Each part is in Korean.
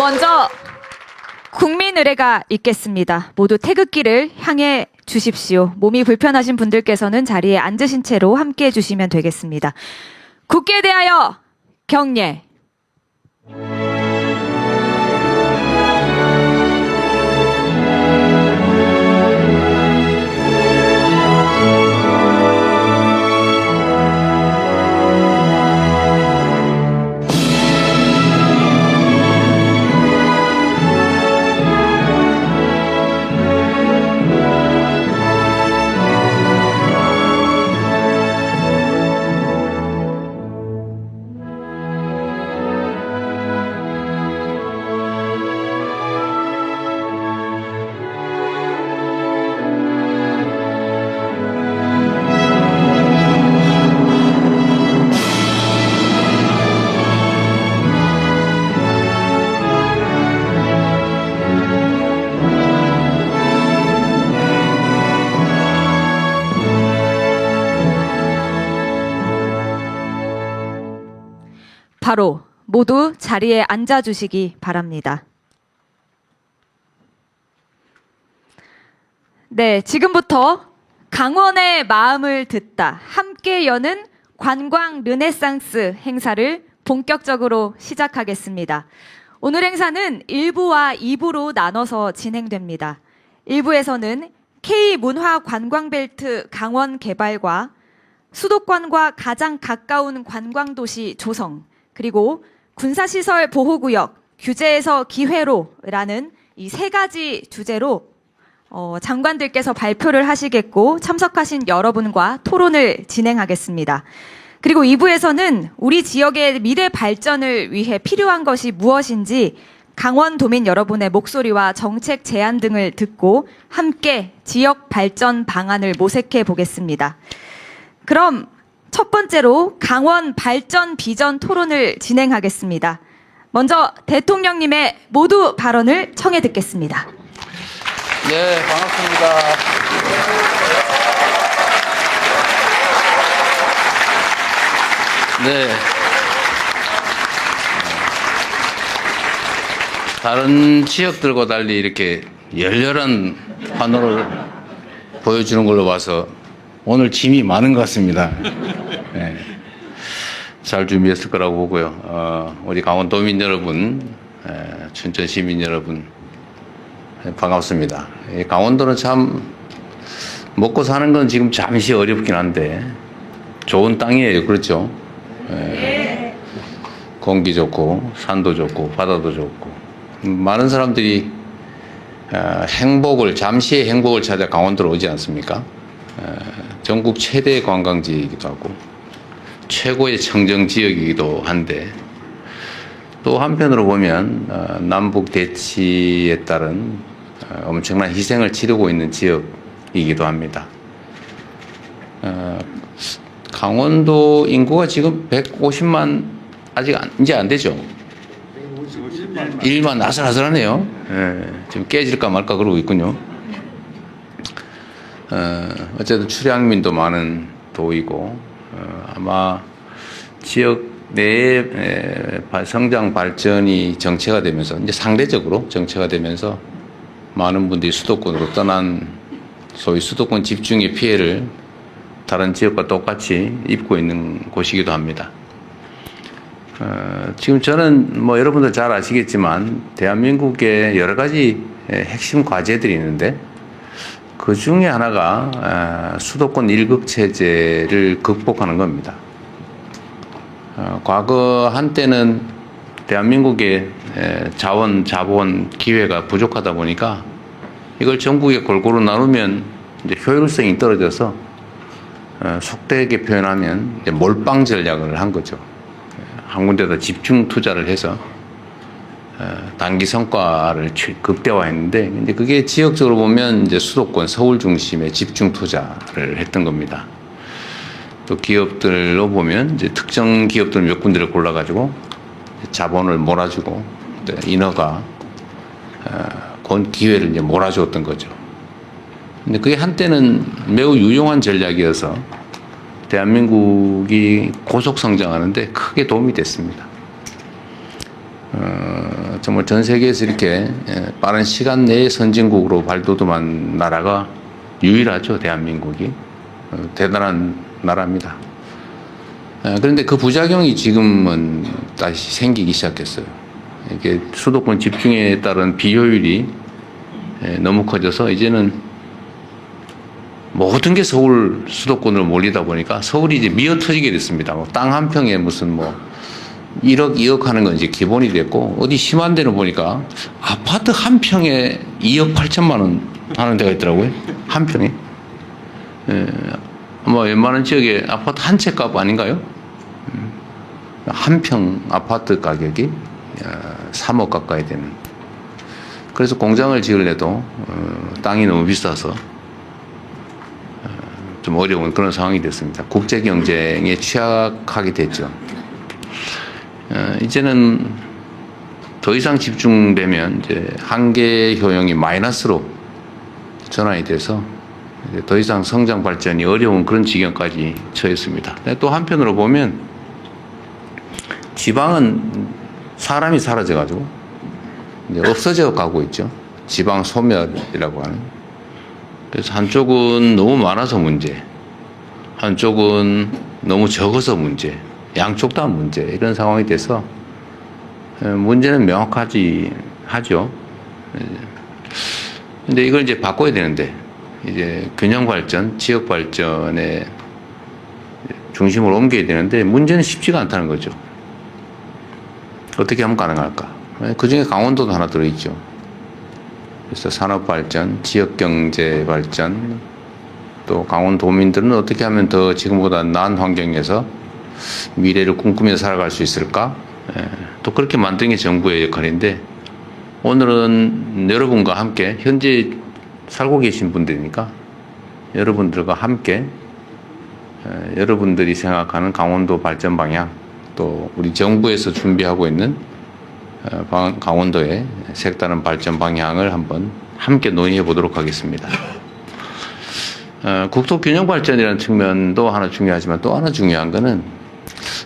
먼저 국민 의례가 있겠습니다. 모두 태극기를 향해 주십시오. 몸이 불편하신 분들께서는 자리에 앉으신 채로 함께 해주시면 되겠습니다. 국기에 대하여 경례. 바로 모두 자리에 앉아주시기 바랍니다. 네, 지금부터 강원의 마음을 듣다 함께 여는 관광 르네상스 행사를 본격적으로 시작하겠습니다. 오늘 행사는 1부와 2부로 나눠서 진행됩니다. 1부에서는 K문화관광벨트 강원 개발과 수도권과 가장 가까운 관광도시 조성, 그리고 군사시설 보호구역, 규제에서 기회로라는 이 세 가지 주제로 장관들께서 발표를 하시겠고 참석하신 여러분과 토론을 진행하겠습니다. 그리고 2부에서는 우리 지역의 미래 발전을 위해 필요한 것이 무엇인지 강원도민 여러분의 목소리와 정책 제안 등을 듣고 함께 지역 발전 방안을 모색해 보겠습니다. 그럼 첫 번째로 강원 발전 비전 토론을 진행하겠습니다. 먼저 대통령님의 모두 발언을 청해 듣겠습니다. 네, 반갑습니다. 네. 다른 지역들과 달리 이렇게 열렬한 환호를 보여주는 걸로 봐서 오늘 짐이 많은 것 같습니다. 네. 잘 준비했을 거라고 보고요. 우리 강원도민 여러분, 춘천 시민 여러분, 반갑습니다. 강원도는 참 먹고 사는 건 지금 잠시 어렵긴 한데 좋은 땅이에요. 그렇죠? 공기 좋고 산도 좋고 바다도 좋고 많은 사람들이 잠시의 행복을 찾아 강원도로 오지 않습니까? 전국 최대 관광지이기도 하고 최고의 청정지역이기도 한데 또 한편으로 보면 남북 대치에 따른 엄청난 희생을 치르고 있는 지역이기도 합니다. 강원도 인구가 지금 150만 아직 이제 안 되죠? 1만 아슬아슬하네요. 지금 깨질까 말까 그러고 있군요. 어쨌든 출향민도 많은 도이고 아마 지역 내의 성장 발전이 정체가 되면서 이제 상대적으로 정체가 되면서 많은 분들이 수도권으로 떠난 소위 수도권 집중의 피해를 다른 지역과 똑같이 입고 있는 곳이기도 합니다. 지금 저는 뭐 여러분들 잘 아시겠지만 대한민국에 여러 가지 핵심 과제들이 있는데 그 중에 하나가 수도권 일극 체제를 극복하는 겁니다. 과거 한때는 대한민국의 자본, 기회가 부족하다 보니까 이걸 전국에 골고루 나누면 이제 효율성이 떨어져서 속되게 표현하면 이제 몰빵 전략을 한 거죠. 한 군데다 집중 투자를 해서 단기 성과를 극대화했는데, 근데 그게 지역적으로 보면 이제 수도권, 서울 중심의 집중 투자를 했던 겁니다. 또 기업들로 보면 이제 특정 기업들 몇 군데를 골라가지고 자본을 몰아주고 인허가, 기회를 이제 몰아주었던 거죠. 근데 그게 한때는 매우 유용한 전략이어서 대한민국이 고속 성장하는데 크게 도움이 됐습니다. 정말 전 세계에서 이렇게 빠른 시간 내에 선진국으로 발돋움한 나라가 유일하죠. 대한민국이. 대단한 나라입니다. 그런데 그 부작용이 지금은 다시 생기기 시작했어요. 이게 수도권 집중에 따른 비효율이 너무 커져서 이제는 모든 게 서울 수도권으로 몰리다 보니까 서울이 이제 미어 터지게 됐습니다. 땅 한 평에 무슨 뭐 1억, 2억 하는 건 이제 기본이 됐고, 어디 심한 데는 보니까 아파트 한 평에 2억 8천만 원 하는 데가 있더라고요. 한 평에. 아마 웬만한 지역에 아파트 한 채 값 아닌가요? 한 평 아파트 가격이 3억 가까이 되는. 그래서 공장을 지으려도 땅이 너무 비싸서 좀 어려운 그런 상황이 됐습니다. 국제 경쟁에 취약하게 됐죠. 이제는 더 이상 집중되면 이제 한계 효용이 마이너스로 전환이 돼서 이제 더 이상 성장 발전이 어려운 그런 지경까지 처했습니다. 또 한편으로 보면 지방은 사람이 사라져가지고 이제 없어져 가고 있죠. 지방 소멸이라고 하는. 그래서 한쪽은 너무 많아서 문제, 한쪽은 너무 적어서 문제, 양쪽 다 문제, 이런 상황이 돼서 문제는 명확하지 하죠. 근데 이걸 이제 바꿔야 되는데, 이제 균형 발전, 지역 발전의 중심을 옮겨야 되는데 문제는 쉽지가 않다는 거죠. 어떻게 하면 가능할까? 그 중에 강원도도 하나 들어있죠. 그래서 산업 발전, 지역 경제 발전, 또 강원도민들은 어떻게 하면 더 지금보다 나은 환경에서 미래를 꿈꾸며 살아갈 수 있을까? 또 그렇게 만드는 게 정부의 역할인데, 오늘은 여러분과 함께, 현재 살고 계신 분들이니까 여러분들과 함께 여러분들이 생각하는 강원도 발전 방향, 또 우리 정부에서 준비하고 있는 강원도의 색다른 발전 방향을 한번 함께 논의해 보도록 하겠습니다. 국토 균형 발전이라는 측면도 하나 중요하지만, 또 하나 중요한 거는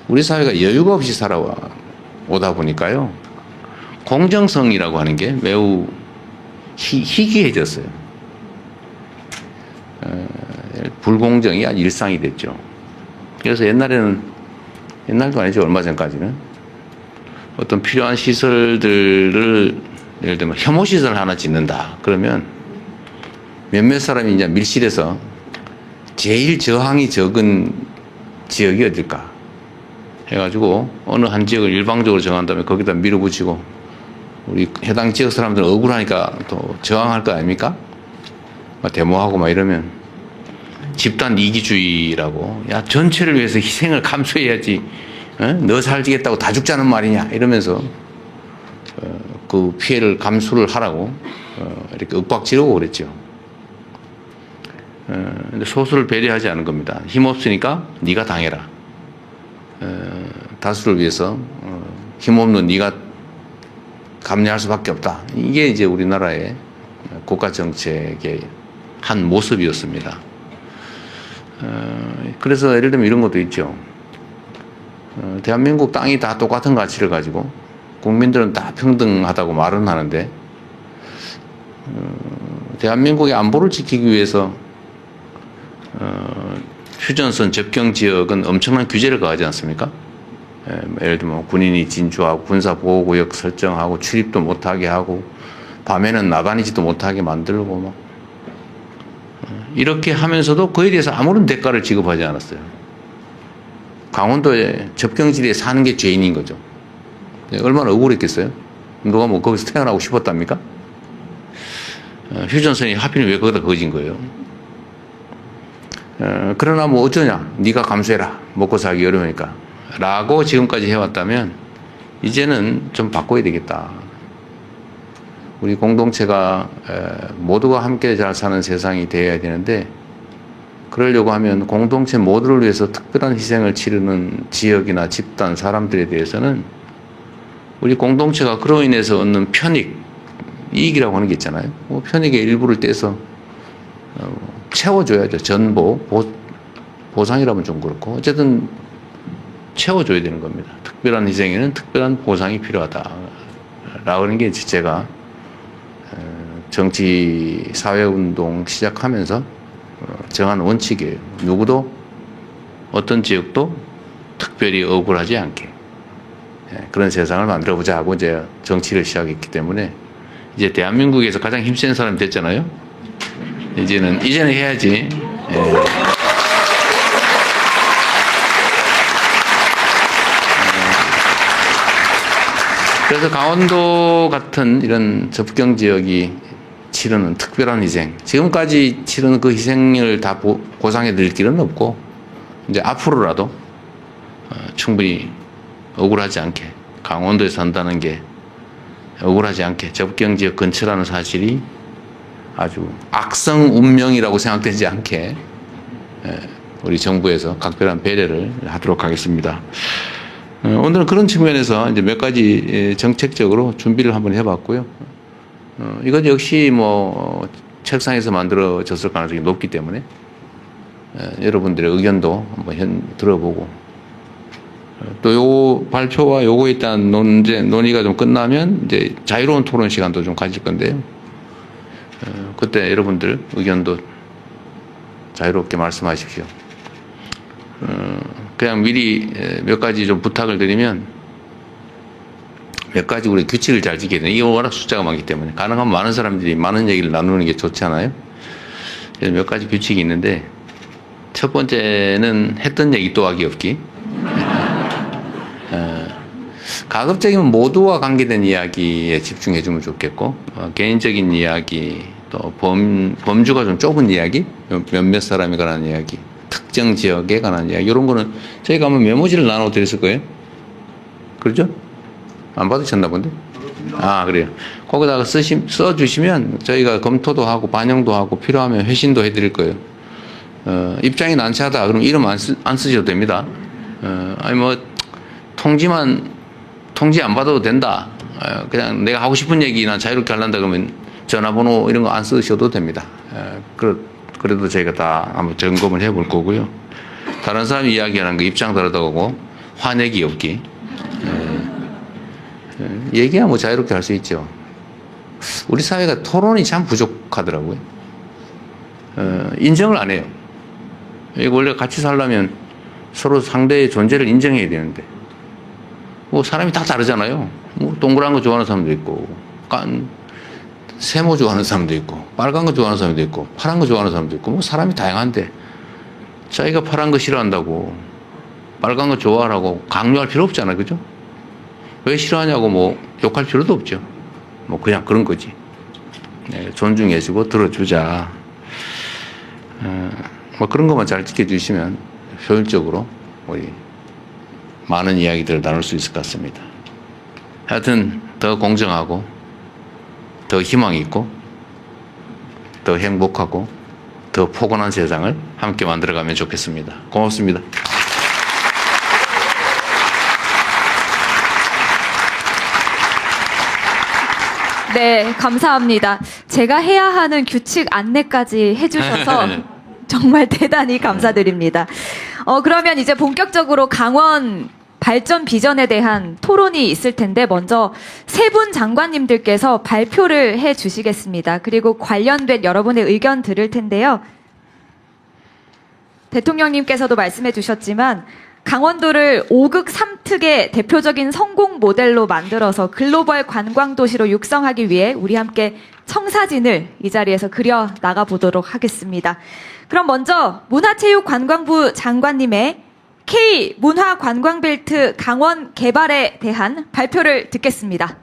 우리 사회가 여유가 없이 살아오다 보니까요, 공정성이라고 하는 게 매우 희귀해졌어요. 불공정이 아주 일상이 됐죠. 그래서 옛날도 아니죠. 얼마 전까지는 어떤 필요한 시설들을, 예를 들면 혐오시설 하나 짓는다 그러면 몇몇 사람이 이제 밀실에서 제일 저항이 적은 지역이 어딜까 해가지고 어느 한 지역을 일방적으로 정한 다음에 거기다 밀어붙이고, 우리 해당 지역 사람들은 억울하니까 또 저항할 거 아닙니까? 막 데모하고 막 이러면 집단 이기주의라고, 야, 전체를 위해서 희생을 감수해야지, 너 살지겠다고 다 죽자는 말이냐 이러면서 그 피해를 감수를 하라고 이렇게 윽박 지르고 그랬죠. 근데 소수를 배려하지 않은 겁니다. 힘없으니까 네가 당해라. 다수를 위해서 힘없는 네가 감내할 수밖에 없다. 이게 이제 우리나라의 국가 정책의 한 모습이었습니다. 그래서 예를 들면 이런 것도 있죠. 대한민국 땅이 다 똑같은 가치를 가지고 국민들은 다 평등하다고 말은 하는데, 대한민국의 안보를 지키기 위해서 휴전선 접경 지역은 엄청난 규제를 가하지 않습니까? 예를 들면 군인이 진주하고 군사보호구역 설정하고 출입도 못하게 하고 밤에는 나다니지도 못하게 만들고 막 이렇게 하면서도 그에 대해서 아무런 대가를 지급하지 않았어요. 강원도의 접경지대에 사는 게 죄인인 거죠. 얼마나 억울했겠어요? 누가 뭐 거기서 태어나고 싶었답니까? 휴전선이 하필 왜 거기다 그어진 거예요? 그러나 뭐 어쩌냐, 네가 감수해라, 먹고 살기 어려우니까 라고 지금까지 해왔다면 이제는 좀 바꿔야 되겠다. 우리 공동체가 모두가 함께 잘 사는 세상이 되어야 되는데, 그러려고 하면 공동체 모두를 위해서 특별한 희생을 치르는 지역이나 집단, 사람들에 대해서는 우리 공동체가 그로 인해서 얻는 편익, 이익이라고 하는 게 있잖아요. 뭐 편익의 일부를 떼서 채워줘야죠. 전보, 보상이라면 좀 그렇고 어쨌든 채워줘야 되는 겁니다. 특별한 희생에는 특별한 보상이 필요하다. 라는 게 제가 정치 사회운동 시작하면서 정한 원칙이에요. 누구도 어떤 지역도 특별히 억울하지 않게 그런 세상을 만들어보자 하고 이제 정치를 시작했기 때문에 이제 대한민국에서 가장 힘센 사람이 됐잖아요. 이제는 해야지. 그래서 강원도 같은 이런 접경 지역이 치르는 특별한 희생, 지금까지 치르는 그 희생을 다 보상해 드릴 길은 없고 이제 앞으로라도 충분히 억울하지 않게 강원도에 산다는 게 억울하지 않게 접경 지역 근처라는 사실이 아주 악성 운명이라고 생각되지 않게 우리 정부에서 각별한 배려를 하도록 하겠습니다. 오늘은 그런 측면에서 이제 몇 가지 정책적으로 준비를 한번 해봤고요. 이것 역시 뭐 책상에서 만들어졌을 가능성이 높기 때문에 여러분들의 의견도 한번 들어보고 또 요 발표와 요거에 대한 논의가 좀 끝나면 이제 자유로운 토론 시간도 좀 가질 건데요. 그때 여러분들 의견도 자유롭게 말씀하십시오. 그냥 미리 몇 가지 좀 부탁을 드리면 몇 가지 우리 규칙을 잘 지켜야 돼요. 이게 워낙 숫자가 많기 때문에 가능하면 많은 사람들이 많은 얘기를 나누는 게 좋잖아요. 몇 가지 규칙이 있는데 첫 번째는 했던 얘기 또 하기 없기. 가급적이면 모두와 관계된 이야기에 집중해 주면 좋겠고 개인적인 이야기 또 범주가 좀 좁은 이야기 몇몇 사람에 관한 이야기 특정 지역에 관한 이야기 이런 거는 저희가 한번 메모지를 나눠 드렸을 거예요. 그렇죠? 안 받으셨나 본데? 아 그래요. 거기다가 써주시면 저희가 검토도 하고 반영도 하고 필요하면 회신도 해드릴 거예요. 입장이 난처하다 그럼 이름 안 쓰셔도 됩니다. 아니 뭐 통지 안 받아도 된다. 그냥 내가 하고 싶은 얘기나 자유롭게 하려다 그러면 전화번호 이런 거 안 쓰셔도 됩니다. 그래도 저희가 다 한번 점검을 해볼 거고요. 다른 사람이 이야기하는 거 입장 다르다고 화내기 없기. 얘기야 뭐 자유롭게 할 수 있죠. 우리 사회가 토론이 참 부족하더라고요. 인정을 안 해요. 이거 원래 같이 살려면 서로 상대의 존재를 인정해야 되는데 뭐 사람이 다 다르잖아요. 뭐 동그란 거 좋아하는 사람도 있고 세모 좋아하는 사람도 있고 빨간 거 좋아하는 사람도 있고 파란 거 좋아하는 사람도 있고 뭐 사람이 다양한데 자기가 파란 거 싫어한다고 빨간 거 좋아하라고 강요할 필요 없잖아요. 그죠? 왜 싫어하냐고 뭐 욕할 필요도 없죠. 뭐 그냥 그런 거지. 존중해주고 들어주자. 뭐 그런 것만 잘 지켜주시면 효율적으로 우리 많은 이야기들을 나눌 수 있을 것 같습니다. 하여튼 더 공정하고 더 희망 있고 더 행복하고 더 포근한 세상을 함께 만들어가면 좋겠습니다. 고맙습니다. 네, 감사합니다. 제가 해야 하는 규칙 안내까지 해주셔서 정말 대단히 감사드립니다. 그러면 이제 본격적으로 강원 발전 비전에 대한 토론이 있을 텐데 먼저 세 분 장관님들께서 발표를 해 주시겠습니다. 그리고 관련된 여러분의 의견 들을 텐데요. 대통령님께서도 말씀해 주셨지만 강원도를 5극 3특의 대표적인 성공 모델로 만들어서 글로벌 관광 도시로 육성하기 위해 우리 함께 청사진을 이 자리에서 그려 나가 보도록 하겠습니다. 그럼 먼저 문화체육관광부 장관님의 K 문화관광벨트 강원 개발에 대한 발표를 듣겠습니다.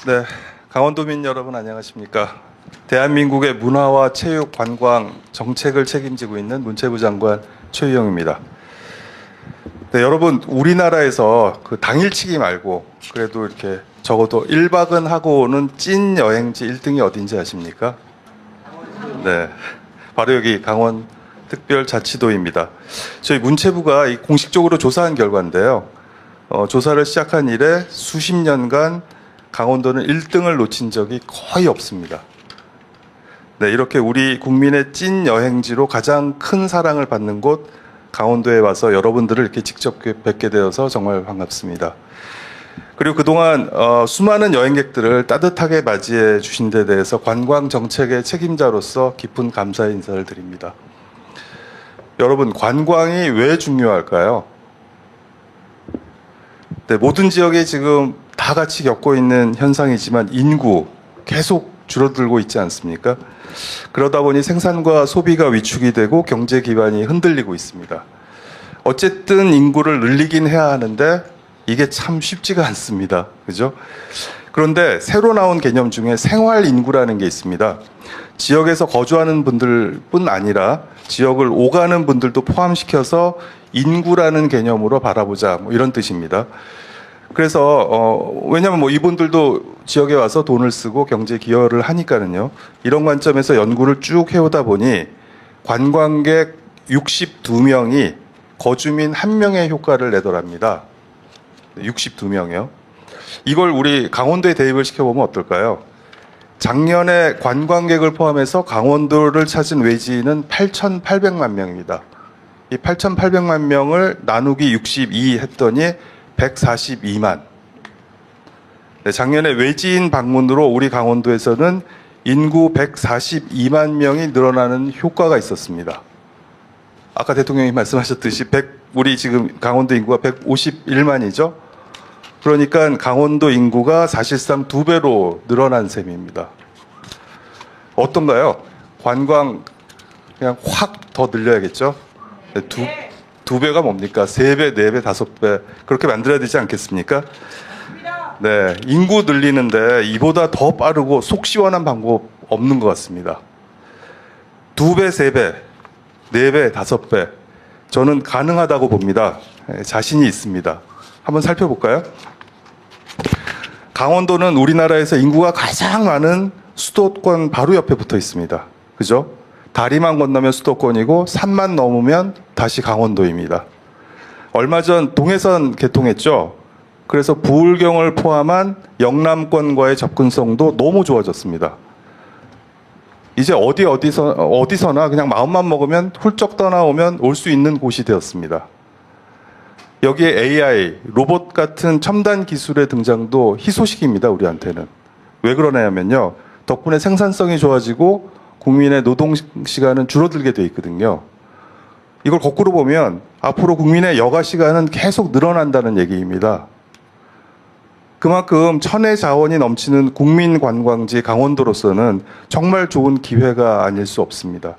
네, 강원도민 여러분 안녕하십니까? 대한민국의 문화와 체육, 관광 정책을 책임지고 있는 문체부 장관 최유영입니다. 네, 여러분 우리나라에서 그 당일치기 말고 그래도 이렇게 적어도 1박은 하고 오는 찐 여행지 1등이 어딘지 아십니까? 네, 바로 여기 강원 특별자치도입니다. 저희 문체부가 공식적으로 조사한 결과인데요. 조사를 시작한 이래 수십 년간 강원도는 1등을 놓친 적이 거의 없습니다. 네, 이렇게 우리 국민의 찐 여행지로 가장 큰 사랑을 받는 곳 강원도에 와서 여러분들을 이렇게 직접 뵙게 되어서 정말 반갑습니다. 그리고 그동안 수많은 여행객들을 따뜻하게 맞이해 주신 데 대해서 관광 정책의 책임자로서 깊은 감사의 인사를 드립니다. 여러분, 관광이 왜 중요할까요? 네, 모든 지역에 지금 다 같이 겪고 있는 현상이지만 인구 계속 줄어들고 있지 않습니까? 그러다 보니 생산과 소비가 위축이 되고 경제 기반이 흔들리고 있습니다. 어쨌든 인구를 늘리긴 해야 하는데 이게 참 쉽지가 않습니다. 그죠? 그런데 새로 나온 개념 중에 생활 인구라는 게 있습니다. 지역에서 거주하는 분들뿐 아니라 지역을 오가는 분들도 포함시켜서 인구라는 개념으로 바라보자, 뭐 이런 뜻입니다. 그래서 왜냐하면 뭐 이분들도 지역에 와서 돈을 쓰고 경제 기여를 하니까는요. 이런 관점에서 연구를 쭉 해오다 보니 관광객 62명이 거주민 1명의 효과를 내더랍니다. 62명이요. 이걸 우리 강원도에 대입을 시켜보면 어떨까요? 작년에 관광객을 포함해서 강원도를 찾은 외지인은 8,800만 명입니다. 이 8,800만 명을 나누기 62 했더니 142만. 네, 작년에 외지인 방문으로 우리 강원도에서는 인구 142만 명이 늘어나는 효과가 있었습니다. 아까 대통령이 말씀하셨듯이 우리 지금 강원도 인구가 151만이죠. 그러니까 강원도 인구가 사실상 2배로 늘어난 셈입니다. 어떤가요? 관광 그냥 확 더 늘려야겠죠? 네, 두 배가 뭡니까? 3배, 4배, 5배 그렇게 만들어야 되지 않겠습니까? 네, 인구 늘리는데 이보다 더 빠르고 속 시원한 방법 없는 것 같습니다. 2배, 3배, 4배, 5배 저는 가능하다고 봅니다. 자신이 있습니다. 한번 살펴볼까요? 강원도는 우리나라에서 인구가 가장 많은 수도권 바로 옆에 붙어 있습니다. 그죠? 다리만 건너면 수도권이고 산만 넘으면 다시 강원도입니다. 얼마 전 동해선 개통했죠. 그래서 부울경을 포함한 영남권과의 접근성도 너무 좋아졌습니다. 이제 어디서나 그냥 마음만 먹으면 훌쩍 떠나오면 올 수 있는 곳이 되었습니다. 여기에 AI, 로봇 같은 첨단 기술의 등장도 희소식입니다, 우리한테는. 왜 그러냐면요. 덕분에 생산성이 좋아지고 국민의 노동 시간은 줄어들게 돼 있거든요. 이걸 거꾸로 보면 앞으로 국민의 여가 시간은 계속 늘어난다는 얘기입니다. 그만큼 천혜 자원이 넘치는 국민 관광지 강원도로서는 정말 좋은 기회가 아닐 수 없습니다.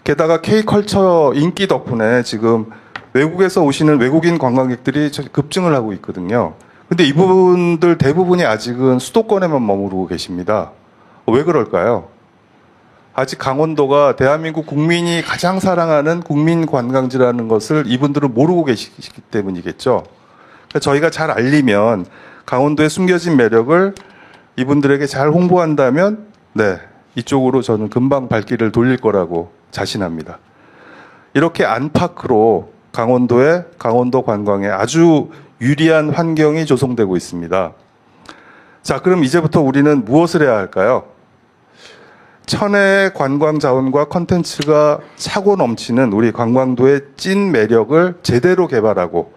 게다가 K컬처 인기 덕분에 지금 외국에서 오시는 외국인 관광객들이 급증을 하고 있거든요. 근데 이분들 대부분이 아직은 수도권에만 머무르고 계십니다. 왜 그럴까요? 아직 강원도가 대한민국 국민이 가장 사랑하는 국민 관광지라는 것을 이분들은 모르고 계시기 때문이겠죠. 그러니까 저희가 잘 알리면 강원도의 숨겨진 매력을 이분들에게 잘 홍보한다면 네, 이쪽으로 저는 금방 발길을 돌릴 거라고 자신합니다. 이렇게 안팎으로 강원도의 강원도 관광에 아주 유리한 환경이 조성되고 있습니다. 자, 그럼 이제부터 우리는 무엇을 해야 할까요? 천혜의 관광 자원과 컨텐츠가 차고 넘치는 우리 관광도의 찐 매력을 제대로 개발하고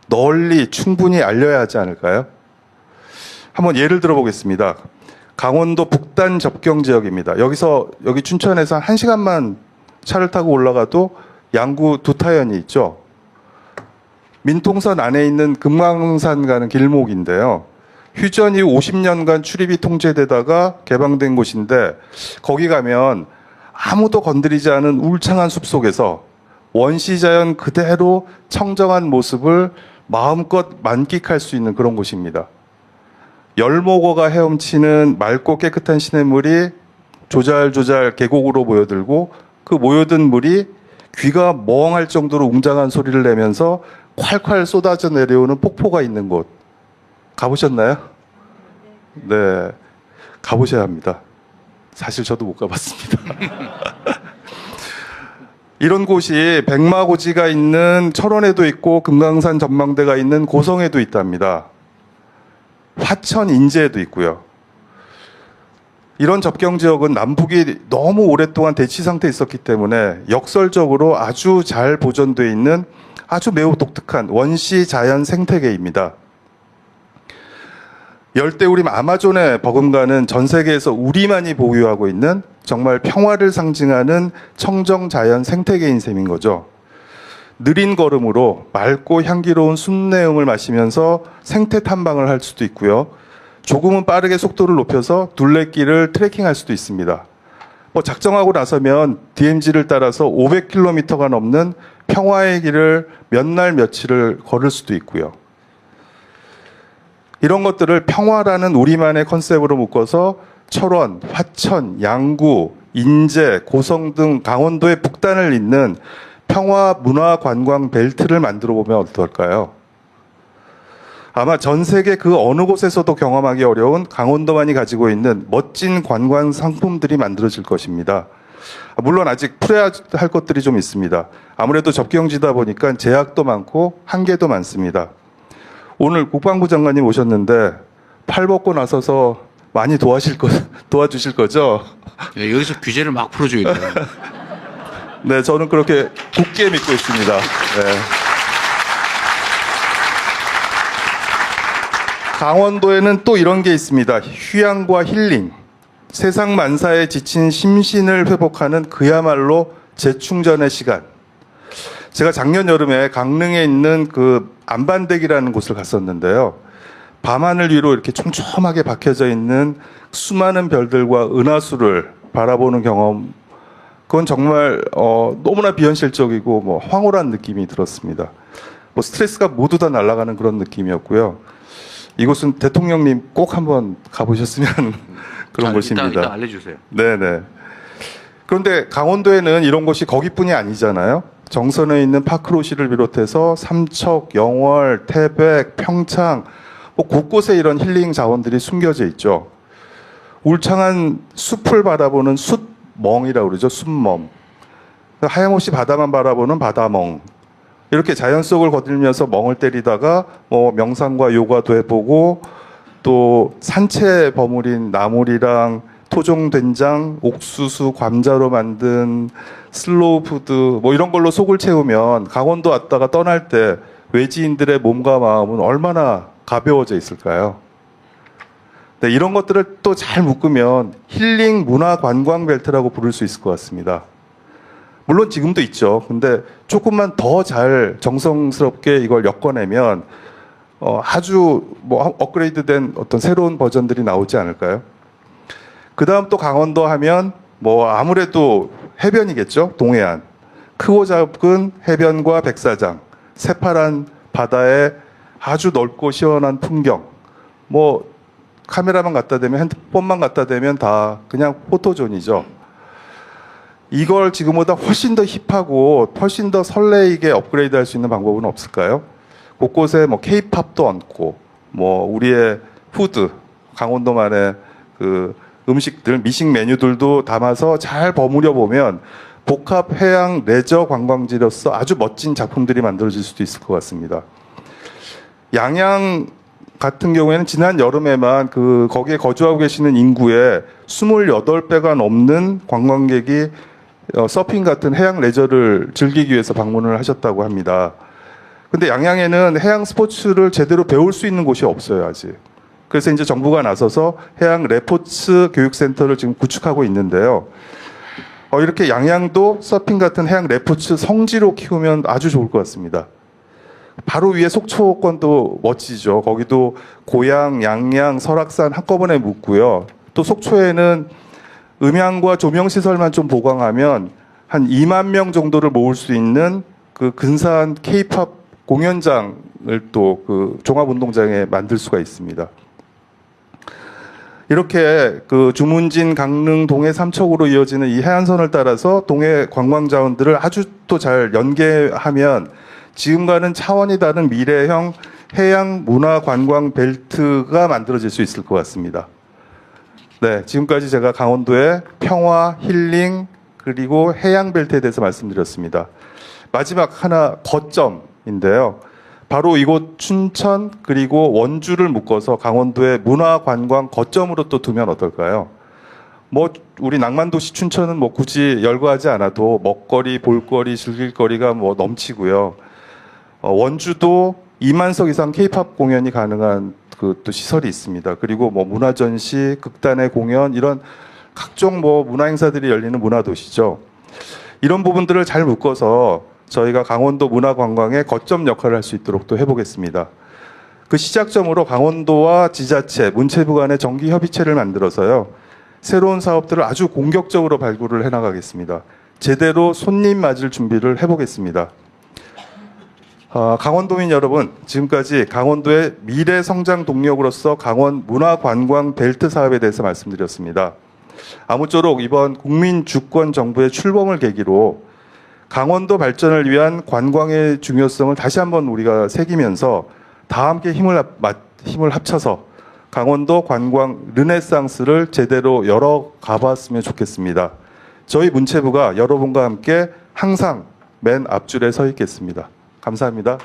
널리 충분히 알려야 하지 않을까요? 한번 예를 들어보겠습니다. 강원도 북단 접경 지역입니다. 여기 춘천에서 1시간만 차를 타고 올라가도 양구 두타연이 있죠. 민통선 안에 있는 금강산 가는 길목인데요. 휴전 이후 50년간 출입이 통제되다가 개방된 곳인데 거기 가면 아무도 건드리지 않은 울창한 숲속에서 원시자연 그대로 청정한 모습을 마음껏 만끽할 수 있는 그런 곳입니다. 열목어가 헤엄치는 맑고 깨끗한 시냇물이 조잘조잘 계곡으로 모여들고 그 모여든 물이 귀가 멍할 정도로 웅장한 소리를 내면서 콸콸 쏟아져 내려오는 폭포가 있는 곳. 가보셨나요? 네. 가보셔야 합니다. 사실 저도 못 가봤습니다. 이런 곳이 백마고지가 있는 철원에도 있고 금강산 전망대가 있는 고성에도 있답니다. 화천 인제에도 있고요. 이런 접경 지역은 남북이 너무 오랫동안 대치 상태에 있었기 때문에 역설적으로 아주 잘 보존되어 있는 아주 매우 독특한 원시 자연 생태계입니다. 열대우림 아마존에 버금가는 전 세계에서 우리만이 보유하고 있는 정말 평화를 상징하는 청정 자연 생태계인 셈인 거죠. 느린 걸음으로 맑고 향기로운 숲내음을 마시면서 생태 탐방을 할 수도 있고요. 조금은 빠르게 속도를 높여서 둘레길을 트레킹할 수도 있습니다. 작정하고 나서면 DMZ를 따라서 500km가 넘는 평화의 길을 몇 날 며칠을 걸을 수도 있고요. 이런 것들을 평화라는 우리만의 컨셉으로 묶어서 철원, 화천, 양구, 인제, 고성 등 강원도의 북단을 잇는 평화 문화 관광 벨트를 만들어 보면 어떨까요? 아마 전 세계 그 어느 곳에서도 경험하기 어려운 강원도만이 가지고 있는 멋진 관광 상품들이 만들어질 것입니다. 물론 아직 풀어야 할 것들이 좀 있습니다. 아무래도 접경지다 보니까 제약도 많고 한계도 많습니다. 오늘 국방부 장관님 오셨는데 팔 벗고 나서서 많이 도와주실 거죠? 네, 여기서 규제를 막 풀어줘야 돼요. 네, 저는 그렇게 굳게 믿고 있습니다. 네. 강원도에는 또 이런 게 있습니다. 휴양과 힐링. 세상 만사에 지친 심신을 회복하는 그야말로 재충전의 시간. 제가 작년 여름에 강릉에 있는 그 안반댁이라는 곳을 갔었는데요. 밤하늘 위로 이렇게 촘촘하게 박혀져 있는 수많은 별들과 은하수를 바라보는 경험. 그건 정말 너무나 비현실적이고 황홀한 느낌이 들었습니다. 스트레스가 모두 다 날아가는 그런 느낌이었고요. 이곳은 대통령님 꼭 한번 가보셨으면 그런 곳입니다. 이따 알려주세요. 네네. 그런데 강원도에는 이런 곳이 거기뿐이 아니잖아요. 정선에 있는 파크로시를 비롯해서 삼척, 영월, 태백, 평창 곳곳에 이런 힐링 자원들이 숨겨져 있죠. 울창한 숲을 바라보는 숲멍이라고 그러죠. 숲멍. 하염없이 바다만 바라보는 바다멍. 이렇게 자연 속을 거들면서 멍을 때리다가 명상과 요가도 해보고 또 산채 버무린 나물이랑 토종 된장, 옥수수, 감자로 만든 슬로우 푸드 이런 걸로 속을 채우면 강원도 왔다가 떠날 때 외지인들의 몸과 마음은 얼마나 가벼워져 있을까요? 네, 이런 것들을 또 잘 묶으면 힐링 문화 관광 벨트라고 부를 수 있을 것 같습니다. 물론 지금도 있죠. 근데 조금만 더 잘 정성스럽게 이걸 엮어내면 아주 업그레이드된 어떤 새로운 버전들이 나오지 않을까요? 그 다음 또 강원도 하면 아무래도 해변이겠죠. 동해안. 크고 작은 해변과 백사장, 새파란 바다에 아주 넓고 시원한 풍경. 카메라만 갖다 대면, 핸드폰만 갖다 대면 다 그냥 포토존이죠. 이걸 지금보다 훨씬 더 힙하고 훨씬 더 설레이게 업그레이드 할 수 있는 방법은 없을까요? 곳곳에 K-팝도 얹고, 우리의 푸드, 강원도만의 그 음식들, 미식 메뉴들도 담아서 잘 버무려 보면 복합 해양 레저 관광지로서 아주 멋진 작품들이 만들어질 수도 있을 것 같습니다. 양양 같은 경우에는 지난 여름에만 거기에 거주하고 계시는 인구의 28배가 넘는 관광객이 서핑 같은 해양 레저를 즐기기 위해서 방문을 하셨다고 합니다. 근데 양양에는 해양 스포츠를 제대로 배울 수 있는 곳이 없어요, 아직. 그래서 이제 정부가 나서서 해양 레포츠 교육센터를 지금 구축하고 있는데요. 이렇게 양양도 서핑 같은 해양 레포츠 성지로 키우면 아주 좋을 것 같습니다. 바로 위에 속초권도 멋지죠. 거기도 고양, 양양, 설악산 한꺼번에 묻고요. 또 속초에는 음향과 조명 시설만 좀 보강하면 한 2만 명 정도를 모을 수 있는 그 근사한 K-팝 공연장을 또 그 종합운동장에 만들 수가 있습니다. 이렇게 그 주문진, 강릉, 동해, 삼척으로 이어지는 이 해안선을 따라서 동해 관광 자원들을 아주 또 잘 연계하면 지금과는 차원이 다른 미래형 해양 문화 관광 벨트가 만들어질 수 있을 것 같습니다. 네, 지금까지 제가 강원도의 평화, 힐링, 그리고 해양 벨트에 대해서 말씀드렸습니다. 마지막 하나 거점인데요. 바로 이곳 춘천 그리고 원주를 묶어서 강원도의 문화 관광 거점으로 또 두면 어떨까요? 뭐 우리 낭만도시 춘천은 뭐 굳이 열거하지 않아도 먹거리, 볼거리, 즐길거리가 뭐 넘치고요. 원주도 2만 석 이상 K-팝 공연이 가능한 그 또 시설이 있습니다. 그리고 뭐 문화전시, 극단의 공연 이런 각종 뭐 문화 행사들이 열리는 문화도시죠. 이런 부분들을 잘 묶어서 저희가 강원도 문화관광의 거점 역할을 할 수 있도록 또 해보겠습니다. 그 시작점으로 강원도와 지자체, 문체부 간의 정기 협의체를 만들어서요. 새로운 사업들을 아주 공격적으로 발굴을 해나가겠습니다. 제대로 손님 맞을 준비를 해보겠습니다. 강원도민 여러분, 지금까지 강원도의 미래 성장 동력으로서 강원 문화관광 벨트 사업에 대해서 말씀드렸습니다. 아무쪼록 이번 국민주권 정부의 출범을 계기로 강원도 발전을 위한 관광의 중요성을 다시 한번 우리가 새기면서 다 함께 힘을 합쳐서 강원도 관광 르네상스를 제대로 열어가 봤으면 좋겠습니다. 저희 문체부가 여러분과 함께 항상 맨 앞줄에 서 있겠습니다. 감사합니다.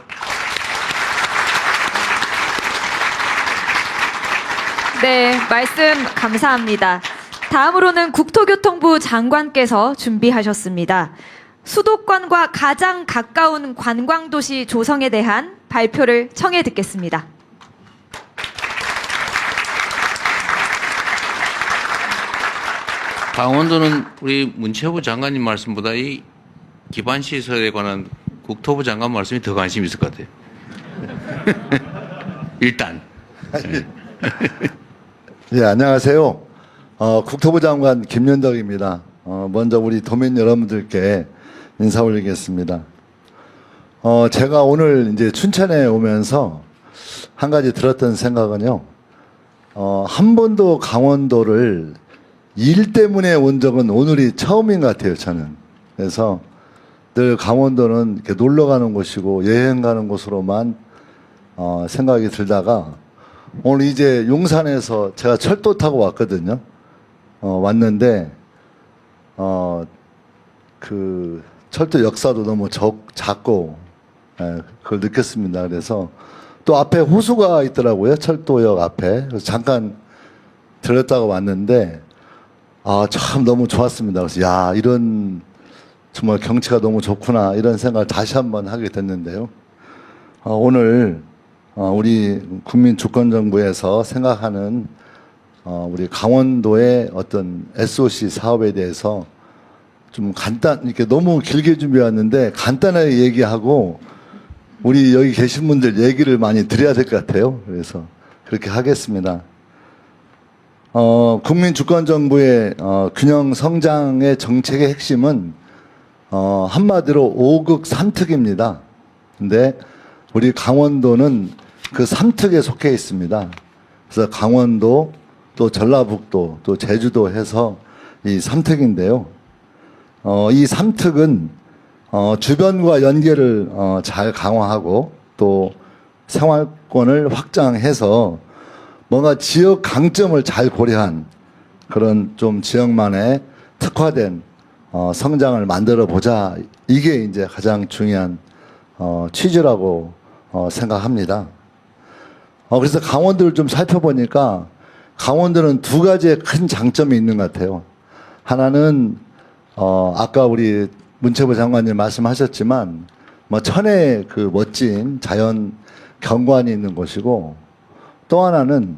네, 말씀 감사합니다. 다음으로는 국토교통부 장관께서 준비하셨습니다. 수도권과 가장 가까운 관광도시 조성에 대한 발표를 청해 듣겠습니다. 강원도는 우리 문체부 장관님 말씀보다 이 기반 시설에 관한 국토부 장관 말씀이 더 관심이 있을 것 같아요. 일단. 예, 안녕하세요. 국토부 장관 김윤덕입니다. 먼저 우리 도민 여러분들께 인사 올리겠습니다. 제가 오늘 이제 춘천에 오면서 한 가지 들었던 생각은요. 한 번도 강원도를 일 때문에 온 적은 오늘이 처음인 것 같아요, 저는. 그래서 늘 강원도는 이렇게 놀러 가는 곳이고 여행 가는 곳으로만 생각이 들다가 오늘 이제 용산에서 제가 철도 타고 왔거든요. 왔는데 그 철도 역사도 너무 작고 그걸 느꼈습니다. 그래서 또 앞에 호수가 있더라고요. 철도역 앞에. 그래서 잠깐 들렸다가 왔는데 참 너무 좋았습니다. 그래서 야, 이런 정말 경치가 너무 좋구나 이런 생각을 다시 한번 하게 됐는데요. 오늘 우리 국민주권정부에서 생각하는 우리 강원도의 어떤 SOC 사업에 대해서 좀 이렇게 너무 길게 준비했는데 간단하게 얘기하고 우리 여기 계신 분들 얘기를 많이 드려야 될 것 같아요. 그래서 그렇게 하겠습니다. 국민주권정부의 균형 성장의 정책의 핵심은 한마디로 5극 3특입니다. 근데 우리 강원도는 그 3특에 속해 있습니다. 그래서 강원도, 또 전라북도, 또 제주도 해서 이 3특인데요. 이 3특은 주변과 연계를 잘 강화하고 또 생활권을 확장해서 뭔가 지역 강점을 잘 고려한 그런 좀 지역만의 특화된 성장을 만들어 보자. 이게 이제 가장 중요한 취지라고 생각합니다. 그래서 강원도를 좀 살펴보니까 강원도는 두 가지의 큰 장점이 있는 것 같아요. 하나는 아까 우리 문체부 장관님 말씀하셨지만 뭐 천혜의 그 멋진 자연 경관이 있는 곳이고 또 하나는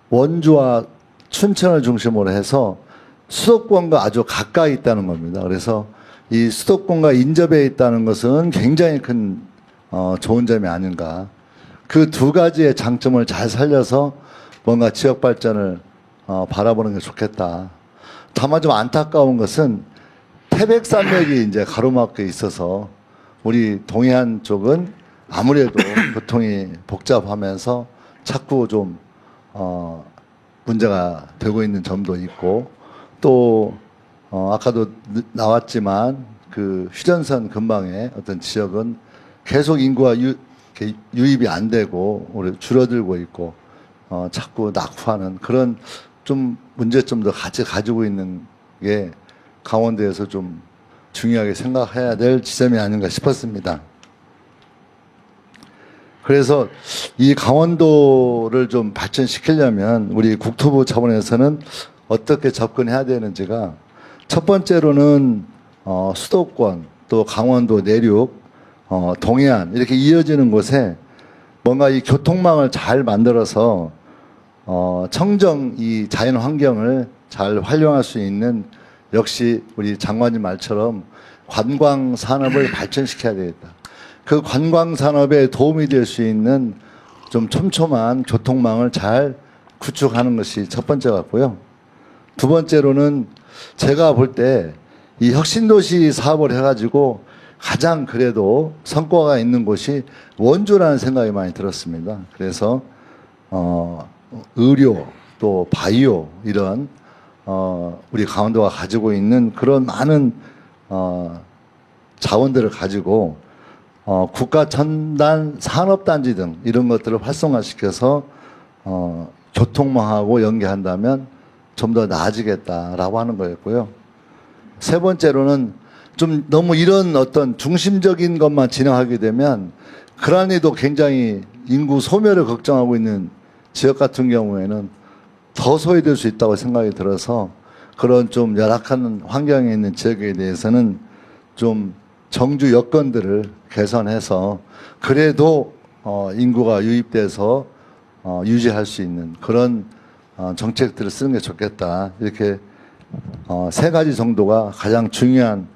원주와 춘천을 중심으로 해서 수도권과 아주 가까이 있다는 겁니다. 그래서 이 수도권과 인접해 있다는 것은 굉장히 큰 좋은 점이 아닌가. 그 두 가지의 장점을 잘 살려서 뭔가 지역 발전을 바라보는 게 좋겠다. 다만 좀 안타까운 것은 태백산맥이 이제 가로막혀 있어서 우리 동해안 쪽은 아무래도 교통이 복잡하면서 자꾸 좀 문제가 되고 있는 점도 있고 또 아까도 나왔지만 그 휴전선 근방의 어떤 지역은 계속 인구가 유입이 안 되고 우리 줄어들고 있고 자꾸 낙후하는 그런 좀 문제점도 같이 가지고 있는 게 강원도에서 좀 중요하게 생각해야 될 지점이 아닌가 싶었습니다. 그래서 이 강원도를 좀 발전시키려면 우리 국토부 차원에서는 어떻게 접근해야 되는지가 첫 번째로는 수도권 또 강원도 내륙 동해안 이렇게 이어지는 곳에 뭔가 이 교통망을 잘 만들어서 청정 이 자연 환경을 잘 활용할 수 있는 역시 우리 장관님 말처럼 관광 산업을 발전시켜야 되겠다. 그 관광 산업에 도움이 될 수 있는 좀 촘촘한 교통망을 잘 구축하는 것이 첫 번째 같고요. 두 번째로는 제가 볼 때 이 혁신도시 사업을 해가지고 가장 그래도 성과가 있는 곳이 원주라는 생각이 많이 들었습니다. 그래서 의료 또 바이오 이런 우리 강원도가 가지고 있는 그런 많은 자원들을 가지고 국가 첨단 산업단지 등 이런 것들을 활성화시켜서 교통망하고 연계한다면 좀 더 나아지겠다라고 하는 거였고요. 세 번째로는 좀 너무 이런 어떤 중심적인 것만 진행하게 되면 그란에도 굉장히 인구 소멸을 걱정하고 있는 지역 같은 경우에는 더 소외될 수 있다고 생각이 들어서 그런 좀 열악한 환경에 있는 지역에 대해서는 좀 정주 여건들을 개선해서 그래도 인구가 유입돼서 유지할 수 있는 그런 정책들을 쓰는 게 좋겠다. 이렇게 세 가지 정도가 가장 중요한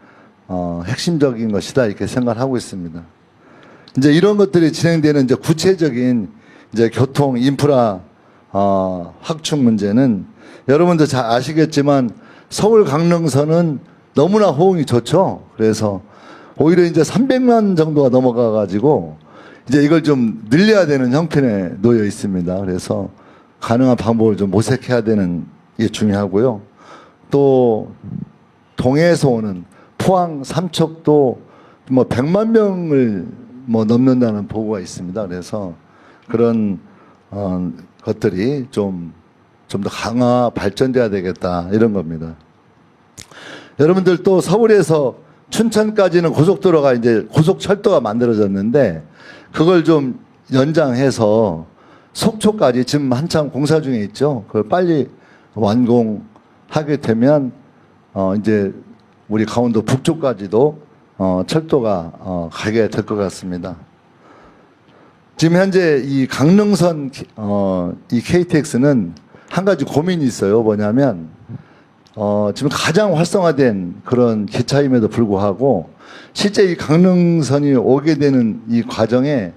핵심적인 것이다 이렇게 생각을 하고 있습니다. 이제 이런 것들이 진행되는 이제 구체적인 이제 교통 인프라 확충 문제는 여러분도 잘 아시겠지만 서울 강릉선은 너무나 호응이 좋죠. 그래서 오히려 이제 300만 정도가 넘어가 가지고 이제 이걸 좀 늘려야 되는 형편에 놓여 있습니다. 그래서 가능한 방법을 좀 모색해야 되는 게 중요하고요. 또 동해에서 오는 포항 삼척도 뭐 100만 명을 뭐 넘는다는 보고가 있습니다. 그래서 그런 것들이 좀 더 강화 발전돼야 되겠다 이런 겁니다. 여러분들 또 서울에서 춘천까지는 고속도로가 이제 고속철도가 만들어졌는데 그걸 좀 연장해서 속초까지 지금 한참 공사 중에 있죠. 그걸 빨리 완공하게 되면 이제 우리 강원도 북쪽까지도 철도가 가게 될 것 같습니다. 지금 현재 이 강릉선 이 KTX는 한 가지 고민이 있어요. 뭐냐면 지금 가장 활성화된 그런 기차임에도 불구하고 실제 이 강릉선이 오게 되는 이 과정에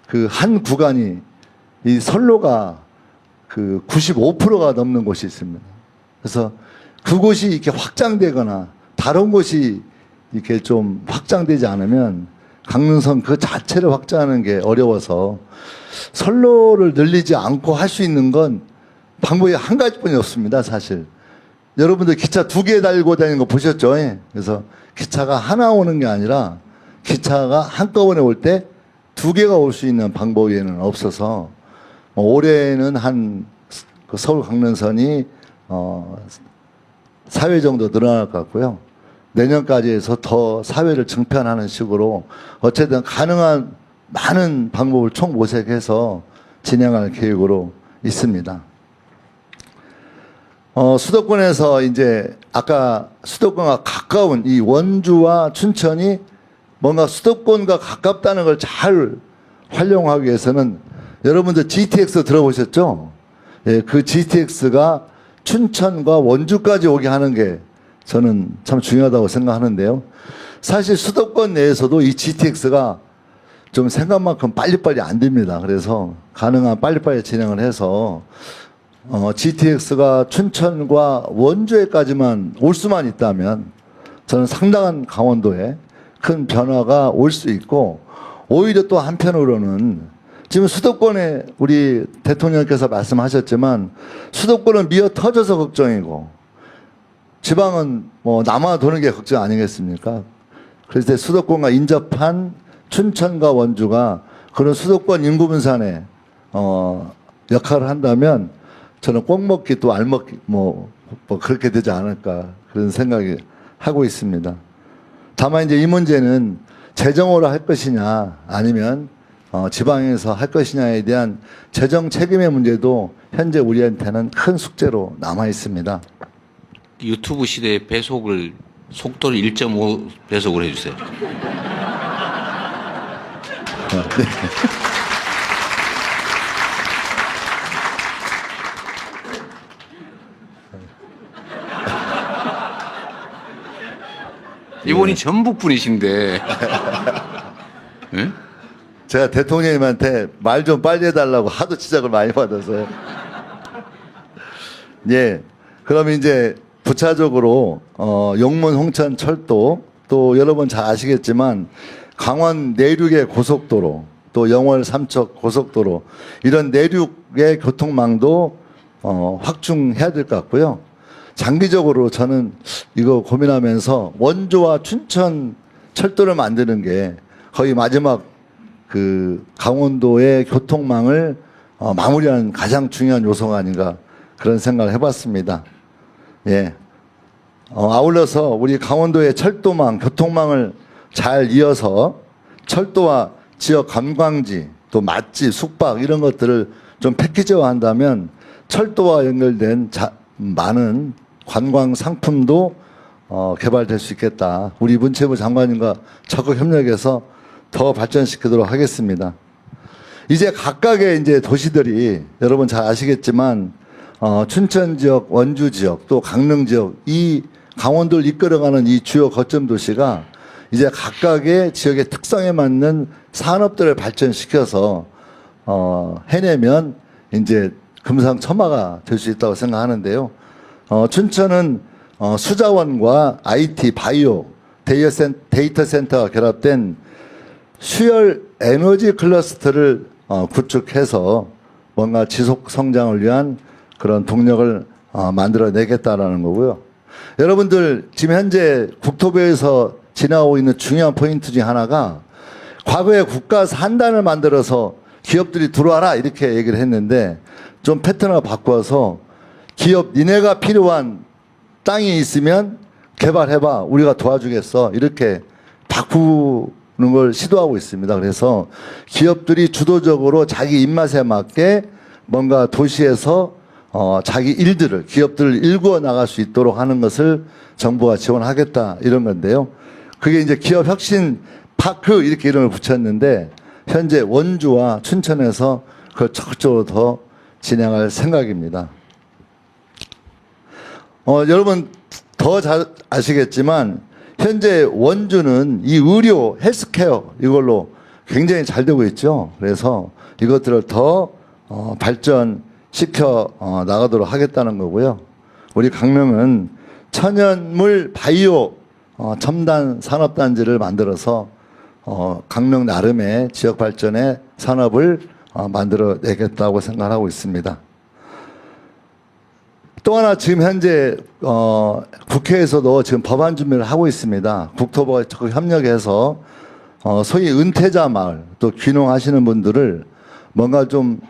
그 한 구간이 이 선로가 그 95%가 넘는 곳이 있습니다. 그래서 그곳이 이렇게 확장되거나 다른 곳이 이렇게 좀 확장되지 않으면 강릉선 그 자체를 확장하는 게 어려워서 선로를 늘리지 않고 할 수 있는 건 방법이 한 가지뿐이 없습니다, 사실. 여러분들 기차 2개 달고 다니는 거 보셨죠? 예. 그래서 기차가 하나 오는 게 아니라 기차가 한꺼번에 올 때 2개가 올 수 있는 방법 외에는 없어서 올해는 한 그 서울 강릉선이 4회 정도 늘어날 것 같고요. 내년까지 해서 더 사회를 증편하는 식으로 어쨌든 가능한 많은 방법을 총 모색해서 진행할 계획으로 있습니다. 수도권에서 이제 아까 수도권과 가까운 이 원주와 춘천이 뭔가 수도권과 가깝다는 걸 잘 활용하기 위해서는 여러분들 GTX 들어보셨죠? 예, 그 GTX가 춘천과 원주까지 오게 하는 게 저는 참 중요하다고 생각하는데요. 사실 수도권 내에서도 이 GTX가 좀 생각만큼 빨리빨리 안 됩니다. 그래서 가능한 빨리빨리 진행을 해서 GTX가 춘천과 원주에까지만 올 수만 있다면 저는 상당한 강원도에 큰 변화가 올 수 있고 오히려 또 한편으로는 지금 수도권에 우리 대통령께서 말씀하셨지만 수도권은 미어 터져서 걱정이고 지방은 뭐 남아 도는 게 걱정 아니겠습니까? 그래서 수도권과 인접한 춘천과 원주가 그런 수도권 인구 분산에 역할을 한다면 저는 꼭 먹기 또 알 먹기 뭐 그렇게 되지 않을까 그런 생각이 하고 있습니다. 다만 이제 이 문제는 재정으로 할 것이냐 아니면 지방에서 할 것이냐에 대한 재정 책임의 문제도 현재 우리한테는 큰 숙제로 남아 있습니다. 유튜브 시대의 속도를 1.5 배속으로 해주세요. 이분이 전북 분이신데, 예? 제가 대통령님한테 말 좀 빨리 해달라고 하도 지적을 많이 받아서요. 예. 그럼 이제 부차적으로 용문 홍천 철도 또 여러분 잘 아시겠지만 강원 내륙의 고속도로 또 영월 삼척 고속도로 이런 내륙의 교통망도 확충해야 될 것 같고요. 장기적으로 저는 이거 고민하면서 원주와 춘천 철도를 만드는 게 거의 마지막 그 강원도의 교통망을 마무리하는 가장 중요한 요소가 아닌가 그런 생각을 해봤습니다. 예. 아울러서 우리 강원도의 철도망, 교통망을 잘 이어서 철도와 지역 관광지, 또 맛집, 숙박 이런 것들을 좀 패키지화 한다면 철도와 연결된 많은 관광 상품도 개발될 수 있겠다. 우리 문체부 장관님과 적극 협력해서 더 발전시키도록 하겠습니다. 이제 각각의 이제 도시들이 여러분 잘 아시겠지만 춘천 지역, 원주 지역, 또 강릉 지역 이 강원도를 이끌어가는 이 주요 거점 도시가 이제 각각의 지역의 특성에 맞는 산업들을 발전시켜서 해내면 이제 금상첨화가 될 수 있다고 생각하는데요. 춘천은 수자원과 IT, 바이오, 데이터 센터가 결합된 수열 에너지 클러스터를 구축해서 뭔가 지속 성장을 위한 그런 동력을 만들어내겠다라는 거고요. 여러분들 지금 현재 국토부에서 지나오고 있는 중요한 포인트 중에 하나가 과거에 국가 산단을 만들어서 기업들이 들어와라 이렇게 얘기를 했는데 좀 패턴을 바꿔서 기업 니네가 필요한 땅이 있으면 개발해봐 우리가 도와주겠어 이렇게 바꾸는 걸 시도하고 있습니다. 그래서 기업들이 주도적으로 자기 입맛에 맞게 뭔가 도시에서 자기 일들을 기업들을 일구어 나갈 수 있도록 하는 것을 정부가 지원하겠다 이런 건데요. 그게 이제 기업 혁신 파크 이렇게 이름을 붙였는데 현재 원주와 춘천에서 그걸 적극적으로 더 진행할 생각입니다. 여러분 더 잘 아시겠지만 현재 원주는 이 의료 헬스케어 이걸로 굉장히 잘 되고 있죠. 그래서 이것들을 더 발전시켜 나가도록 하겠다는 거고요. 우리 강릉은 천연물 바이오 첨단 산업단지를 만들어서 강릉 나름의 지역 발전의 산업을 만들어내겠다고 생각하고 있습니다. 또 하나 지금 현재 국회에서도 지금 법안 준비를 하고 있습니다. 국토부가 적극 협력해서 소위 은퇴자 마을 또 귀농하시는 분들을 뭔가 좀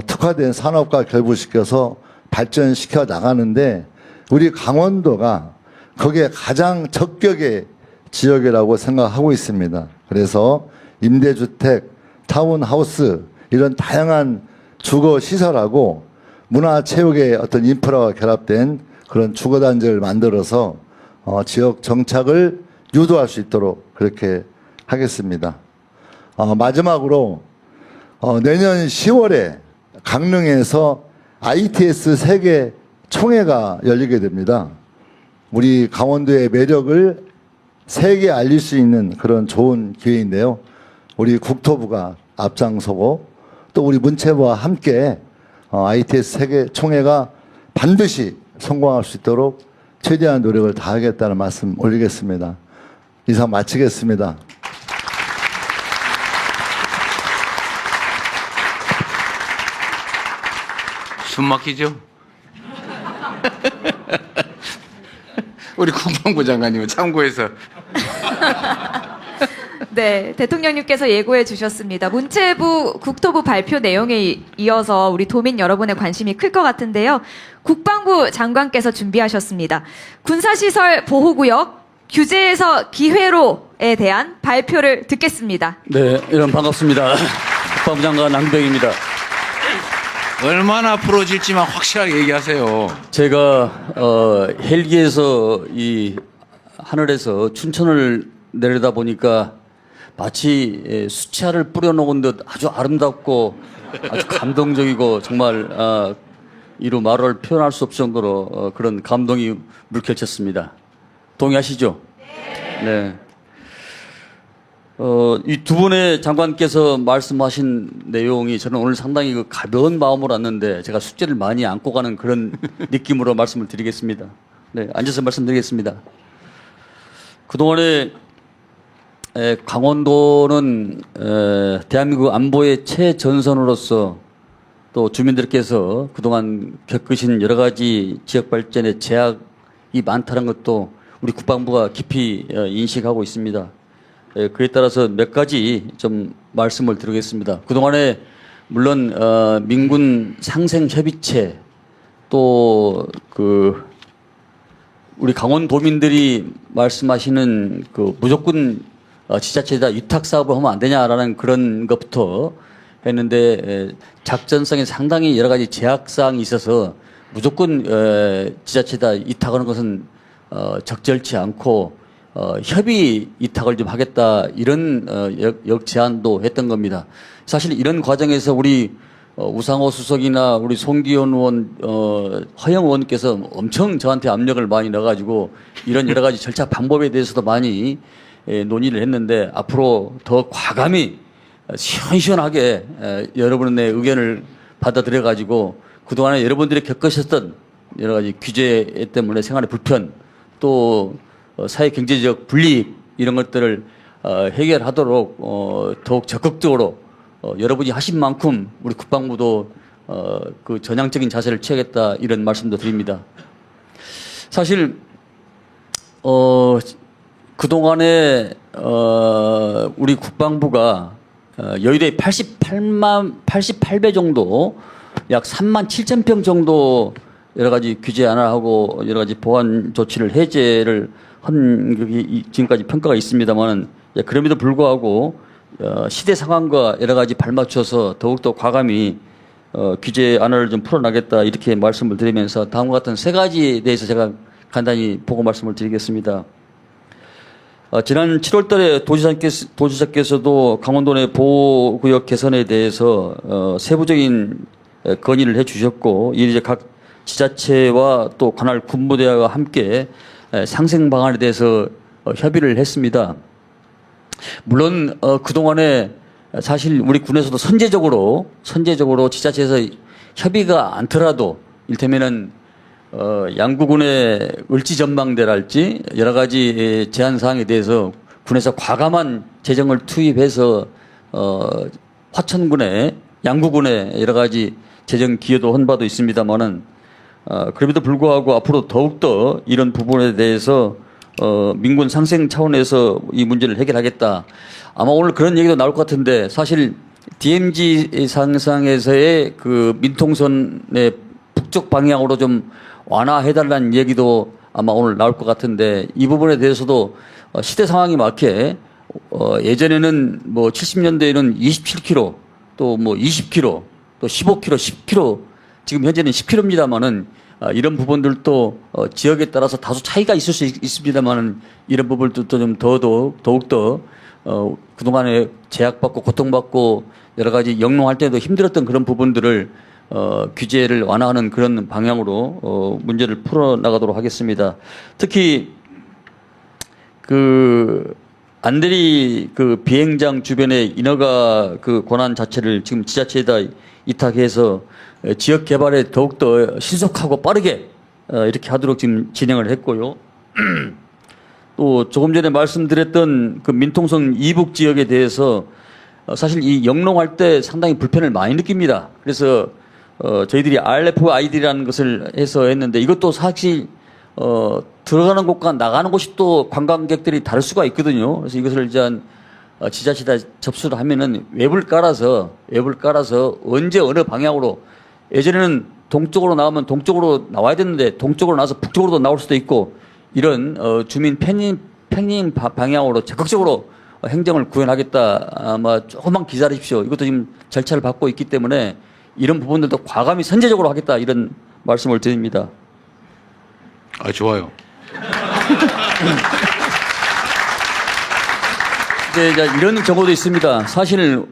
특화된 산업과 결부시켜서 발전시켜 나가는데 우리 강원도가 거기에 가장 적격의 지역이라고 생각하고 있습니다. 그래서 임대주택, 타운하우스 이런 다양한 주거 시설하고 문화체육의 어떤 인프라가 결합된 그런 주거단지를 만들어서 지역 정착을 유도할 수 있도록 그렇게 하겠습니다. 마지막으로 내년 10월에 강릉에서 ITS 세계 총회가 열리게 됩니다. 우리 강원도의 매력을 세계에 알릴 수 있는 그런 좋은 기회인데요. 우리 국토부가 앞장서고 또 우리 문체부와 함께 ITS 세계 총회가 반드시 성공할 수 있도록 최대한 노력을 다하겠다는 말씀 올리겠습니다. 이상 마치겠습니다. 숨 막히죠? 우리 국방부 장관님은 참고해서 네, 대통령님께서 예고해 주셨습니다. 문체부 국토부 발표 내용에 이어서 우리 도민 여러분의 관심이 클 것 같은데요. 국방부 장관께서 준비하셨습니다. 군사시설 보호구역 규제에서 기회로에 대한 발표를 듣겠습니다. 네, 여러분 반갑습니다. 국방부 장관 남병입니다. 얼마나 풀어질지만 확실하게 얘기하세요. 제가 헬기에서 이 하늘에서 춘천을 내려다 보니까 마치 수채화를 뿌려놓은 듯 아주 아름답고 아주 감동적이고 정말 이루 말을 표현할 수 없을 정도로 그런 감동이 물결쳤습니다. 동의하시죠? 네. 이 두 분의 장관께서 말씀하신 내용이 저는 오늘 상당히 그 가벼운 마음으로 왔는데 제가 숙제를 많이 안고 가는 그런 느낌으로 말씀을 드리겠습니다. 네, 앉아서 말씀드리겠습니다. 그동안에 강원도는 대한민국 안보의 최전선으로서 또 주민들께서 그동안 겪으신 여러 가지 지역 발전의 제약이 많다는 것도 우리 국방부가 깊이 인식하고 있습니다. 그에 따라서 몇 가지 좀 말씀을 드리겠습니다. 그동안에 물론 민군 상생협의체 또 우리 강원도민들이 말씀하시는 그 무조건 지자체에다 위탁 사업을 하면 안 되냐라는 그런 것부터 했는데 작전성에 상당히 여러 가지 제약사항이 있어서 무조건 지자체에다 위탁하는 것은 적절치 않고 협의 위탁을 좀 하겠다 이런 역제안도 했던 겁니다. 사실 이런 과정에서 우리 우상호 수석이나 우리 송기현 의원, 허영 의원께서 엄청 저한테 압력을 많이 넣어가지고 이런 여러 가지 절차 방법에 대해서도 많이 논의를 했는데 앞으로 더 과감히 시원시원하게 여러분의 의견을 받아들여가지고 그동안에 여러분들이 겪으셨던 여러 가지 규제 때문에 생활의 불편 또 사회 경제적 불이익 이런 것들을 해결하도록 더욱 적극적으로 여러분이 하신 만큼 우리 국방부도 그 전향적인 자세를 취하겠다 이런 말씀도 드립니다. 사실 그동안에 우리 국방부가 여의도에 88배 정도 약 3만 7천 평 정도 여러 가지 규제 완화하고 여러 가지 보안 조치를 해제를 한 지금까지 평가가 있습니다만은 그럼에도 불구하고 시대 상황과 여러 가지 발맞춰서 더욱더 과감히 규제 완화를 좀 풀어나겠다 이렇게 말씀을 드리면서 다음과 같은 세 가지에 대해서 제가 간단히 보고 말씀을 드리겠습니다. 지난 7월 달에 도지사께서도 강원도 내 보호구역 개선에 대해서 세부적인 건의를 해 주셨고 이제 각 지자체와 또 관할 군부대와 함께 상생 방안에 대해서 협의를 했습니다. 물론 그동안에 사실 우리 군에서도 선제적으로 지자체에서 협의가 않더라도 이를테면은 양구군의 을지전망대랄지 여러 가지 제한 사항에 대해서 군에서 과감한 재정을 투입해서 화천군의 양구군의 여러 가지 재정 기여도 한 바도 있습니다만은 그럼에도 불구하고 앞으로 더욱더 이런 부분에 대해서 민군 상생 차원에서 이 문제를 해결하겠다. 아마 오늘 그런 얘기도 나올 것 같은데 사실 DMZ 상상에서의 그 민통선의 북쪽 방향으로 좀 완화해달라는 얘기도 아마 오늘 나올 것 같은데 이 부분에 대해서도 시대 상황에 맞게 예전에는 뭐 70년대에는 27km 또 뭐 20km 또 15km, 10km 지금 현재는 10km입니다만은 이런 부분들도 지역에 따라서 다소 차이가 있을 수 있습니다만은 이런 부분들도 좀 더욱더 그동안에 제약받고 고통받고 여러 가지 영롱할 때도 힘들었던 그런 부분들을 규제를 완화하는 그런 방향으로 문제를 풀어나가도록 하겠습니다. 특히 그 안대리 그 비행장 주변의 인허가 그 권한 자체를 지금 지자체에다 이탁해서 지역 개발에 더욱더 신속하고 빠르게 이렇게 하도록 지금 진행을 했고요. 또 조금 전에 말씀드렸던 그 민통선 이북 지역에 대해서 사실 이 영농할 때 상당히 불편을 많이 느낍니다. 그래서 저희들이 RFID라는 것을 해서 했는데 이것도 사실 들어가는 곳과 나가는 곳이 또 관광객들이 다를 수가 있거든요. 그래서 이것을 이제 지자체에다 접수를 하면은 웹을 깔아서 언제 어느 방향으로 예전에는 동쪽으로 나오면 동쪽으로 나와야 되는데 동쪽으로 나와서 북쪽으로도 나올 수도 있고 이런 주민 편입 방향으로 적극적으로 행정을 구현하겠다. 아마 조금만 기다리십시오. 이것도 지금 절차를 밟고 있기 때문에 이런 부분들도 과감히 선제적으로 하겠다. 이런 말씀을 드립니다. 아, 좋아요. 이제 이런 경우도 있습니다. 사실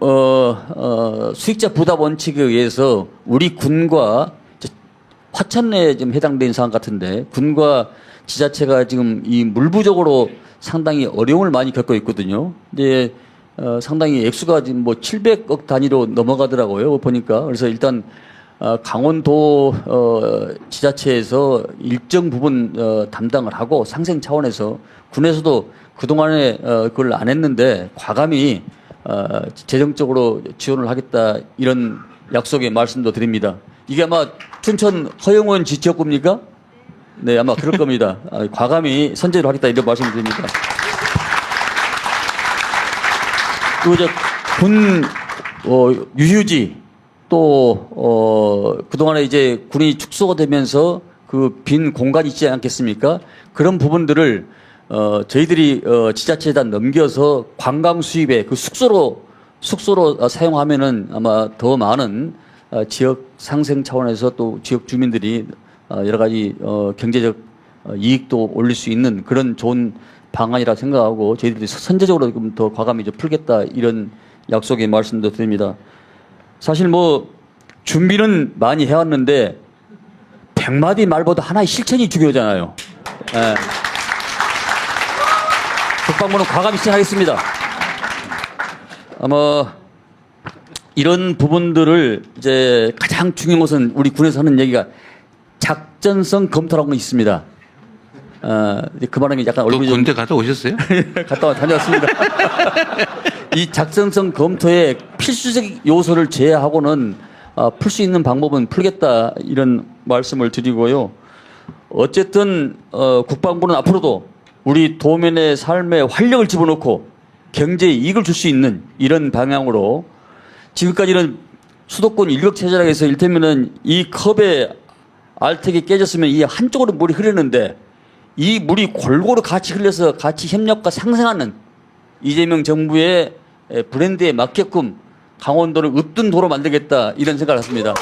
수익자 부담 원칙에 의해서 우리 군과 화천에 좀 해당되는 사안 같은데 군과 지자체가 지금 이 물부족으로 상당히 어려움을 많이 겪고 있거든요. 이제 상당히 액수가 지금 뭐 700억 단위로 넘어가더라고요. 보니까. 그래서 일단 강원도 지자체에서 일정 부분 담당을 하고 상생 차원에서 군에서도 그동안에 그걸 안 했는데 과감히 재정적으로 지원을 하겠다 이런 약속의 말씀도 드립니다. 이게 아마 춘천 허영원 지역구입니까? 네, 아마 그럴 겁니다. 과감히 선제를 하겠다 이런 말씀을 드립니다. 그리고 군 유휴지 또 그동안에 이제 군이 축소가 되면서 그 빈 공간이 있지 않겠습니까? 그런 부분들을 저희들이 지자체에다 넘겨서 관광 수입에 그 숙소로 사용하면은 아마 더 많은 지역 상생 차원에서 또 지역 주민들이 여러 가지 경제적 이익도 올릴 수 있는 그런 좋은 방안이라 생각하고 저희들이 선제적으로 좀 더 과감히 좀 풀겠다 이런 약속의 말씀도 드립니다. 사실 뭐 준비는 많이 해왔는데 100마디 말보다 하나의 실천이 중요하잖아요. 예. 국방부는 과감히 시행하겠습니다. 아마 이런 부분들을 이제 가장 중요한 것은 우리 군에서 하는 얘기가 작전성 검토라고 있습니다. 그 말하면 약간 또 얼굴이 좀 군대 갔다 오셨어요? 갔다 다녀왔습니다. 이 작전성 검토의 필수적 요소를 제외하고는 풀 수 있는 방법은 풀겠다 이런 말씀을 드리고요. 어쨌든 국방부는 앞으로도 우리 도민의 삶에 활력을 집어넣고 경제에 이익을 줄 수 있는 이런 방향으로 지금까지는 수도권 일격체제라고 해서 일테면은 이 컵에 알텍이 깨졌으면 이 한쪽으로 물이 흐르는데 이 물이 골고루 같이 흘려서 같이 협력과 상생하는 이재명 정부의 브랜드에 맞게끔 강원도를 으뜸 도로 만들겠다 이런 생각을 했습니다.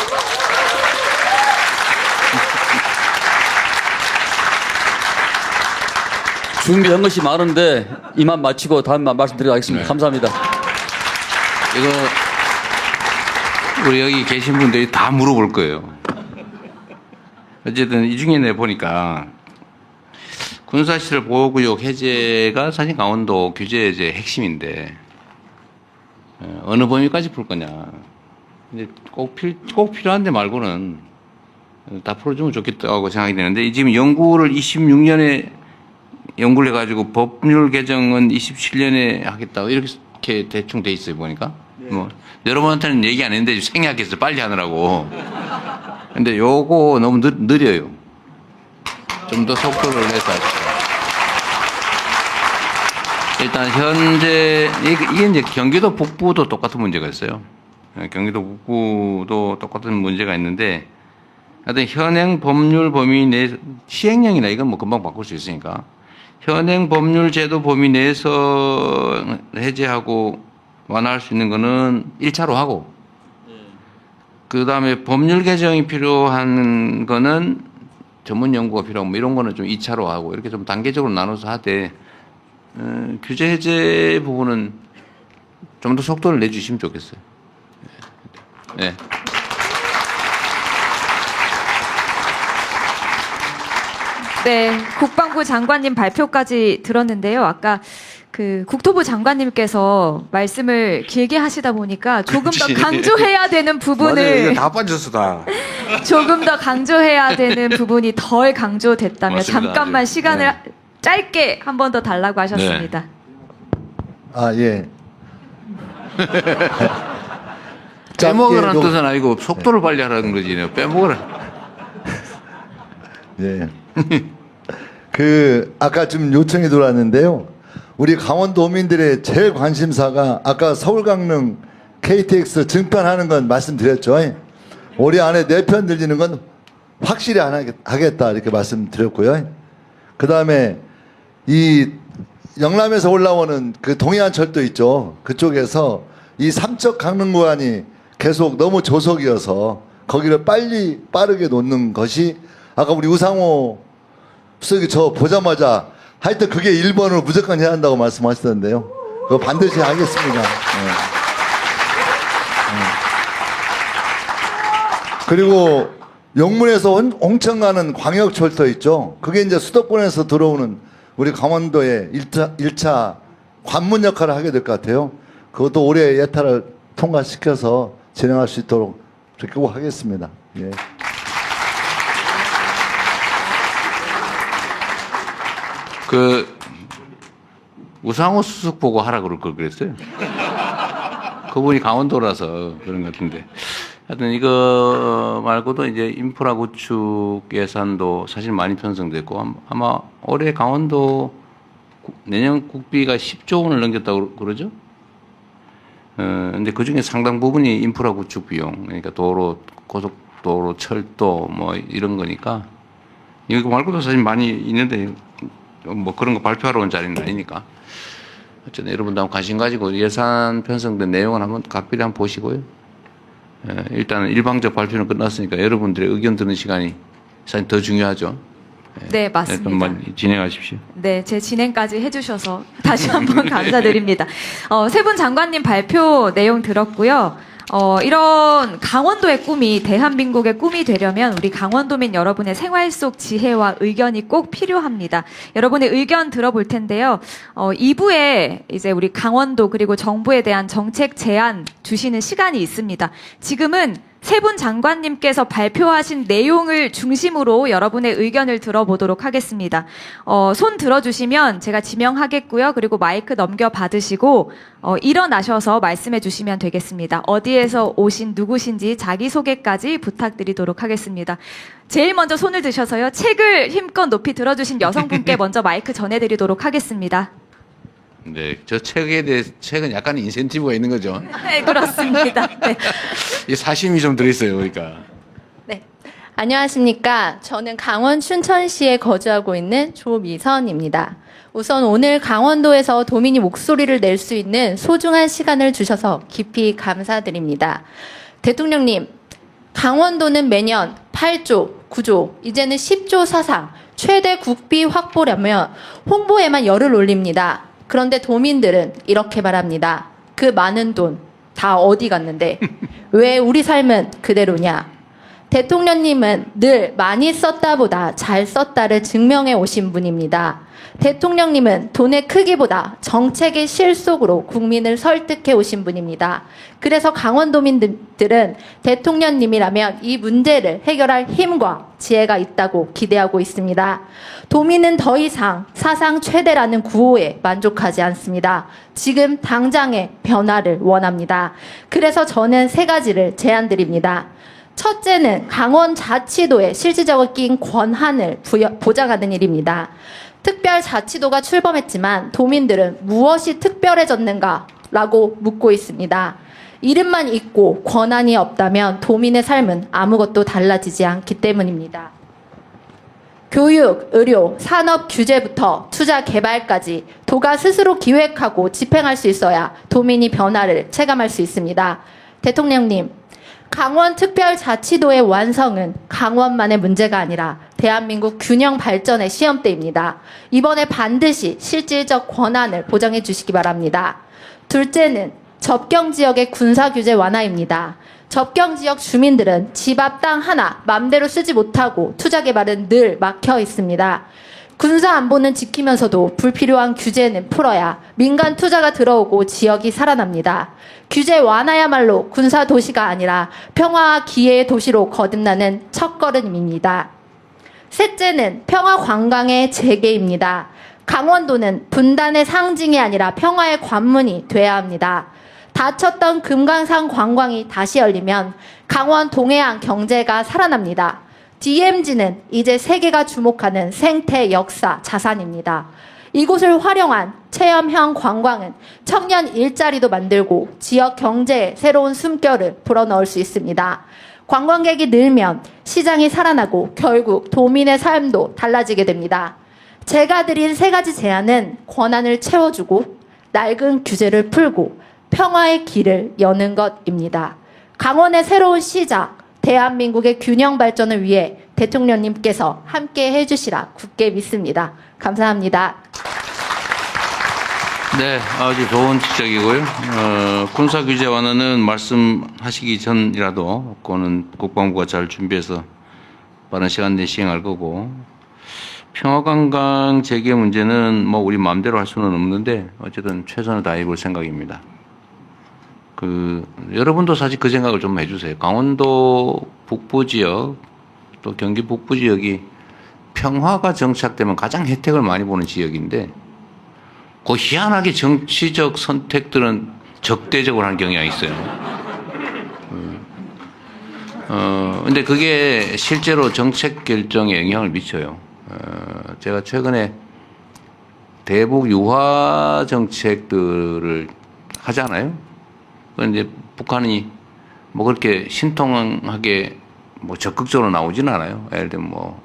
준비한 것이 많은데 이만 마치고 다음 말씀드리겠습니다. 네. 감사합니다. 이거 우리 여기 계신 분들이 다 물어볼 거예요. 어쨌든 이 중에 내 보니까 군사시설 보호구역 해제가 사실 강원도 규제 이제 핵심인데 어느 범위까지 풀 거냐. 근데 꼭 필요한데 말고는 다 풀어주면 좋겠다고 생각이 되는데 지금 연구를 26년에 연구를 해가지고 법률 개정은 27년에 하겠다 이렇게 대충 돼 있어요 보니까. 네. 뭐 여러분한테는 얘기 안 했는데 생략해서 빨리 하느라고. 근데 요거 너무 느려요. 좀 더 속도를 내서 하시죠. 일단 현재 이게 이제 경기도 북부도 똑같은 문제가 있어요. 경기도 북부도 똑같은 문제가 있는데 하여튼 현행 법률 범위 내 시행령이나 이건 뭐 금방 바꿀 수 있으니까 현행 법률 제도 범위 내에서 해제하고 완화할 수 있는 거는 1차로 하고 그 다음에 법률 개정이 필요한 거는 전문 연구가 필요하고 뭐 이런 거는 좀 2차로 하고 이렇게 좀 단계적으로 나눠서 하되 규제 해제 부분은 좀 더 속도를 내주시면 좋겠어요. 네. 네, 국방부 장관님 발표까지 들었는데요. 아까 그 국토부 장관님께서 말씀을 길게 하시다 보니까 조금 더 강조해야 되는 부분을 다 빠졌어 다. 조금 더 강조해야 되는 부분이 덜 강조됐다며 맞습니다. 잠깐만 아주. 시간을 네. 짧게 한 번 더 달라고 하셨습니다. 아, 예. 빼먹으라는 짧게 뜻은 아니고 속도를 빨리 하라는 거지. 빼먹으라. 예. 아까 좀 요청이 들어왔는데요. 우리 강원도민들의 제일 관심사가 아까 서울 강릉 KTX 증편하는 건 말씀드렸죠. 올해 안에 4편 들리는 건 확실히 안 하겠다 이렇게 말씀드렸고요. 그 다음에 이 영남에서 올라오는 그 동해안철도 있죠. 그쪽에서 이 삼척 강릉 구간이 계속 너무 조속이어서 거기를 빠르게 놓는 것이 아까 우리 우상호 수석이 저 보자마자 하여튼 그게 1번으로 무조건 해야 한다고 말씀하시던데요. 그거 반드시 하겠습니다. 네. 그리고 용문에서 홍천 가는 광역철도 있죠. 그게 이제 수도권에서 들어오는 우리 강원도의 1차 관문 역할을 하게 될 것 같아요. 그것도 올해 예타를 통과시켜서 진행할 수 있도록 그렇게 꼭 하겠습니다. 예. 우상호 수석 보고 하라 그럴 걸 그랬어요. 그분이 강원도라서 그런 것 같은데. 하여튼 이거 말고도 이제 인프라 구축 예산도 사실 많이 편성됐고 아마 올해 강원도 내년 국비가 10조 원을 넘겼다고 그러죠. 근데 그 중에 상당 부분이 인프라 구축 비용, 그러니까 도로, 고속도로, 철도 뭐 이런 거니까 이거 말고도 사실 많이 있는데 뭐 그런 거 발표하러 온 자리는 아니니까. 어쨌든 여러분도 한번 관심 가지고 예산 편성된 내용을 한번 각별히 한번 보시고요. 일단은 일방적 발표는 끝났으니까 여러분들의 의견 듣는 시간이 사실 더 중요하죠. 네, 맞습니다. 한번 진행하십시오. 네, 제 진행까지 해주셔서 다시 한번 감사드립니다. 세 분 장관님 발표 내용 들었고요. 이런 강원도의 꿈이 대한민국의 꿈이 되려면 우리 강원도민 여러분의 생활 속 지혜와 의견이 꼭 필요합니다. 여러분의 의견 들어볼 텐데요. 2부에 이제 우리 강원도 그리고 정부에 대한 정책 제안 주시는 시간이 있습니다. 지금은 세 분 장관님께서 발표하신 내용을 중심으로 여러분의 의견을 들어보도록 하겠습니다. 손 들어주시면 제가 지명하겠고요. 그리고 마이크 넘겨받으시고 일어나셔서 말씀해 주시면 되겠습니다. 어디에서 오신 누구신지 자기소개까지 부탁드리도록 하겠습니다. 제일 먼저 손을 드셔서요. 책을 힘껏 높이 들어주신 여성분께 먼저 마이크 전해드리도록 하겠습니다. 네, 저 책에 대해 책은 약간 인센티브가 있는 거죠. 네, 그렇습니다. 네. 이 사심이 좀 들어있어요, 그러니까. 네. 안녕하십니까. 저는 강원 춘천시에 거주하고 있는 조미선입니다. 우선 오늘 강원도에서 도민이 목소리를 낼 수 있는 소중한 시간을 주셔서 깊이 감사드립니다. 대통령님, 강원도는 매년 8조, 9조, 이제는 10조 사상, 최대 국비 확보라며 홍보에만 열을 올립니다. 그런데 도민들은 이렇게 말합니다. 그 많은 돈 다 어디 갔는데 왜 우리 삶은 그대로냐. 대통령님은 늘 많이 썼다보다 잘 썼다를 증명해 오신 분입니다. 대통령님은 돈의 크기보다 정책의 실속으로 국민을 설득해 오신 분입니다. 그래서 강원도민들은 대통령님이라면 이 문제를 해결할 힘과 지혜가 있다고 기대하고 있습니다. 도민은 더 이상 사상 최대라는 구호에 만족하지 않습니다. 지금 당장의 변화를 원합니다. 그래서 저는 세 가지를 제안드립니다. 첫째는 강원자치도의 실질적인 권한을 보장하는 일입니다. 특별자치도가 출범했지만 도민들은 무엇이 특별해졌는가 라고 묻고 있습니다. 이름만 있고 권한이 없다면 도민의 삶은 아무것도 달라지지 않기 때문입니다. 교육, 의료, 산업 규제부터 투자 개발까지 도가 스스로 기획하고 집행할 수 있어야 도민이 변화를 체감할 수 있습니다. 대통령님, 강원특별자치도의 완성은 강원만의 문제가 아니라 대한민국 균형 발전의 시험대입니다. 이번에 반드시 실질적 권한을 보장해 주시기 바랍니다. 둘째는 접경지역의 군사규제 완화입니다. 접경지역 주민들은 집 앞 땅 하나 맘대로 쓰지 못하고 투자 개발은 늘 막혀 있습니다. 군사 안보는 지키면서도 불필요한 규제는 풀어야 민간 투자가 들어오고 지역이 살아납니다. 규제 완화야말로 군사 도시가 아니라 평화와 기회의 도시로 거듭나는 첫걸음입니다. 셋째는 평화 관광의 재개입니다. 강원도는 분단의 상징이 아니라 평화의 관문이 돼야 합니다. 닫혔던 금강산 관광이 다시 열리면 강원 동해안 경제가 살아납니다. DMZ는 이제 세계가 주목하는 생태 역사 자산입니다. 이곳을 활용한 체험형 관광은 청년 일자리도 만들고 지역 경제에 새로운 숨결을 불어넣을 수 있습니다. 관광객이 늘면 시장이 살아나고 결국 도민의 삶도 달라지게 됩니다. 제가 드린 세 가지 제안은 권한을 채워주고 낡은 규제를 풀고 평화의 길을 여는 것입니다. 강원의 새로운 시작, 대한민국의 균형 발전을 위해 대통령님께서 함께 해주시라 굳게 믿습니다. 감사합니다. 네, 아주 좋은 지적이고요. 군사 규제 완화는 말씀하시기 전이라도 그거는 국방부가 잘 준비해서 빠른 시간 내에 시행할 거고, 평화관광 재개 문제는 뭐 우리 마음대로 할 수는 없는데 어쨌든 최선을 다해 볼 생각입니다. 여러분도 사실 그 생각을 좀 해주세요. 강원도 북부 지역, 또 경기 북부 지역이 평화가 정착되면 가장 혜택을 많이 보는 지역인데, 그 희한하게 정치적 선택들은 적대적으로 하는 경향이 있어요. 근데 그게 실제로 정책 결정에 영향을 미쳐요. 제가 최근에 대북 유화 정책들을 하잖아요. 그런데 북한이 뭐 그렇게 신통하게 뭐 적극적으로 나오진 않아요. 예를 들면 뭐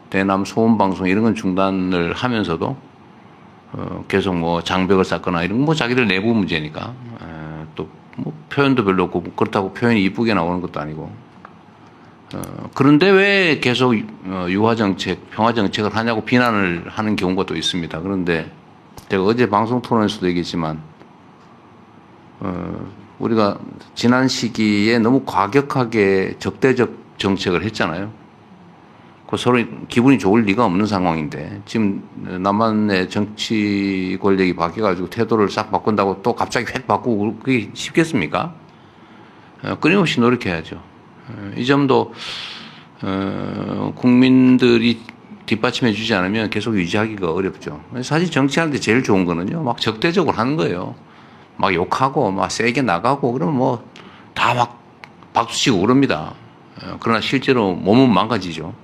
대남 소음 방송 이런 건 중단을 하면서도 계속 뭐 장벽을 쌓거나 이런 뭐 자기들 내부 문제니까 또 뭐 표현도 별로 없고 그렇다고 표현이 이쁘게 나오는 것도 아니고 그런데 왜 계속 유화 정책, 평화 정책을 하냐고 비난을 하는 경우가 또 있습니다. 그런데 제가 어제 방송 토론에서도 얘기했지만 우리가 지난 시기에 너무 과격하게 적대적 정책을 했잖아요. 그 서로 기분이 좋을 리가 없는 상황인데 지금 남한의 정치 권력이 바뀌어가지고 태도를 싹 바꾼다고 또 갑자기 획 바꾸고 그게 쉽겠습니까? 끊임없이 노력해야죠. 이 점도 국민들이 뒷받침해 주지 않으면 계속 유지하기가 어렵죠. 사실 정치하는데 제일 좋은 거는요, 막 적대적으로 하는 거예요. 막 욕하고 막 세게 나가고 그러면 뭐 다 막 박수치고 그럽니다. 그러나 실제로 몸은 망가지죠.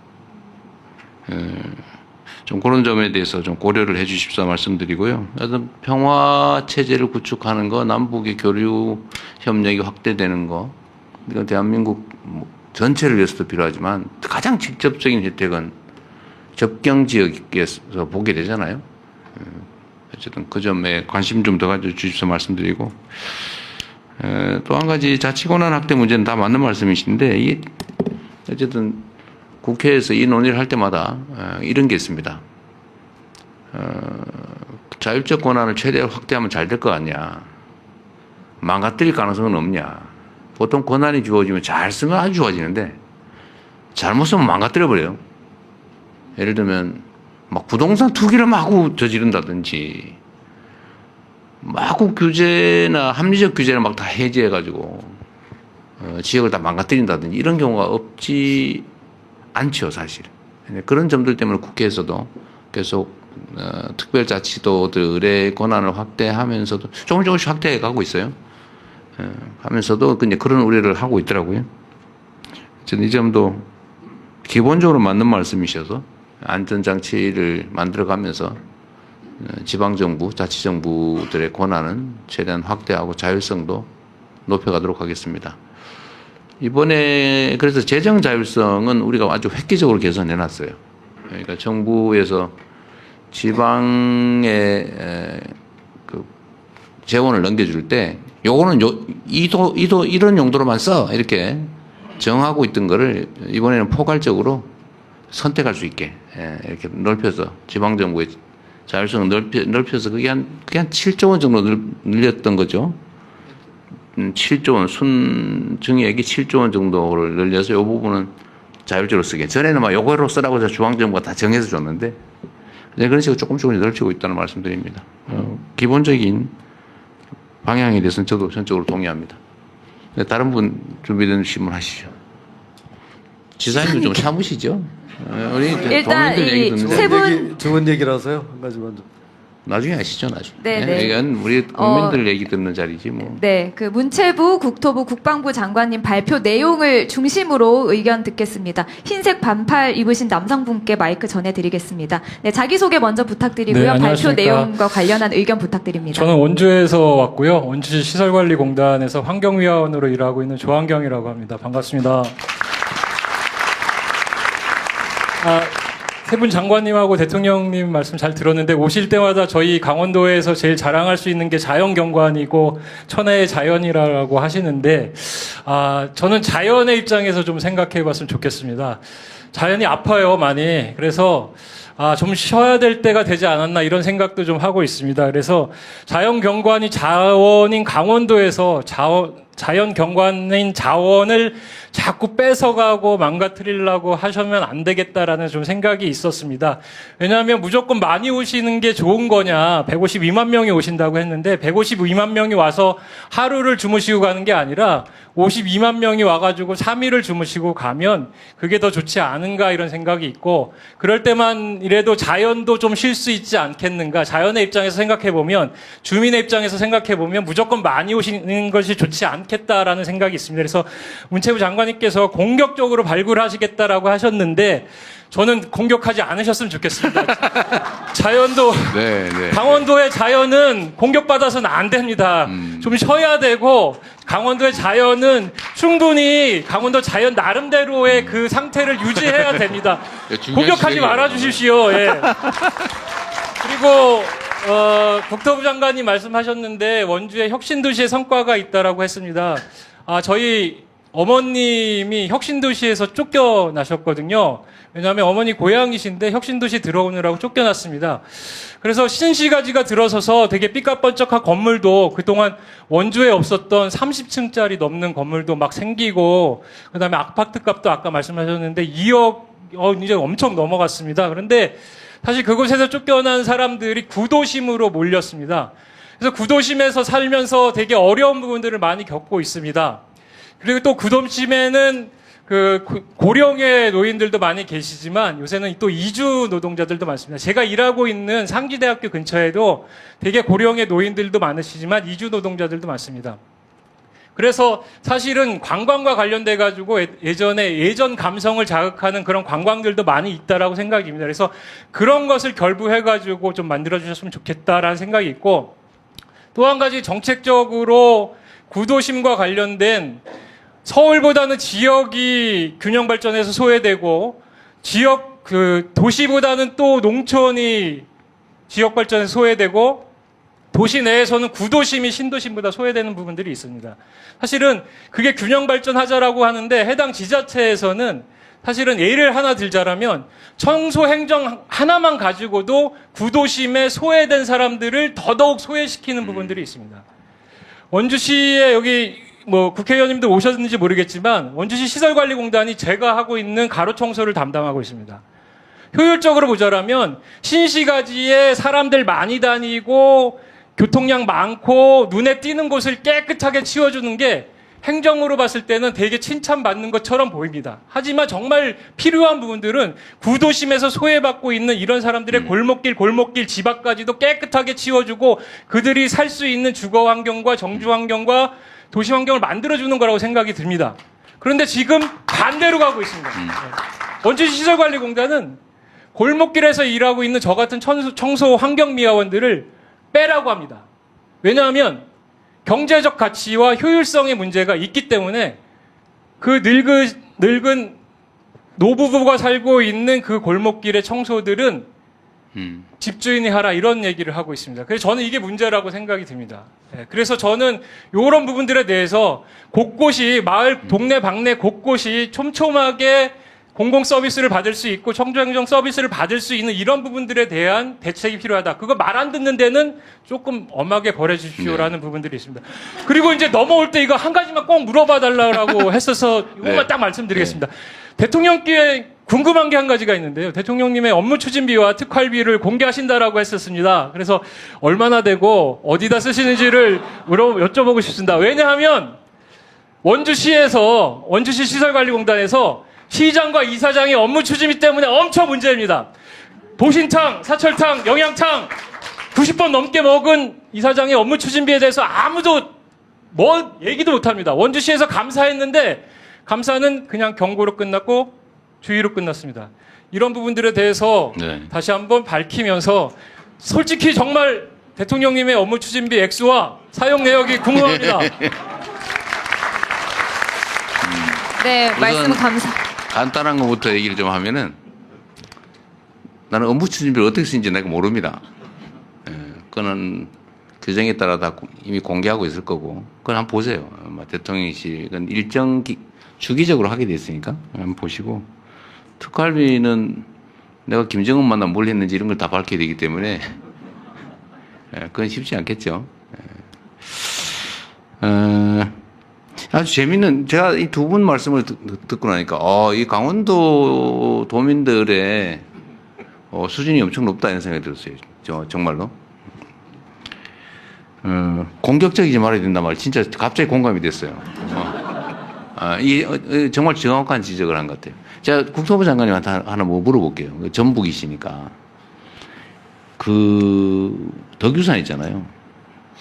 좀 그런 점에 대해서 좀 고려를 해 주십사 말씀드리고요. 하여튼 평화 체제를 구축하는 거, 남북의 교류 협력이 확대되는 거, 이건 대한민국 전체를 위해서도 필요하지만 가장 직접적인 혜택은 접경 지역에서 보게 되잖아요. 어쨌든 그 점에 관심 좀 더 가져주십사 말씀드리고, 또 한 가지 자치권한 확대 문제는 다 맞는 말씀이신데, 이게 어쨌든 국회에서 이 논의를 할 때마다 이런 게 있습니다. 자율적 권한을 최대한 확대하면 잘 될 거 아니야. 망가뜨릴 가능성은 없냐. 보통 권한이 주어지면 잘 쓰면 아주 좋아지는데 잘못 쓰면 망가뜨려버려요. 예를 들면 막 부동산 투기를 마구 저지른다든지 마구 규제나 합리적 규제를 막 다 해제해가지고 지역을 다 망가뜨린다든지 이런 경우가 없지 않죠, 사실. 그런 점들 때문에 국회에서도 계속 특별자치도들의 권한을 확대하면서도 조금씩 확대해 가고 있어요. 하면서도 그런 우려를 하고 있더라고요. 저는 이 점도 기본적으로 맞는 말씀이셔서 안전장치를 만들어가면서 지방정부, 자치정부들의 권한은 최대한 확대하고 자율성도 높여가도록 하겠습니다. 이번에 그래서 재정 자율성은 우리가 아주 획기적으로 개선해놨어요. 그러니까 정부에서 지방에 그 재원을 넘겨줄 때 요거는 이런 용도로만 써 이렇게 정하고 있던 거를 이번에는 포괄적으로 선택할 수 있게 이렇게 넓혀서 지방정부의 자율성을 넓혀서 그게 한 7조 원 정도 늘렸던 거죠. 7조 원, 순증액이 7조 원 정도를 늘려서 이 부분은 자율적으로 쓰게. 전에는 막 요거로 쓰라고 해서 중앙정부가 다 정해서 줬는데, 그런 식으로 조금씩 넓히고 있다는 말씀드립니다. 기본적인 방향에 대해서는 저도 전적으로 동의합니다. 다른 분 준비된 질문 하시죠. 지사님도 좀 참으시죠. 우리 일단 도민들 얘기 이 듣는데 세 분 좋은 얘기라서요. 한 가지 먼저. 나중에 하시죠, 나중에. 네. 이건 우리 국민들 얘기 듣는 자리지 뭐. 네, 그 문체부, 국토부, 국방부 장관님 발표 내용을 중심으로 의견 듣겠습니다. 흰색 반팔 입으신 남성분께 마이크 전해드리겠습니다. 네, 자기소개 먼저 부탁드리고요. 네, 발표 안녕하십니까. 내용과 관련한 의견 부탁드립니다. 저는 원주에서 왔고요. 원주시 시설관리공단에서 환경위원으로 일하고 있는 조한경이라고 합니다. 반갑습니다. 세 분 장관님하고 대통령님 말씀 잘 들었는데 오실 때마다 저희 강원도에서 제일 자랑할 수 있는 게 자연경관이고 천혜의 자연이라고 하시는데 저는 자연의 입장에서 좀 생각해 봤으면 좋겠습니다. 자연이 아파요, 많이. 그래서 좀 쉬어야 될 때가 되지 않았나 이런 생각도 좀 하고 있습니다. 그래서 자연경관이 자원인 강원도에서 자연경관인 자원을 자꾸 뺏어가고 망가뜨리려고 하시면 안 되겠다라는 좀 생각이 있었습니다. 왜냐하면 무조건 많이 오시는 게 좋은 거냐, 152만 명이 오신다고 했는데 152만 명이 와서 하루를 주무시고 가는 게 아니라 52만 명이 와가지고 3일을 주무시고 가면 그게 더 좋지 않은가 이런 생각이 있고, 그럴 때만 이래도 자연도 좀 쉴 수 있지 않겠는가. 자연의 입장에서 생각해보면, 주민의 입장에서 생각해보면 무조건 많이 오시는 것이 좋지 않겠다라는 생각이 있습니다. 그래서 문체부 장관님께서 공격적으로 발굴하시겠다라고 하셨는데 저는 공격하지 않으셨으면 좋겠습니다. 자연도, 네, 네. 강원도의 자연은 공격받아서는 안 됩니다. 좀 쉬어야 되고, 강원도의 자연은 충분히 강원도 자연 나름대로의 그 상태를 유지해야 됩니다. 공격하지 말아 주십시오. 예. 그리고 국토부 장관님 말씀하셨는데 원주에 혁신도시의 성과가 있다라고 했습니다. 저희 어머님이 혁신도시에서 쫓겨나셨거든요. 왜냐하면 어머니 고향이신데 혁신도시 들어오느라고 쫓겨났습니다. 그래서 신시가지가 들어서서 되게 삐까뻔쩍한 건물도 그동안 원주에 없었던 30층짜리 넘는 건물도 막 생기고, 그다음에 아파트 값도 아까 말씀하셨는데 2억 이제 엄청 넘어갔습니다. 그런데 사실 그곳에서 쫓겨난 사람들이 구도심으로 몰렸습니다. 그래서 구도심에서 살면서 되게 어려운 부분들을 많이 겪고 있습니다. 그리고 또 구도심에는 고령의 노인들도 많이 계시지만 요새는 또 이주 노동자들도 많습니다. 제가 일하고 있는 상지대학교 근처에도 되게 고령의 노인들도 많으시지만 이주 노동자들도 많습니다. 그래서 사실은 관광과 관련돼 가지고 예전 감성을 자극하는 그런 관광들도 많이 있다라고 생각입니다. 그래서 그런 것을 결부해 가지고 좀 만들어 주셨으면 좋겠다라는 생각이 있고, 또 한 가지 정책적으로 구도심과 관련된, 서울보다는 지역이 균형 발전해서 소외되고 도시보다는 또 농촌이 지역 발전에서 소외되고 도시 내에서는 구도심이 신도심보다 소외되는 부분들이 있습니다. 사실은 그게 균형 발전하자라고 하는데 해당 지자체에서는 사실은 예를 하나 들자라면 청소 행정 하나만 가지고도 구도심에 소외된 사람들을 더더욱 소외시키는 부분들이 있습니다. 원주시에 여기 국회의원님들 오셨는지 모르겠지만 원주시 시설관리공단이 제가 하고 있는 가로 청소를 담당하고 있습니다. 효율적으로 보자라면 신시가지에 사람들 많이 다니고 교통량 많고 눈에 띄는 곳을 깨끗하게 치워주는 게 행정으로 봤을 때는 되게 칭찬받는 것처럼 보입니다. 하지만 정말 필요한 부분들은 구도심에서 소외받고 있는 이런 사람들의 골목길 집 앞까지도 깨끗하게 치워주고 그들이 살 수 있는 주거 환경과 정주 환경과 도시 환경을 만들어주는 거라고 생각이 듭니다. 그런데 지금 반대로 가고 있습니다. 원주시 시설관리공단은 골목길에서 일하고 있는 저 같은 청소 환경미화원들을 빼라고 합니다. 왜냐하면 경제적 가치와 효율성의 문제가 있기 때문에 그 늙은 노부부가 살고 있는 그 골목길의 청소들은 집주인이 하라 이런 얘기를 하고 있습니다. 그래서 저는 이게 문제라고 생각이 듭니다. 그래서 저는 이런 부분들에 대해서 곳곳이 마을 동네 방네 곳곳이 촘촘하게 공공 서비스를 받을 수 있고 청주행정 서비스를 받을 수 있는 이런 부분들에 대한 대책이 필요하다. 그거 말 안 듣는 데는 조금 엄하게 벌해주십시오라는 부분들이 있습니다. 그리고 이제 넘어올 때 이거 한 가지만 꼭 물어봐 달라고 했어서 이것만 딱 말씀드리겠습니다. 대통령께 궁금한 게 한 가지가 있는데요. 대통령님의 업무 추진비와 특활비를 공개하신다라고 했었습니다. 그래서 얼마나 되고 어디다 쓰시는지를 여쭤보고 싶습니다. 왜냐하면 원주시 시설관리공단에서 시장과 이사장의 업무 추진비 때문에 엄청 문제입니다. 보신탕, 사철탕, 영양탕 90번 넘게 먹은 이사장의 업무 추진비에 대해서 아무도 얘기도 못합니다. 원주시에서 감사했는데 감사는 그냥 경고로 끝났고 주의로 끝났습니다. 이런 부분들에 대해서 다시 한번 밝히면서 솔직히 정말 대통령님의 업무 추진비 액수와 사용 내역이 궁금합니다. 네, 말씀 감사. 간단한 것부터 얘기를 좀 하면은 나는 업무 추진비를 어떻게 쓰는지 내가 모릅니다. 그거는 규정에 따라 다 이미 공개하고 있을 거고, 그건 한번 보세요. 대통령실은 주기적으로 하게 돼 있으니까 한번 보시고, 특활비는 내가 김정은 만나면 뭘 했는지 이런 걸 다 밝혀야 되기 때문에 그건 쉽지 않겠죠. 아주 재밌는, 제가 이 두 분 말씀을 듣고 나니까, 이 강원도 도민들의 수준이 엄청 높다 이런 생각이 들었어요. 정말로. 공격적이지 말아야 된단 말, 진짜 갑자기 공감이 됐어요. 정말 정확한 지적을 한 것 같아요. 제가 국토부 장관님한테 하나 뭐 물어볼게요. 전북이시니까. 덕유산 있잖아요.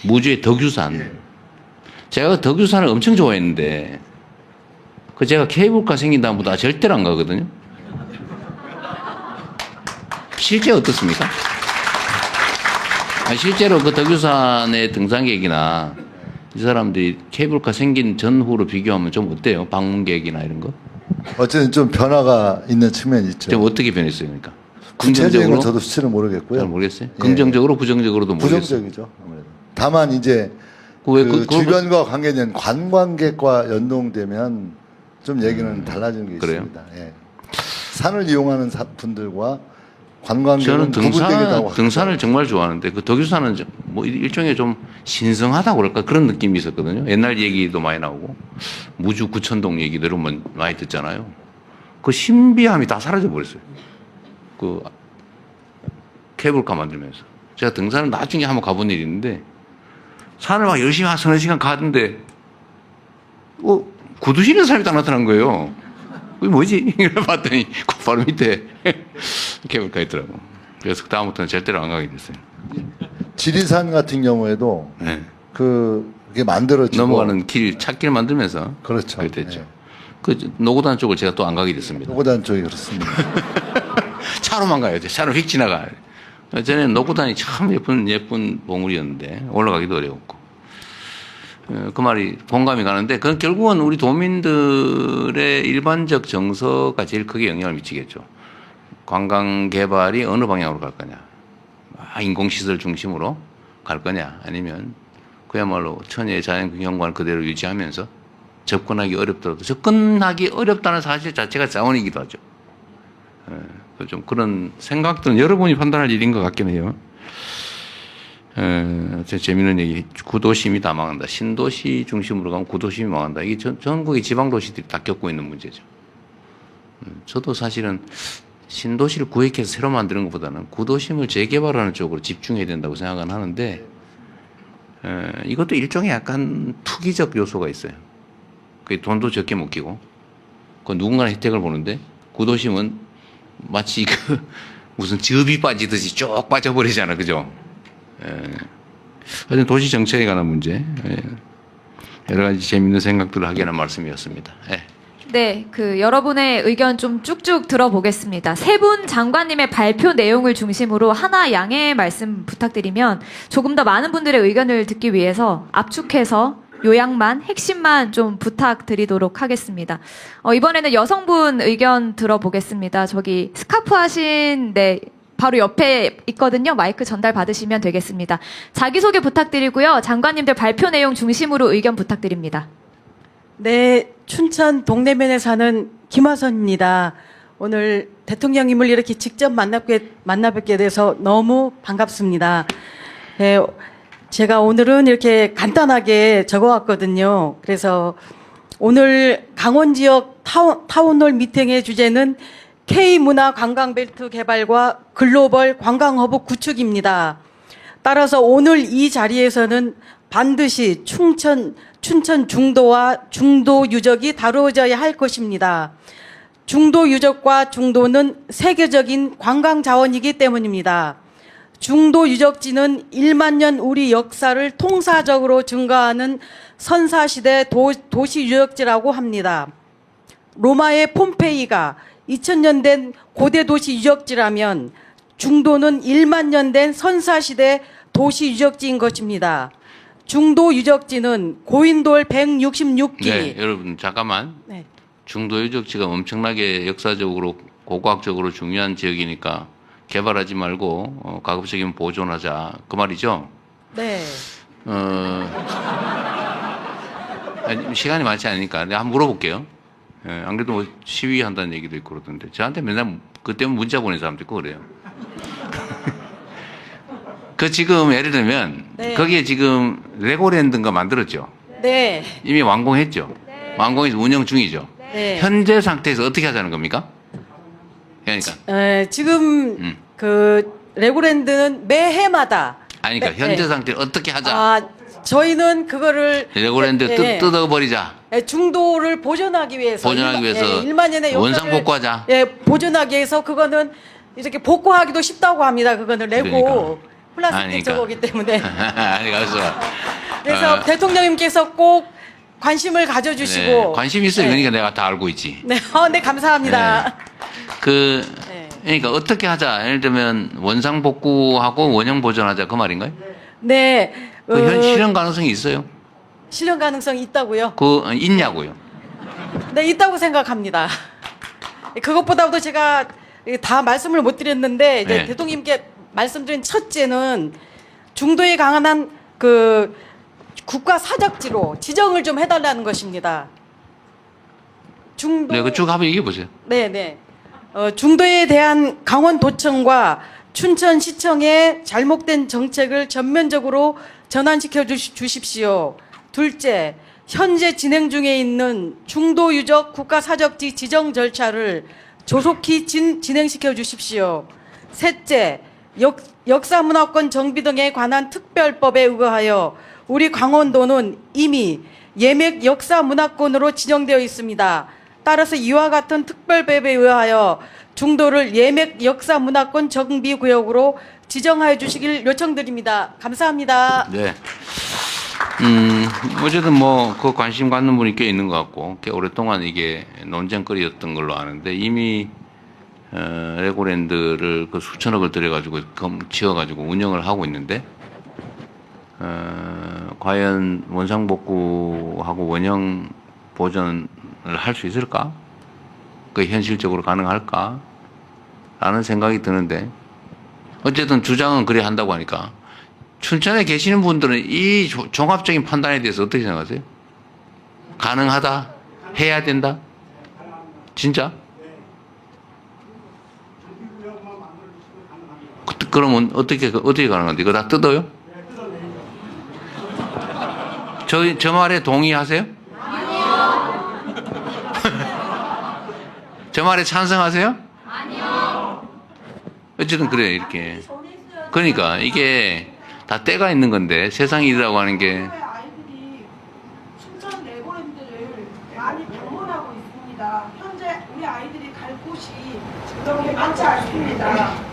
무주의 덕유산. 제가 덕유산을 엄청 좋아했는데, 제가 케이블카 생긴 다음부터 절대로 안 가거든요. 실제 어떻습니까? 실제로 그 덕유산의 등산객이나 이 사람들이 케이블카 생긴 전후로 비교하면 좀 어때요? 방문객이나 이런 거? 어쨌든 좀 변화가 있는 측면이 있죠. 좀 어떻게 변했어요? 그러니까 구체적인 건 저도 수치는 모르겠고요. 잘 모르겠어요. 예. 긍정적으로 부정적으로도 모르겠어요. 부정적이죠. 아무래도. 다만 이제 왜 주변과 관계된 관광객과 연동되면 좀 얘기는 달라지는 게 그래요? 있습니다. 예. 산을 이용하는 분들과 관광객은 저는 구분되겠다고 등산을 정말 좋아하는데 그 덕유산은 뭐 일종의 좀 신성하다고 그럴까 그런 느낌이 있었거든요. 옛날 얘기도 많이 나오고 무주 구천동 얘기들은 많이 듣잖아요. 그 신비함이 다 사라져 버렸어요. 그 케이블카 만들면서 제가 등산을 나중에 한번 가본 일이 있는데 산을 막 열심히 한 서너 시간 가는데 구두 신는 사람이 딱 나타난 거예요. 그게 뭐지? 봤더니 그 바로 밑에 케이블카 있더라고. 그래서 다음부터는 절대로 안 가게 됐어요. 지리산 같은 경우에도 네. 그게 만들어지고 넘어가는 찾길 만들면서 그렇죠. 그렇게 됐죠. 네. 그 노고단 쪽을 제가 또 안 가게 됐습니다. 노고단 쪽이 그렇습니다. 차로만 가야 돼. 차로 휙 지나가야 돼. 전에는 노고단이 참 예쁜 봉우리였는데 올라가기도 어려웠고. 그 말이 공감이 가는데 그건 결국은 우리 도민들의 일반적 정서가 제일 크게 영향을 미치겠죠. 관광 개발이 어느 방향으로 갈 거냐. 인공시설 중심으로 갈 거냐. 아니면 그야말로 천혜의 자연경관을 그대로 유지하면서 접근하기 어렵더라도 접근하기 어렵다는 사실 자체가 자원이기도 하죠. 좀 그런 생각들은 여러분이 판단할 일인 것 같긴 해요. 재미있는 얘기. 구도심이 다 망한다. 신도시 중심으로 가면 구도심이 망한다. 이게 전국의 지방도시들이 다 겪고 있는 문제죠. 저도 사실은 신도시를 구획해서 새로 만드는 것보다는 구도심을 재개발하는 쪽으로 집중해야 된다고 생각은 하는데, 이것도 일종의 약간 투기적 요소가 있어요. 그 돈도 적게 묶이고, 그 누군가는 혜택을 보는데, 구도심은 마치 무슨 즙이 빠지듯이 쭉 빠져버리잖아. 그죠? 하여튼 도시 정책에 관한 문제, 여러 가지 재밌는 생각들을 하게 하는 말씀이었습니다. 네, 여러분의 의견 좀 쭉쭉 들어보겠습니다. 세 분 장관님의 발표 내용을 중심으로 하나 양해 말씀 부탁드리면 조금 더 많은 분들의 의견을 듣기 위해서 압축해서 요약만, 핵심만 좀 부탁드리도록 하겠습니다. 이번에는 여성분 의견 들어보겠습니다. 저기 스카프 하신, 바로 옆에 있거든요. 마이크 전달 받으시면 되겠습니다. 자기소개 부탁드리고요. 장관님들 발표 내용 중심으로 의견 부탁드립니다. 네, 춘천 동대면에 사는 김화선입니다. 오늘 대통령님을 이렇게 직접 만나뵙게 돼서 너무 반갑습니다. 네, 제가 오늘은 이렇게 간단하게 적어왔거든요. 그래서 오늘 강원 지역 타운홀 미팅의 주제는 K문화 관광벨트 개발과 글로벌 관광허브 구축입니다. 따라서 오늘 이 자리에서는 반드시 춘천 중도와 중도 유적이 다루어져야 할 것입니다. 중도 유적과 중도는 세계적인 관광 자원이기 때문입니다. 중도 유적지는 1만 년 우리 역사를 통사적으로 증가하는 선사시대 도시 유적지라고 합니다. 로마의 폼페이가 2000년 된 고대 도시 유적지라면 중도는 1만 년 된 선사시대 도시 유적지인 것입니다. 중도 유적지는 고인돌 166기. 네, 여러분 잠깐만. 네. 중도 유적지가 엄청나게 역사적으로 고고학적으로 중요한 지역이니까 개발하지 말고 가급적이면 보존하자 그 말이죠. 네. 아니, 시간이 많지 않으니까 내가 한번 물어볼게요. 안 그래도 뭐 시위한다는 얘기도 있고 그러던데 저한테 맨날 그 때문에 문자 보내는 사람도 있고 그래요. 그 지금 예를 들면 네. 거기에 지금 레고랜드인가 만들었죠. 네. 이미 완공했죠. 완공해서 운영 중이죠. 네. 현재 상태에서 어떻게 하자는 겁니까? 그러니까 지금 그 레고랜드는 매해마다 아니 그러니까 네, 현재 네. 상태를 어떻게 하자. 아, 저희는 그거를 레고랜드 네, 뜯어버리자. 중도를 보존하기 위해서 보존하기 위해서 1만 년의 원상 역사를 복구하자. 보존하기 위해서 그거는 이렇게 복구하기도 쉽다고 합니다. 그거는 레고 플라스틱 그러니까. 저거기 때문에. 아니 가서 그래서 대통령님께서 꼭 관심을 가져주시고 네, 관심 있어요. 네. 그러니까 내가 다 알고 있지. 네, 네 감사합니다. 네. 그러니까 어떻게 하자. 예를 들면 원상 복구하고 원형 보존하자 그 말인가요? 네, 그 현 실현 가능성이 있어요? 실현 가능성이 있다고요? 그 있냐고요? 네, 있다고 생각합니다. 그것보다도 제가 다 말씀을 못 드렸는데 이제 네. 대통령님께 말씀드린 첫째는 중도에 강한 그 국가 사적지로 지정을 좀 해달라는 것입니다. 중도. 네, 그쭉 한번 얘기해 보세요. 네, 네. 중도에 대한 강원도청과 춘천시청의 잘못된 정책을 전면적으로 전환시켜 주십시오. 둘째, 현재 진행 중에 있는 중도 유적 국가사적지 지정 절차를 조속히 진행시켜 주십시오. 셋째, 역사문화권 정비 등에 관한 특별법에 의거하여 우리 강원도는 이미 예맥 역사문화권으로 지정되어 있습니다. 따라서 이와 같은 특별법에 의하여 중도를 예맥 역사문화권 정비구역으로 지정하여 주시길 요청드립니다. 감사합니다. 네. 어쨌든 뭐 그 관심 갖는 분이 꽤 있는 것 같고 꽤 오랫동안 이게 논쟁거리였던 걸로 아는데 이미 레고랜드를 그 수천억을 들여가지고 지어가지고 운영을 하고 있는데 과연 원상복구하고 원형 보존을 할 수 있을까? 그 현실적으로 가능할까? 라는 생각이 드는데 어쨌든 주장은 그래 한다고 하니까 춘천에 계시는 분들은 이 종합적인 판단에 대해서 어떻게 생각하세요? 가능하다? 해야 된다? 진짜? 그러면 어떻게 가능한데? 이거 다 뜯어요? 저 말에 동의하세요? 아니요. 저 말에 찬성하세요? 아니요. 어쨌든 그래 이렇게. 그러니까 이게 다 때가 있는 건데 세상이라고 하는 게 아이들이 춘천 레고랜드를 많이 방문하고 있습니다. 현재 우리 아이들이 갈 곳이 그렇게 많지 않습니다.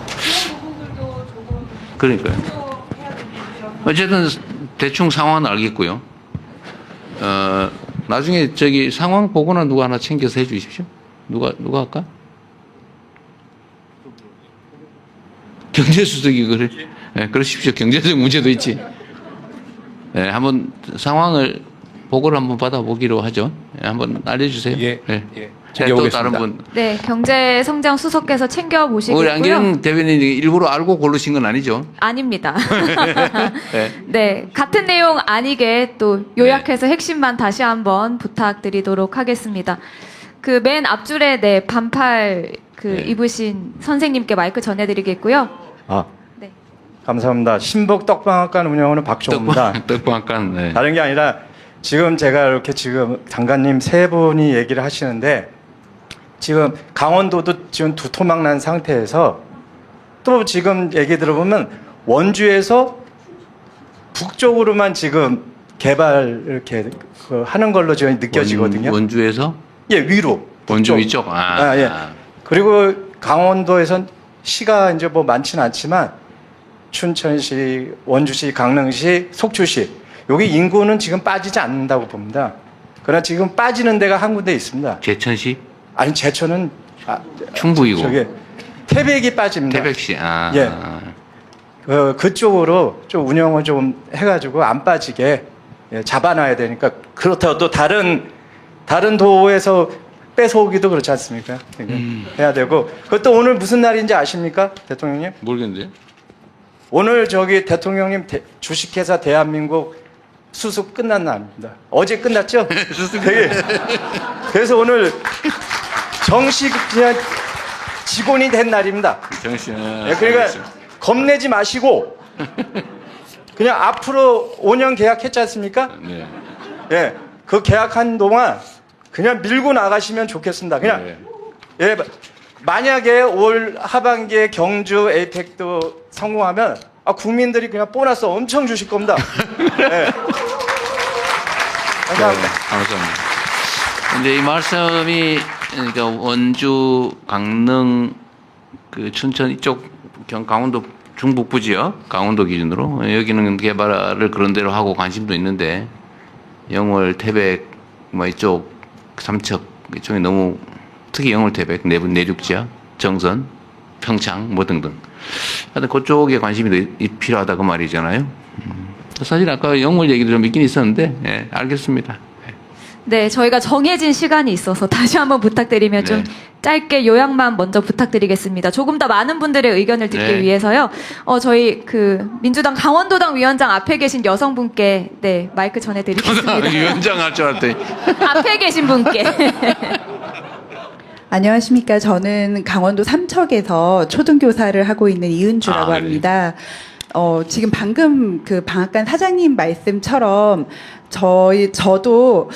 그런 부분들도 조금 그러니까요. 해야 되겠죠. 어쨌든 대충 상황은 알겠고요. 나중에 저기 상황 보고나 누가 하나 챙겨서 해주십시오. 누가 할까? 경제수석이 그래. 네, 그러십시오. 경제적 문제도 있지. 네, 한번 상황을 보고를 한번 받아보기로 하죠. 네, 한번 알려주세요. 예, 네. 예. 또 챙겨보겠습니다. 다른 분. 네, 경제성장 수석께서 우리 챙겨보시겠고요. 안경 대변인이 일부러 알고 고르신 건 아니죠? 아닙니다. 네. 네, 같은 내용 아니게 또 요약해서 핵심만 다시 한번 부탁드리도록 하겠습니다. 그 맨 앞줄에 네, 반팔 네. 입으신 선생님께 마이크 전해드리겠고요. 아, 네. 감사합니다. 신복 떡방학관 운영하는 박종입니다. 떡방앗간. 네. 다른 게 아니라 지금 제가 이렇게 지금 장관님 세 분이 얘기를 하시는데 지금 강원도도 지금 두토막 난 상태에서 또 지금 얘기 들어보면 원주에서 북쪽으로만 지금 개발 이렇게 하는 걸로 지금 느껴지거든요. 원주에서? 예, 위로. 원주 북쪽. 위쪽? 예. 그리고 강원도에선 시가 이제 뭐 많지는 않지만 춘천시, 원주시, 강릉시, 속초시 여기 인구는 지금 빠지지 않는다고 봅니다. 그러나 지금 빠지는 데가 한 군데 있습니다. 제천시? 아니 제천은 충북이고. 저기 태백이 빠집니다. 태백시. 아. 예. 그쪽으로 좀 운영을 좀 해가지고 안 빠지게 잡아놔야 되니까 그렇다고 또 다른 도에서 뺏어오기도 그렇지 않습니까? 해야 되고 그것도 오늘 무슨 날인지 아십니까, 대통령님? 모르겠는데. 오늘 저기 대통령님 주식회사 대한민국 수습 끝난 날입니다. 어제 끝났죠? 되게 그래서 오늘 정식 그냥 직원이 된 날입니다. 정신. 예, 그러니까 겁내지 마시고 그냥 앞으로 5년 계약했지 않습니까? 네. 예, 그 계약한 동안 그냥 밀고 나가시면 좋겠습니다. 그냥 네. 예, 만약에 올 하반기에 경주 에이펙도 성공하면 국민들이 그냥 보너스 엄청 주실 겁니다. 예. 감사합니다. 감사합니다. 근데 이 말씀이 그러니까 원주, 강릉, 그 춘천 이쪽 강원도 중북부 지역, 강원도 기준으로 여기는 개발을 그런 대로 하고 관심도 있는데 영월, 태백, 뭐 이쪽 삼척 이쪽이 너무 특히 영월, 태백 내륙 지역, 정선, 평창 뭐 등등. 하여튼 그쪽에 관심이 더 필요하다 그 말이잖아요. 사실 아까 영월 얘기도 좀 있긴 있었는데, 예, 알겠습니다. 네, 저희가 정해진 시간이 있어서 다시 한번 부탁드리면 좀 네. 짧게 요약만 먼저 부탁드리겠습니다. 조금 더 많은 분들의 의견을 듣기 네. 위해서요. 저희 그 민주당 강원도당 위원장 앞에 계신 여성분께 네, 마이크 전해드리겠습니다. 위원장 할 줄 알았더니. 앞에 계신 분께. 안녕하십니까. 저는 강원도 삼척에서 초등교사를 하고 있는 이은주라고 아, 합니다. 지금 방금 그 방앗간 사장님 말씀처럼 저도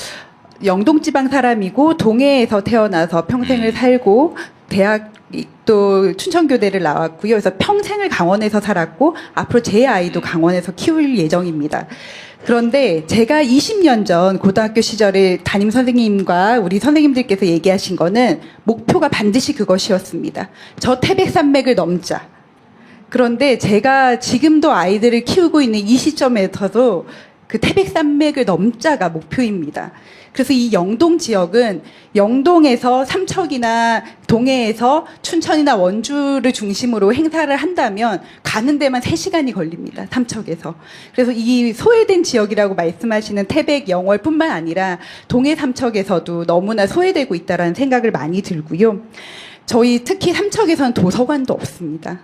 영동지방 사람이고 동해에서 태어나서 평생을 살고 대학도 춘천교대를 나왔고요. 그래서 평생을 강원에서 살았고 앞으로 제 아이도 강원에서 키울 예정입니다. 그런데 제가 20년 전 고등학교 시절에 담임 선생님과 우리 선생님들께서 얘기하신 거는 목표가 반드시 그것이었습니다. 저 태백산맥을 넘자. 그런데 제가 지금도 아이들을 키우고 있는 이 시점에서도 그 태백산맥을 넘자가 목표입니다. 그래서 이 영동 지역은 영동에서 삼척이나 동해에서 춘천이나 원주를 중심으로 행사를 한다면 가는 데만 3시간이 걸립니다. 삼척에서. 그래서 이 소외된 지역이라고 말씀하시는 태백, 영월뿐만 아니라 동해 삼척에서도 너무나 소외되고 있다는 생각을 많이 들고요. 저희 특히 삼척에서는 도서관도 없습니다.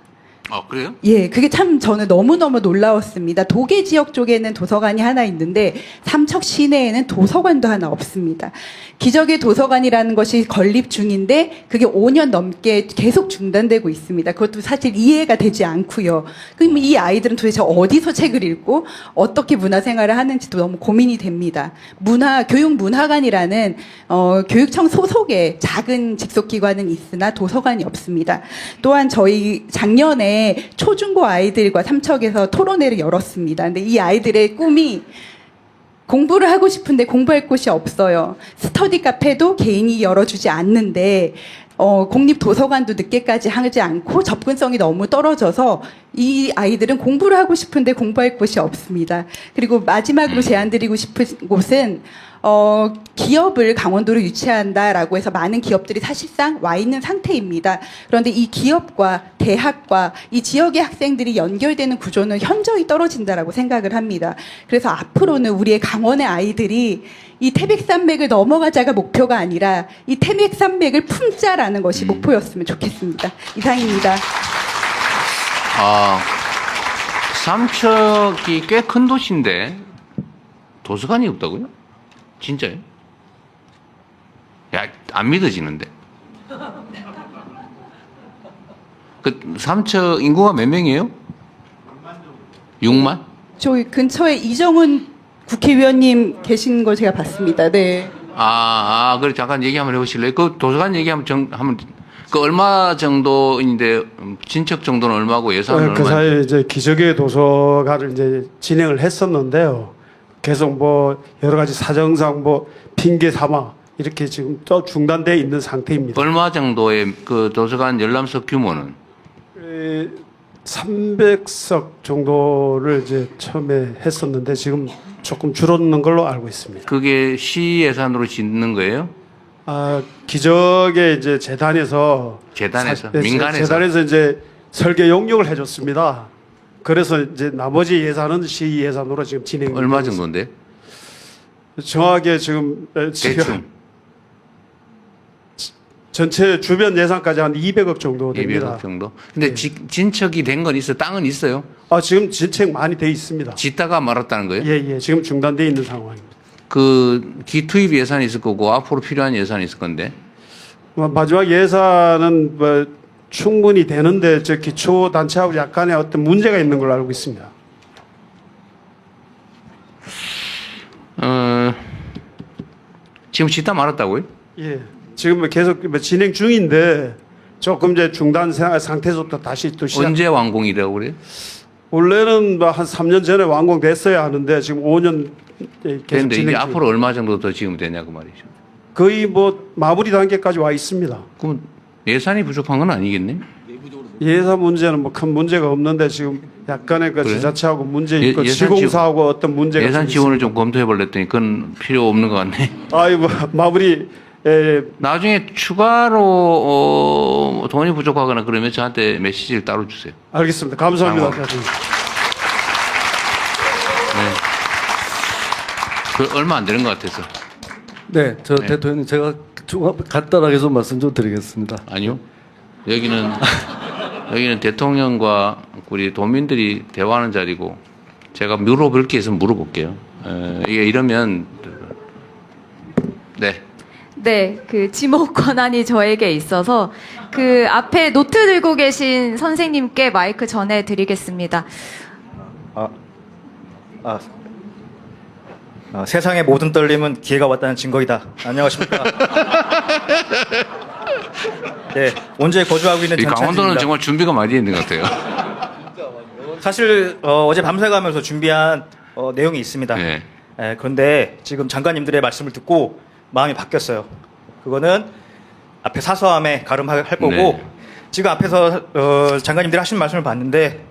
그래요? 예, 그게 참 저는 너무너무 놀라웠습니다. 도계 지역 쪽에는 도서관이 하나 있는데 삼척 시내에는 도서관도 하나 없습니다. 기적의 도서관이라는 것이 건립 중인데 그게 5년 넘게 계속 중단되고 있습니다. 그것도 사실 이해가 되지 않고요. 그럼 이 아이들은 도대체 어디서 책을 읽고 어떻게 문화생활을 하는지도 너무 고민이 됩니다. 교육문화관이라는 교육청 소속의 작은 직속기관은 있으나 도서관이 없습니다. 또한 저희 작년에 초중고 아이들과 삼척에서 토론회를 열었습니다. 근데 이 아이들의 꿈이 공부를 하고 싶은데 공부할 곳이 없어요. 스터디 카페도 개인이 열어주지 않는데 공립도서관도 늦게까지 하지 않고 접근성이 너무 떨어져서 이 아이들은 공부를 하고 싶은데 공부할 곳이 없습니다. 그리고 마지막으로 제안드리고 싶은 곳은 기업을 강원도로 유치한다라고 해서 많은 기업들이 사실상 와 있는 상태입니다. 그런데 이 기업과 대학과 이 지역의 학생들이 연결되는 구조는 현저히 떨어진다라고 생각을 합니다. 그래서 앞으로는 우리의 강원의 아이들이 이 태백산맥을 넘어가자가 목표가 아니라 이 태백산맥을 품자라는 것이 목표였으면 좋겠습니다. 이상입니다. 삼척이 꽤 큰 도시인데 도서관이 없다고요? 진짜요? 야, 안 믿어지는데. 그 삼척 인구가 몇 명이에요? 6만? 저희 근처에 이정훈 국회의원님 계신 걸 제가 봤습니다. 네. 그래 잠깐 얘기 한번 해보실래요? 그 도서관 얘기 한번 그 얼마 정도인데 진척 정도는 얼마고 예산은 얼마? 그 사이에 이제 기적의 도서관을 이제 진행을 했었는데요. 계속 뭐 여러 가지 사정상 뭐 핑계 삼아 이렇게 지금 또 중단돼 있는 상태입니다. 얼마 정도의 그 도서관 열람석 규모는? 300석 정도를 이제 처음에 했었는데 지금 조금 줄었는 걸로 알고 있습니다. 그게 시 예산으로 짓는 거예요? 기적의 이제 재단에서 민간에서 재단에서 이제 설계 용역을 해줬습니다. 그래서 이제 나머지 예산은 시 예산으로 지금 진행. 얼마 정도인데? 정확하게 지금 대충 전체 주변 예산까지 한 200억 정도 됩니다. 200억 정도. 근데 진척이 된 건 있어요? 땅은 있어요? 지금 진척 많이 돼 있습니다. 짓다가 말았다는 거예요? 예. 지금 중단돼 있는 상황입니다. 그 기투입 예산이 있을 거고 앞으로 필요한 예산이 있을 건데. 마지막 예산은 뭐 충분히 되는데 저 기초 단체하고 약간의 어떤 문제가 있는 걸로 알고 있습니다. 지금 짓다 말았다고요? 예. 지금 뭐 계속 진행 중인데 조금 이제 중단 상태에서부터 다시 또 시작. 언제 완공이라고 그래요? 원래는 뭐 한 3년 전에 완공됐어야 하는데 지금 5년 계속 그런데 이게 진행 중. 앞으로 얼마 정도 더 지금 되냐고 말이죠. 거의 뭐 마무리 단계까지 와 있습니다. 그럼 예산이 부족한 건 아니겠네? 예산 문제는 뭐 큰 문제가 없는데 지금 약간의 그 그래요? 지자체하고 문제 있고 예산 시공사하고 어떤 문제가 예산 좀 지원을 있습니다. 좀 검토해 볼랬더니 그건 필요 없는 것 같네. 뭐 마무리 나중에 추가로 돈이 부족하거나 그러면 저한테 메시지를 따로 주세요. 알겠습니다. 감사합니다. 네. 그 얼마 안 되는 것 같아서. 네, 대통령님 제가 간단하게 좀 말씀 좀 드리겠습니다. 아니요. 여기는 대통령과 우리 도민들이 대화하는 자리고 제가 물어볼 게 있으면 물어볼게요. 이게 이러면 네. 네, 그 지목 권한이 저에게 있어서 그 앞에 노트 들고 계신 선생님께 마이크 전해드리겠습니다. 세상의 모든 떨림은 기회가 왔다는 증거이다. 안녕하십니까? 네, 온주에 거주하고 있는 이 강원도는 전찬진입니다. 정말 준비가 많이 있는 것 같아요. 사실 어제 밤새가면서 준비한 내용이 있습니다. 네. 그런데 지금 장관님들의 말씀을 듣고 마음이 바뀌었어요. 그거는 앞에 사서함에 가름할 거고 네. 지금 앞에서 장관님들이 하신 말씀을 봤는데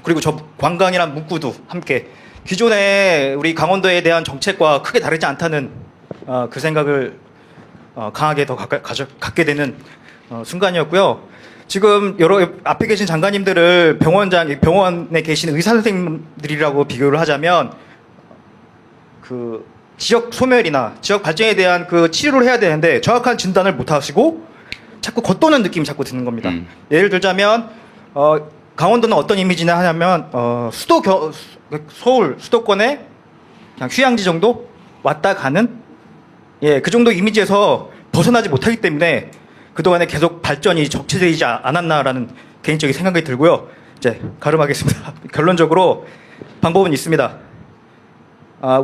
그리고 저 관광이란 문구도 함께 기존에 우리 강원도에 대한 정책과 크게 다르지 않다는 그 생각을 강하게 더 갖게 되는 순간이었고요. 지금 여러 앞에 계신 장관님들을 병원에 계신 의사 선생님들이라고 비교를 하자면 그 지역 소멸이나 지역 발전에 대한 그 치료를 해야 되는데 정확한 진단을 못 하시고 자꾸 겉도는 느낌이 자꾸 드는 겁니다. 예를 들자면 강원도는 어떤 이미지나 하냐면 서울 수도권에 그냥 휴양지 정도 왔다 가는 그 정도 이미지에서 벗어나지 못하기 때문에 그동안에 계속 발전이 적체되지 않았나라는 개인적인 생각이 들고요. 이제 가름하겠습니다. 결론적으로 방법은 있습니다.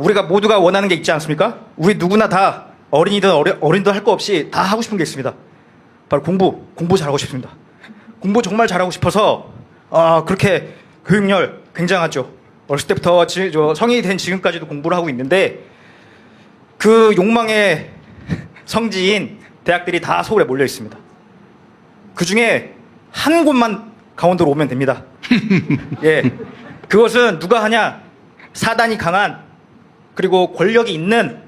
우리가 모두가 원하는 게 있지 않습니까? 우리 누구나 다 어린이든 어린이든 할 거 없이 다 하고 싶은 게 있습니다. 바로 공부 잘하고 싶습니다. 공부 정말 잘하고 싶어서 그렇게 교육열 굉장하죠. 어렸을 때부터 성인이 된 지금까지도 공부를 하고 있는데 그 욕망의 성지인 대학들이 다 서울에 몰려 있습니다. 그 중에 한 곳만 강원도로 오면 됩니다. 그것은 누가 하냐? 사단이 강한 그리고 권력이 있는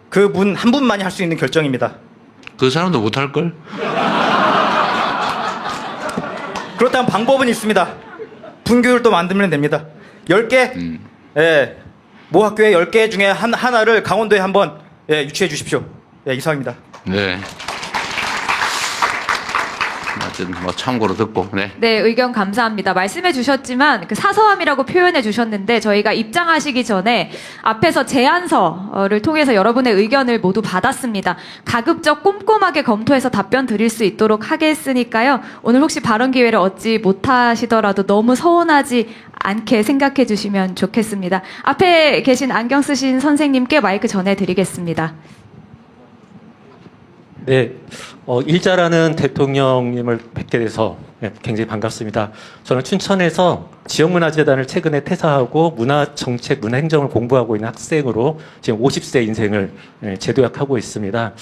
그 분 한 분만이 할 수 있는 결정입니다. 그 사람도 못할 걸? 그렇다면 방법은 있습니다. 분교율도 만들면 됩니다. 10개? 모 학교에 10개 중에 하나를 강원도에 한번 유치해 주십시오. 이상입니다. 네. 하여튼 뭐 참고로 듣고. 네. 네, 의견 감사합니다. 말씀해 주셨지만 그 사서함이라고 표현해 주셨는데 저희가 입장하시기 전에 앞에서 제안서를 통해서 여러분의 의견을 모두 받았습니다. 가급적 꼼꼼하게 검토해서 답변 드릴 수 있도록 하겠으니까요. 오늘 혹시 발언 기회를 얻지 못하시더라도 너무 서운하지 않게 생각해 주시면 좋겠습니다. 앞에 계신 안경 쓰신 선생님께 마이크 전해드리겠습니다. 네, 일자라는 대통령님을 뵙게 돼서 굉장히 반갑습니다. 저는 춘천에서 지역문화재단을 최근에 퇴사하고 문화정책, 문화행정을 공부하고 있는 학생으로 지금 50세 인생을 재도약하고 있습니다.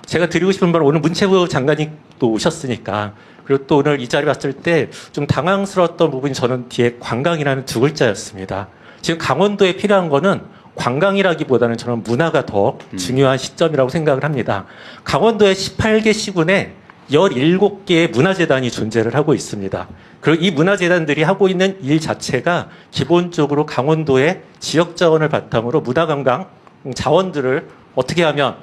제가 드리고 싶은 말은 오늘 문체부 장관님 또 오셨으니까 그리고 또 오늘 이 자리 봤을 때 좀 당황스러웠던 부분이 저는 뒤에 관광이라는 두 글자였습니다. 지금 강원도에 필요한 거는 관광이라기보다는 저는 문화가 더 중요한 시점이라고 생각을 합니다. 강원도의 18개 시군에 17개의 문화재단이 존재를 하고 있습니다. 그리고 이 문화재단들이 하고 있는 일 자체가 기본적으로 강원도의 지역자원을 바탕으로 문화관광 자원들을 어떻게 하면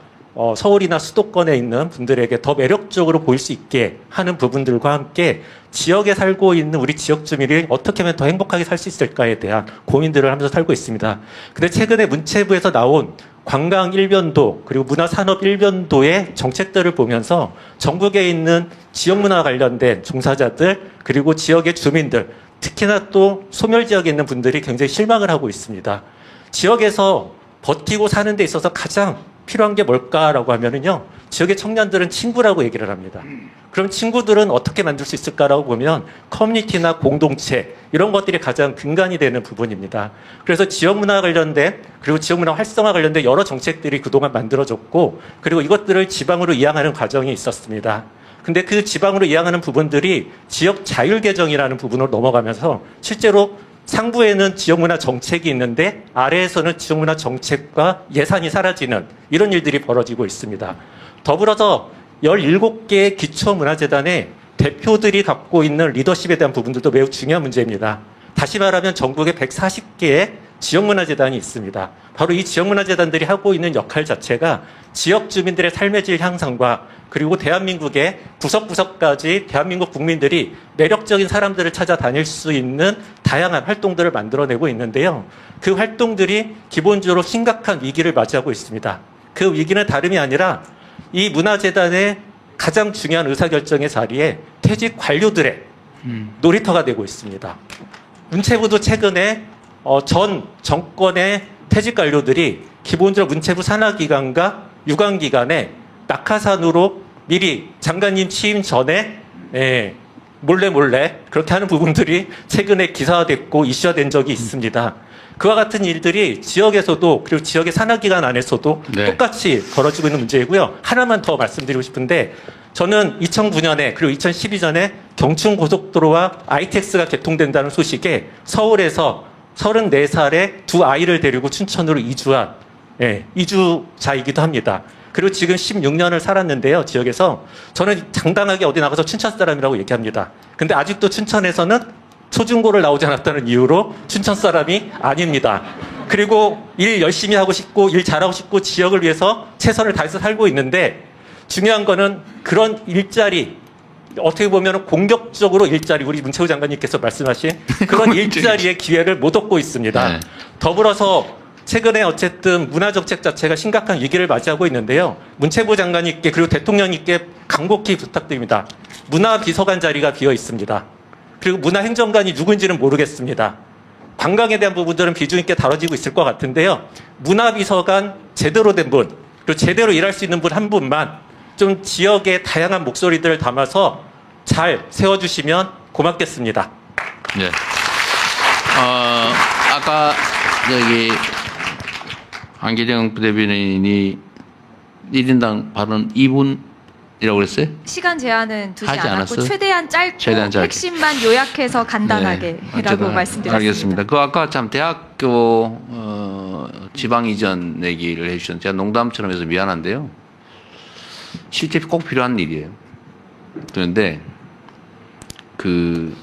서울이나 수도권에 있는 분들에게 더 매력적으로 보일 수 있게 하는 부분들과 함께 지역에 살고 있는 우리 지역 주민이 어떻게 하면 더 행복하게 살 수 있을까에 대한 고민들을 하면서 살고 있습니다. 근데 최근에 문체부에서 나온 관광 일변도 그리고 문화산업 일변도의 정책들을 보면서 전국에 있는 지역문화 관련된 종사자들 그리고 지역의 주민들 특히나 또 소멸 지역에 있는 분들이 굉장히 실망을 하고 있습니다. 지역에서 버티고 사는 데 있어서 가장 필요한 게 뭘까라고 하면은요, 지역의 청년들은 친구라고 얘기를 합니다. 그럼 친구들은 어떻게 만들 수 있을까라고 보면 커뮤니티나 공동체 이런 것들이 가장 근간이 되는 부분입니다. 그래서 지역문화 관련된 그리고 지역문화 활성화 관련된 여러 정책들이 그동안 만들어졌고 그리고 이것들을 지방으로 이양하는 과정이 있었습니다. 근데 그 지방으로 이양하는 부분들이 지역 자율개정이라는 부분으로 넘어가면서 실제로 상부에는 지역문화 정책이 있는데 아래에서는 지역문화 정책과 예산이 사라지는 이런 일들이 벌어지고 있습니다. 더불어서 17개의 기초문화재단의 대표들이 갖고 있는 리더십에 대한 부분들도 매우 중요한 문제입니다. 다시 말하면 전국에 140개의 지역문화재단이 있습니다. 바로 이 지역문화재단들이 하고 있는 역할 자체가 지역 주민들의 삶의 질 향상과 그리고 대한민국의 구석구석까지 대한민국 국민들이 매력적인 사람들을 찾아다닐 수 있는 다양한 활동들을 만들어내고 있는데요. 그 활동들이 기본적으로 심각한 위기를 맞이하고 있습니다. 그 위기는 다름이 아니라 이 문화재단의 가장 중요한 의사결정의 자리에 퇴직 관료들의 놀이터가 되고 있습니다. 문체부도 최근에 전 정권의 퇴직 관료들이 기본적으로 문체부 산하기관과 유관기관에 낙하산으로 미리 장관님 취임 전에 몰래 그렇게 하는 부분들이 최근에 기사화됐고 이슈화된 적이 있습니다. 그와 같은 일들이 지역에서도 그리고 지역의 산하기관 안에서도 똑같이 벌어지고 있는 문제이고요. 하나만 더 말씀드리고 싶은데 저는 2009년에 그리고 2012년에 경춘고속도로와 ITX가 개통된다는 소식에 서울에서 34살의 두 아이를 데리고 춘천으로 이주한 이주자이기도 합니다. 그리고 지금 16년을 살았는데요. 지역에서 저는 당당하게 어디 나가서 춘천 사람이라고 얘기합니다. 근데 아직도 춘천에서는 초중고를 나오지 않았다는 이유로 춘천 사람이 아닙니다. 그리고 일 열심히 하고 싶고 일 잘하고 싶고 지역을 위해서 최선을 다해서 살고 있는데 중요한 거는 그런 일자리 어떻게 보면 공격적으로 일자리 우리 문체부 장관님께서 말씀하신 그런 일자리의 기회를 못 얻고 있습니다. 더불어서 최근에 어쨌든 문화정책 자체가 심각한 위기를 맞이하고 있는데요. 문체부 장관님께 그리고 대통령님께 간곡히 부탁드립니다. 문화비서관 자리가 비어 있습니다. 그리고 문화행정관이 누군지는 모르겠습니다. 관광에 대한 부분들은 비중 있게 다뤄지고 있을 것 같은데요. 문화비서관 제대로 된 분, 그리고 제대로 일할 수 있는 분 한 분만 좀 지역의 다양한 목소리들을 담아서 잘 세워주시면 고맙겠습니다. 네. 아까 여기 한기정 부대변인이 1인당 발언 2분이라고 그랬어요? 시간 제한은 두지 하지 않았고 않았어요? 최대한 짧고 최대한 짧게. 핵심만 요약해서 간단하게라고 어쨌든 말씀드렸습니다. 알겠습니다. 그 아까 참 대학교 지방 이전 얘기를 해주셨는데 제가 농담처럼 해서 미안한데요. 실제 꼭 필요한 일이에요. 그런데 그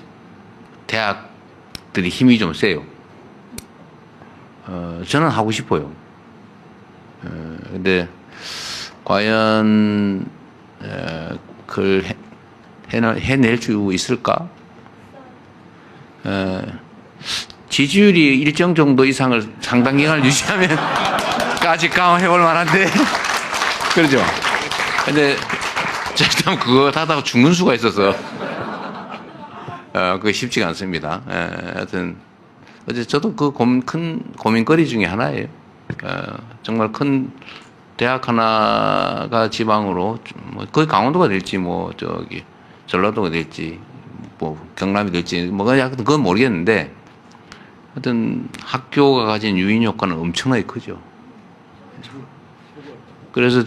대학들이 힘이 좀 세요. 저는 하고 싶어요. 근데 과연 그걸 해낼 수 있을까? 지지율이 일정 정도 이상을 상당 기간을 유지하면 까지 해볼 만한데 그러죠. 근데 참 그거 하다가 죽는 수가 있어서 그게 쉽지가 않습니다. 하여튼 어제 저도 그 큰 고민거리 중에 하나예요. 정말 큰 대학 하나가 지방으로 뭐 거의 강원도가 될지 뭐 저기 전라도가 될지 뭐 경남이 될지 뭐 그건 모르겠는데 하여튼 학교가 가진 유인 효과는 엄청나게 크죠. 그래서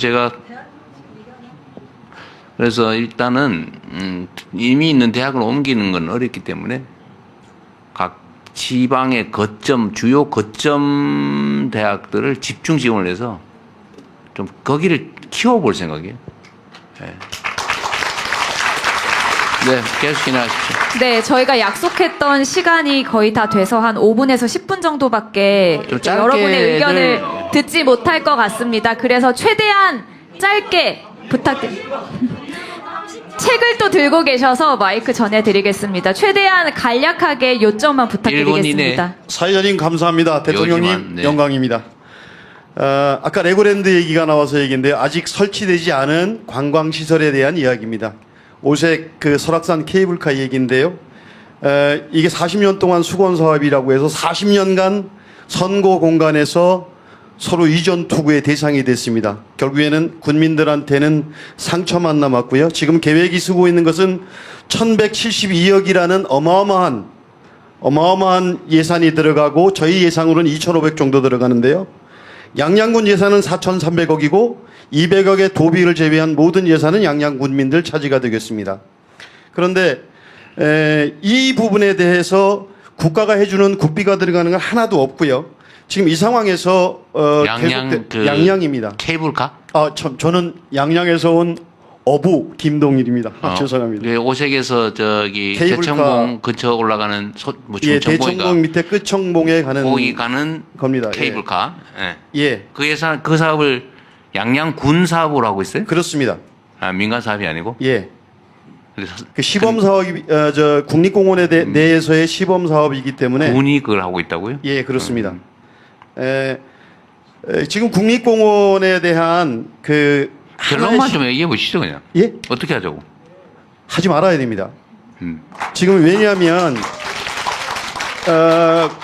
일단은 이미 있는 대학을 옮기는 건 어렵기 때문에 각 지방의 주요 거점 대학들을 집중 지원을 해서 좀 거기를 키워볼 생각이에요. 네, 계속 진행하십시오. 네, 저희가 약속했던 시간이 거의 다 돼서 한 5분에서 10분 정도밖에 좀 짧게 여러분의 의견을 듣지 못할 것 같습니다. 그래서 최대한 짧게 부탁드립니다. 책을 또 들고 계셔서 마이크 전해드리겠습니다. 최대한 간략하게 요점만 부탁드리겠습니다. 사회자님 감사합니다. 대통령님 요지만, 네. 영광입니다. 아까 레고랜드 얘기가 나와서 얘기인데요. 아직 설치되지 않은 관광시설에 대한 이야기입니다. 오색 그 설악산 케이블카 얘기인데요. 이게 40년 동안 수건 사업이라고 해서 40년간 선거 공간에서 서로 이전 투구의 대상이 됐습니다. 결국에는 군민들한테는 상처만 남았고요. 지금 계획이 쓰고 있는 것은 1172억이라는 어마어마한 예산이 들어가고 저희 예상으로는 2,500 정도 들어가는데요. 양양군 예산은 4,300억이고 200억의 도비를 제외한 모든 예산은 양양 군민들 차지가 되겠습니다. 그런데 이 부분에 대해서 국가가 해주는 국비가 들어가는 건 하나도 없고요. 지금 이 상황에서 양양입니다. 케이블카? 저는 양양에서 온 어부 김동일입니다. 죄송합니다. 오색에서 저기 케이블카, 대청봉 근처 올라가는 대청봉 밑에 끝청봉에 가는 거기 가는 겁니다. 케이블카. 예. 그 예산 그 사업을 양양군 사업으로 하고 있어요? 그렇습니다. 아, 민간 사업이 아니고? 예. 그 시범 사업이 저 국립공원에 내에서의 시범 사업이기 때문에 군이 그걸 하고 있다고요? 예, 그렇습니다. 지금 국립공원에 대한 그 결론만 좀 얘기해 보시죠, 그냥. 예? 어떻게 하자고? 하지 말아야 됩니다. 지금 왜냐하면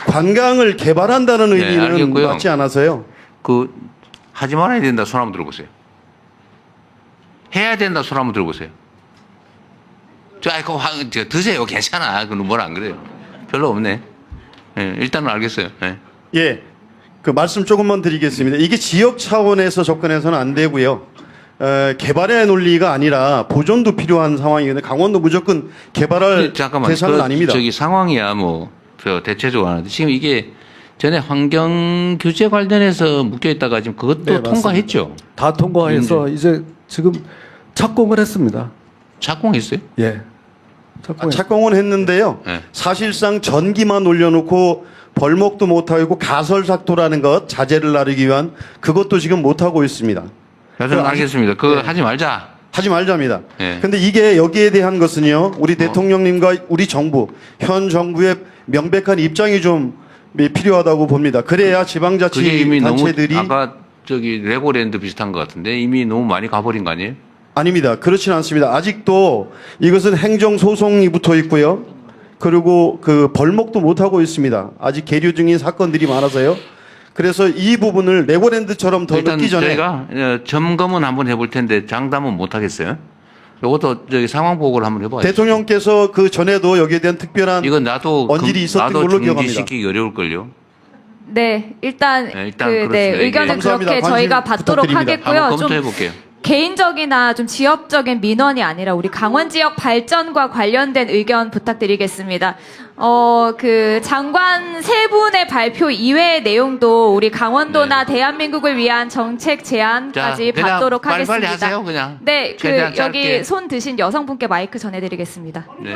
관광을 개발한다는 의미는 알겠고요. 맞지 않아서요. 그 하지 말아야 된다 손 한번 들어보세요. 해야 된다 손 한번 들어보세요. 저 드세요. 괜찮아. 그건 뭘 안 그래요. 별로 없네. 예, 일단은 알겠어요. 예. 예. 그 말씀 조금만 드리겠습니다. 이게 지역 차원에서 접근해서는 안 되고요. 개발의 논리가 아니라 보존도 필요한 상황이거든요. 강원도 무조건 개발할 대상은 아닙니다. 저기 상황이야 저 대체적으로 하는데 지금 이게 전에 환경 규제 관련해서 묶여 있다가 지금 그것도 통과했죠. 다 통과해서 이제 지금 착공을 했습니다. 착공했어요? 예. 착공은 했는데요. 네. 사실상 전기만 올려놓고 벌목도 못하고 가설삭도라는 것 자재를 나르기 위한 그것도 지금 못하고 있습니다. 저는 알겠습니다. 그거 하지 말자. 하지 말자입니다. 예. 근데 이게 여기에 대한 것은요. 우리 대통령님과 우리 정부, 현 정부의 명백한 입장이 좀 필요하다고 봅니다. 그래야 그게 이미 지방자치단체들이 너무 아까 저기 레고랜드 비슷한 것 같은데 이미 너무 많이 가버린 거 아니에요? 아닙니다. 그렇지는 않습니다. 아직도 이것은 행정소송이 붙어 있고요. 그리고 그 벌목도 못하고 있습니다. 아직 계류 중인 사건들이 많아서요. 그래서 이 부분을 레고랜드처럼 더 일단 늦기 전에 저희가 점검은 한번 해볼 텐데 장담은 못 하겠어요. 이것도 저기 상황 보고를 한번 해봐야죠. 대통령께서 그 전에도 여기에 대한 특별한 이건 나도 언질이 있었던 나도 걸로 기억합니다. 중지시키기 어려울걸요. 네, 일단 그렇습니다. 의견을 감사합니다. 그렇게 관심 저희가 받도록 부탁드립니다. 하겠고요. 한번 좀 검토해볼게요. 개인적이나 좀 지역적인 민원이 아니라 우리 강원 지역 발전과 관련된 의견 부탁드리겠습니다. 그 장관 세 분의 발표 이외의 내용도 우리 강원도나 대한민국을 위한 정책 제안까지 그냥 받도록 빨리빨리 하겠습니다. 하세요, 그냥. 네, 최대한 짧게. 여기 손 드신 여성분께 마이크 전해드리겠습니다. 네.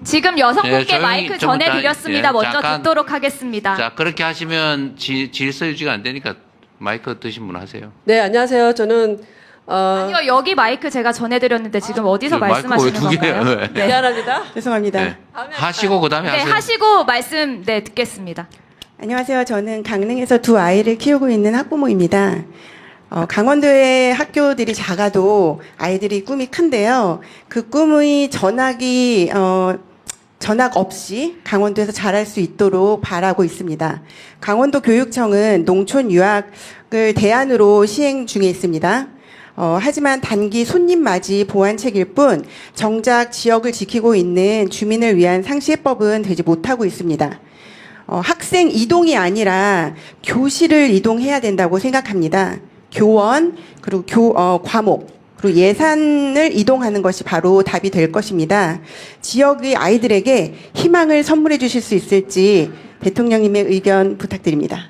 지금 여성분께 조용히 마이크 좀 전해드렸습니다. 예, 먼저 잠깐. 듣도록 하겠습니다. 자, 그렇게 하시면 질서 유지가 안 되니까 마이크 드신 분 하세요. 네, 안녕하세요. 저는 아니요, 여기 마이크 제가 전해드렸는데 지금 어디서 말씀하시는 건가요? 네. 미안합니다. 죄송합니다. 네. 하시고 그다음에 네, 하세요. 하시고 말씀 듣겠습니다. 안녕하세요. 저는 강릉에서 두 아이를 키우고 있는 학부모입니다. 강원도의 학교들이 작아도 아이들이 꿈이 큰데요. 그 꿈의 전학 없이 강원도에서 잘할 수 있도록 바라고 있습니다. 강원도 교육청은 농촌 유학을 대안으로 시행 중에 있습니다. 하지만 단기 손님 맞이 보완책일 뿐 정작 지역을 지키고 있는 주민을 위한 상시해법은 되지 못하고 있습니다. 학생 이동이 아니라 교실을 이동해야 된다고 생각합니다. 교원, 그리고 과목, 그리고 예산을 이동하는 것이 바로 답이 될 것입니다. 지역의 아이들에게 희망을 선물해 주실 수 있을지 대통령님의 의견 부탁드립니다.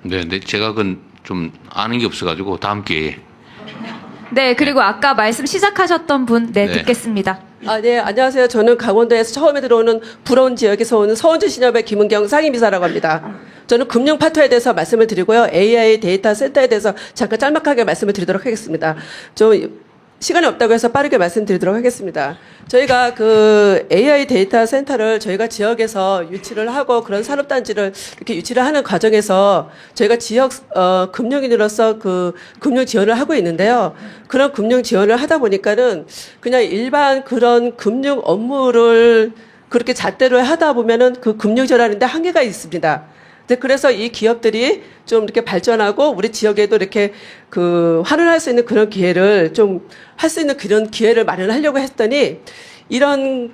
네, 제가 그건 좀 아는 게 없어가지고 다음 기회에. 네, 그리고 아까 말씀 시작하셨던 분, 네. 듣겠습니다. 네, 안녕하세요. 저는 강원도에서 처음에 들어오는 부러운 지역에서 오는 서원주 신협의 김은경 상임이사라고 합니다. 저는 금융 파트에 대해서 말씀을 드리고요. AI 데이터 센터에 대해서 잠깐 짤막하게 말씀을 드리도록 하겠습니다. 좀 시간이 없다고 해서 빠르게 말씀드리도록 하겠습니다. 저희가 그 AI 데이터 센터를 저희가 지역에서 유치를 하고 그런 산업단지를 이렇게 유치를 하는 과정에서 저희가 지역 금융인으로서 그 금융 지원을 하고 있는데요. 그런 금융 지원을 하다 보니까는 그냥 일반 그런 금융 업무를 그렇게 잣대로 하다 보면은 그 금융 지원하는데 한계가 있습니다. 그래서 이 기업들이 좀 이렇게 발전하고 우리 지역에도 이렇게 그 환원할 수 있는 그런 기회를 좀 할 수 있는 그런 기회를 마련하려고 했더니 이런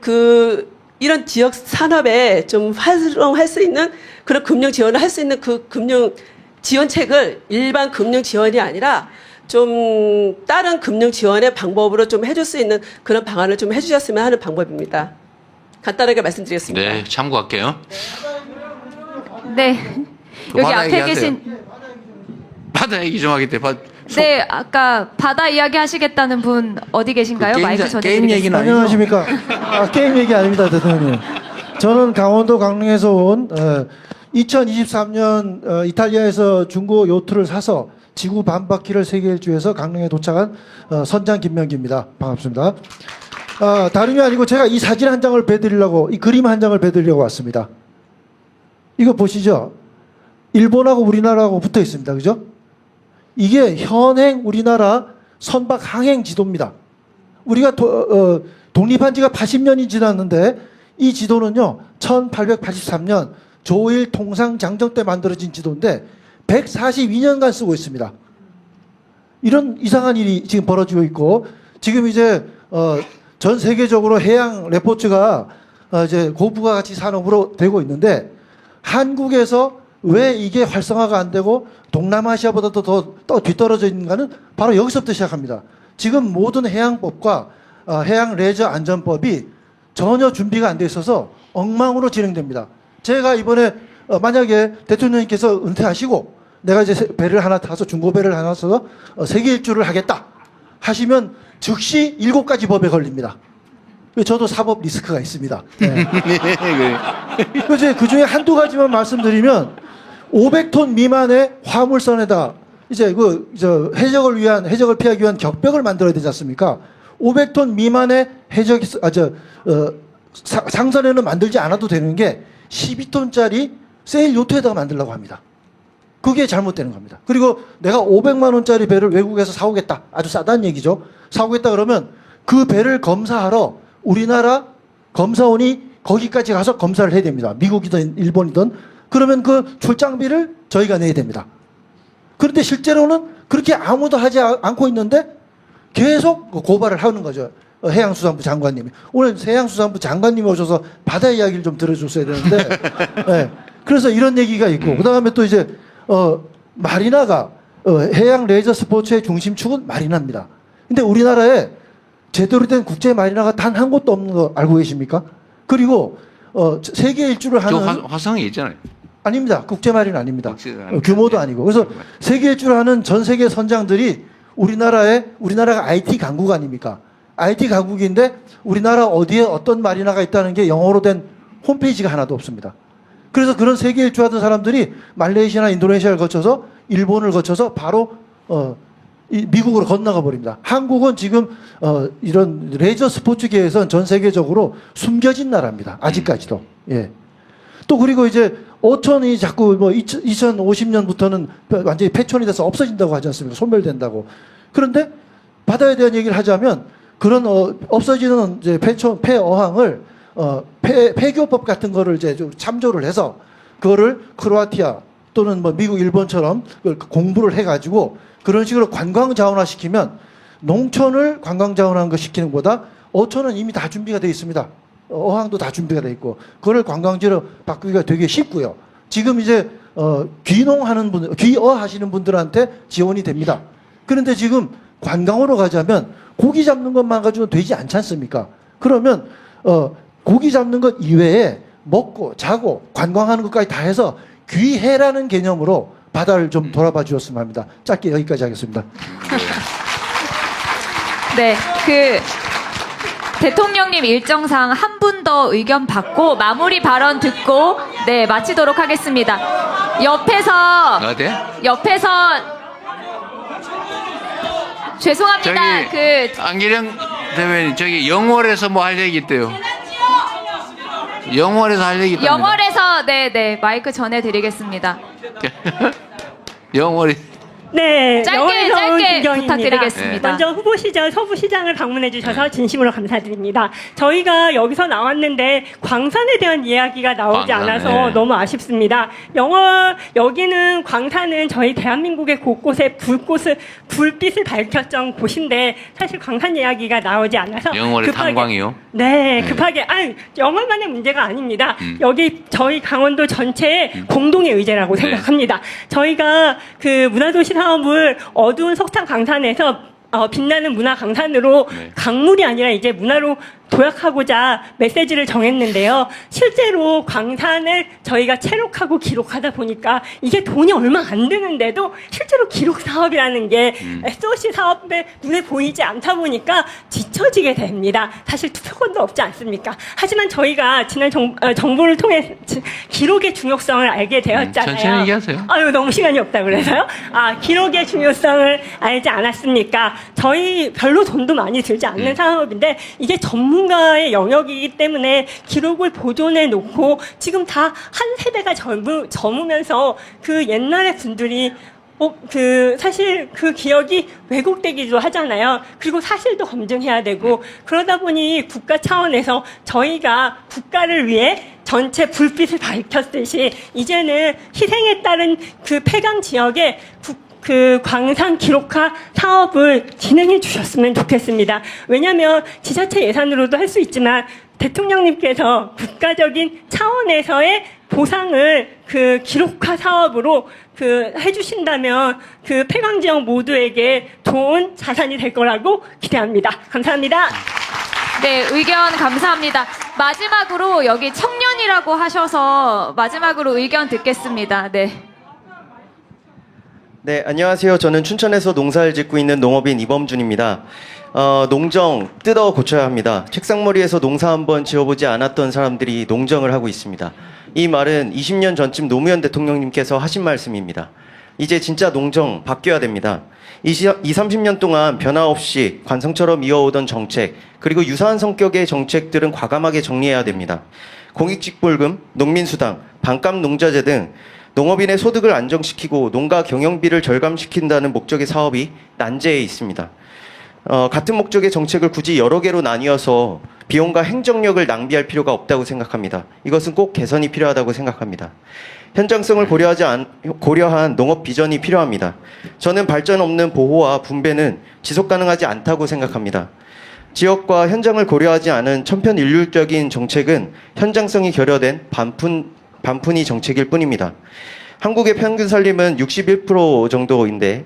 지역 산업에 좀 활용할 수 있는 그런 금융 지원을 할 수 있는 그 금융 지원책을 일반 금융 지원이 아니라 좀 다른 금융 지원의 방법으로 좀 해줄 수 있는 그런 방안을 좀 해주셨으면 하는 방법입니다. 간단하게 말씀드리겠습니다. 네, 참고할게요. 네. 여기 바다 앞에 얘기하세요. 계신 바다 얘기 좀 하기 때문에 네, 아까 바다 이야기 하시겠다는 분 어디 계신가요? 그 마이크 게임 얘기는 전해드리겠습니다. 안녕하십니까. 게임 얘기 아닙니다, 대통령님. 저는 강원도 강릉에서 온 2023년 이탈리아에서 중고 요트를 사서 지구 반바퀴를 세계 일주에서 강릉에 도착한 선장 김명기입니다. 반갑습니다. 다름이 아니고 제가 이 사진 한 장을 배드리려고, 이 그림 한 장을 배드리려고 왔습니다. 이거 보시죠. 일본하고 우리나라하고 붙어 있습니다. 그죠? 이게 현행 우리나라 선박 항행 지도입니다. 우리가 독립한 지가 80년이 지났는데 이 지도는요, 1883년 조일 통상 장정 때 만들어진 지도인데 142년간 쓰고 있습니다. 이런 이상한 일이 지금 벌어지고 있고, 지금 이제 전 세계적으로 해양 레포츠가 이제 고부가 가치 산업으로 되고 있는데, 한국에서 왜 이게 활성화가 안 되고 동남아시아보다도 더 뒤떨어져 있는가는 바로 여기서부터 시작합니다. 지금 모든 해양법과 해양 레저 안전법이 전혀 준비가 안 돼 있어서 엉망으로 진행됩니다. 제가 이번에 만약에 대통령님께서 은퇴하시고 내가 이제 배를 하나 타서 중고배를 하나 타서 세계 일주를 하겠다 하시면 즉시 7가지 법에 걸립니다. 저도 사법 리스크가 있습니다. 네. 그 중에 한두 가지만 말씀드리면 500톤 미만의 화물선에다 이제 해적을 피하기 위한 격벽을 만들어야 되지 않습니까? 500톤 미만의 상선에는 만들지 않아도 되는 게 12톤짜리 세일 요트에다가 만들려고 합니다. 그게 잘못되는 겁니다. 그리고 내가 500만 원짜리 배를 외국에서 사오겠다. 아주 싸다는 얘기죠. 사오겠다 그러면 그 배를 검사하러 우리나라 검사원이 거기까지 가서 검사를 해야 됩니다. 미국이든 일본이든. 그러면 그 출장비를 저희가 내야 됩니다. 그런데 실제로는 그렇게 아무도 하지 않고 있는데 계속 고발을 하는 거죠. 해양수산부 장관님이. 오늘 해양수산부 장관님이 오셔서 바다 이야기를 좀 들어줬어야 되는데 네. 그래서 이런 얘기가 있고, 그 다음에 또 이제 마리나가 해양 레저 스포츠의 중심축은 마리나입니다. 근데 우리나라에 제대로 된 국제 마리나가 단 한 곳도 없는 거 알고 계십니까? 그리고 세계 일주를 하는 화성에 있잖아요. 아닙니다. 국제 마리나 아닙니다. 규모도 아니고. 그래서 세계 일주를 하는 전 세계 선장들이 우리나라가 IT 강국 아닙니까? IT 강국인데 우리나라 어디에 어떤 마리나가 있다는 게 영어로 된 홈페이지가 하나도 없습니다. 그래서 그런 세계 일주 하던 사람들이 말레이시아나 인도네시아를 거쳐서 일본을 거쳐서 바로 미국으로 건너가 버립니다. 한국은 지금 이런 레저 스포츠계에선 전 세계적으로 숨겨진 나라입니다. 아직까지도. 예. 또 그리고 이제 어촌이 자꾸 2050년부터는 완전히 폐촌이 돼서 없어진다고 하지 않습니까? 소멸된다고. 그런데 바다에 대한 얘기를 하자면 그런 없어지는 이제 폐어항을 폐교법 같은 거를 이제 좀 참조를 해서 그거를 크로아티아 또는 미국, 일본처럼 공부를 해가지고 그런 식으로 관광 자원화 시키면 농촌을 관광 자원화한 거 시키는 것보다 어촌은 이미 다 준비가 되어 있습니다. 어항도 다 준비가 되어 있고 그걸 관광지로 바꾸기가 되게 쉽고요. 지금 이제 귀어 하시는 분들한테 지원이 됩니다. 그런데 지금 관광으로 가자면 고기 잡는 것만 가지고는 되지 않지 않습니까? 그러면 고기 잡는 것 이외에 먹고 자고 관광하는 것까지 다 해서 귀해라는 개념으로 바다를 좀 돌아봐 주셨으면 합니다. 짧게 여기까지 하겠습니다. 네, 대통령님 일정상 한 분 더 의견 받고 마무리 발언 듣고 네 마치도록 하겠습니다. 옆에서 죄송합니다. 안기령 대변인 저기 영월에서 뭐 할 얘기 있대요. 영월에서 할 얘기 있답니다. 영월에서 네네 마이크 전해드리겠습니다. 영월이. 네, 짧게 부탁드리겠습니다. 먼저 후보 시절 서부시장을 방문해 주셔서 진심으로 감사드립니다. 저희가 여기서 나왔는데 광산에 대한 이야기가 나오지 않아서 너무 아쉽습니다. 여기는 광산은 저희 대한민국의 곳곳에 불빛을 밝혔던 곳인데 사실 광산 이야기가 나오지 않아서 영월의 탄광이요? 네, 급하게 영월만의 문제가 아닙니다. 여기 저희 강원도 전체의 공동의 의제라고 생각합니다. 저희가 그 문화도시 사업을 어두운 석탄 강산에서 빛나는 문화 강산으로 강물이 아니라 이제 문화로 도약하고자 메시지를 정했는데요. 실제로 광산을 저희가 체록하고 기록하다 보니까 이게 돈이 얼마 안 드는데도 실제로 기록 사업이라는 게 SOC 사업에 눈에 보이지 않다 보니까 뒤처지게 됩니다. 사실 투표권도 없지 않습니까? 하지만 저희가 지난 정보를 통해 기록의 중요성을 알게 되었잖아요. 천천히 얘기하세요. 아유, 너무 시간이 없다 그래서요? 기록의 중요성을 알지 않았습니까? 저희 별로 돈도 많이 들지 않는 사업인데 이게 전문가의 영역이기 때문에 기록을 보존해 놓고 지금 다 한 세대가 젊으면서 그 옛날의 분들이 사실 그 기억이 왜곡되기도 하잖아요. 그리고 사실도 검증해야 되고 그러다 보니 국가 차원에서 저희가 국가를 위해 전체 불빛을 밝혔듯이 이제는 희생에 따른 그 폐강 지역에 그 광산 기록화 사업을 진행해 주셨으면 좋겠습니다. 왜냐하면 지자체 예산으로도 할 수 있지만 대통령님께서 국가적인 차원에서의 보상을 그 기록화 사업으로 해주신다면 그 폐광 지역 모두에게 좋은 자산이 될 거라고 기대합니다. 감사합니다. 네, 의견 감사합니다. 마지막으로 여기 청년이라고 하셔서 마지막으로 의견 듣겠습니다. 네. 네, 안녕하세요. 저는 춘천에서 농사를 짓고 있는 농업인 이범준입니다. 농정 뜯어 고쳐야 합니다. 책상머리에서 농사 한번 지어보지 않았던 사람들이 농정을 하고 있습니다. 이 말은 20년 전쯤 노무현 대통령님께서 하신 말씀입니다. 이제 진짜 농정 바뀌어야 됩니다. 30년 동안 변화 없이 관성처럼 이어오던 정책, 그리고 유사한 성격의 정책들은 과감하게 정리해야 됩니다. 공익직불금, 농민수당, 반값 농자재 등 농업인의 소득을 안정시키고 농가 경영비를 절감시킨다는 목적의 사업이 난제해 있습니다. 같은 목적의 정책을 굳이 여러 개로 나뉘어서 비용과 행정력을 낭비할 필요가 없다고 생각합니다. 이것은 꼭 개선이 필요하다고 생각합니다. 현장성을 고려한 농업 비전이 필요합니다. 저는 발전 없는 보호와 분배는 지속 가능하지 않다고 생각합니다. 지역과 현장을 고려하지 않은 천편일률적인 정책은 현장성이 결여된 반푼이 정책일 뿐입니다. 한국의 평균 산림은 61% 정도인데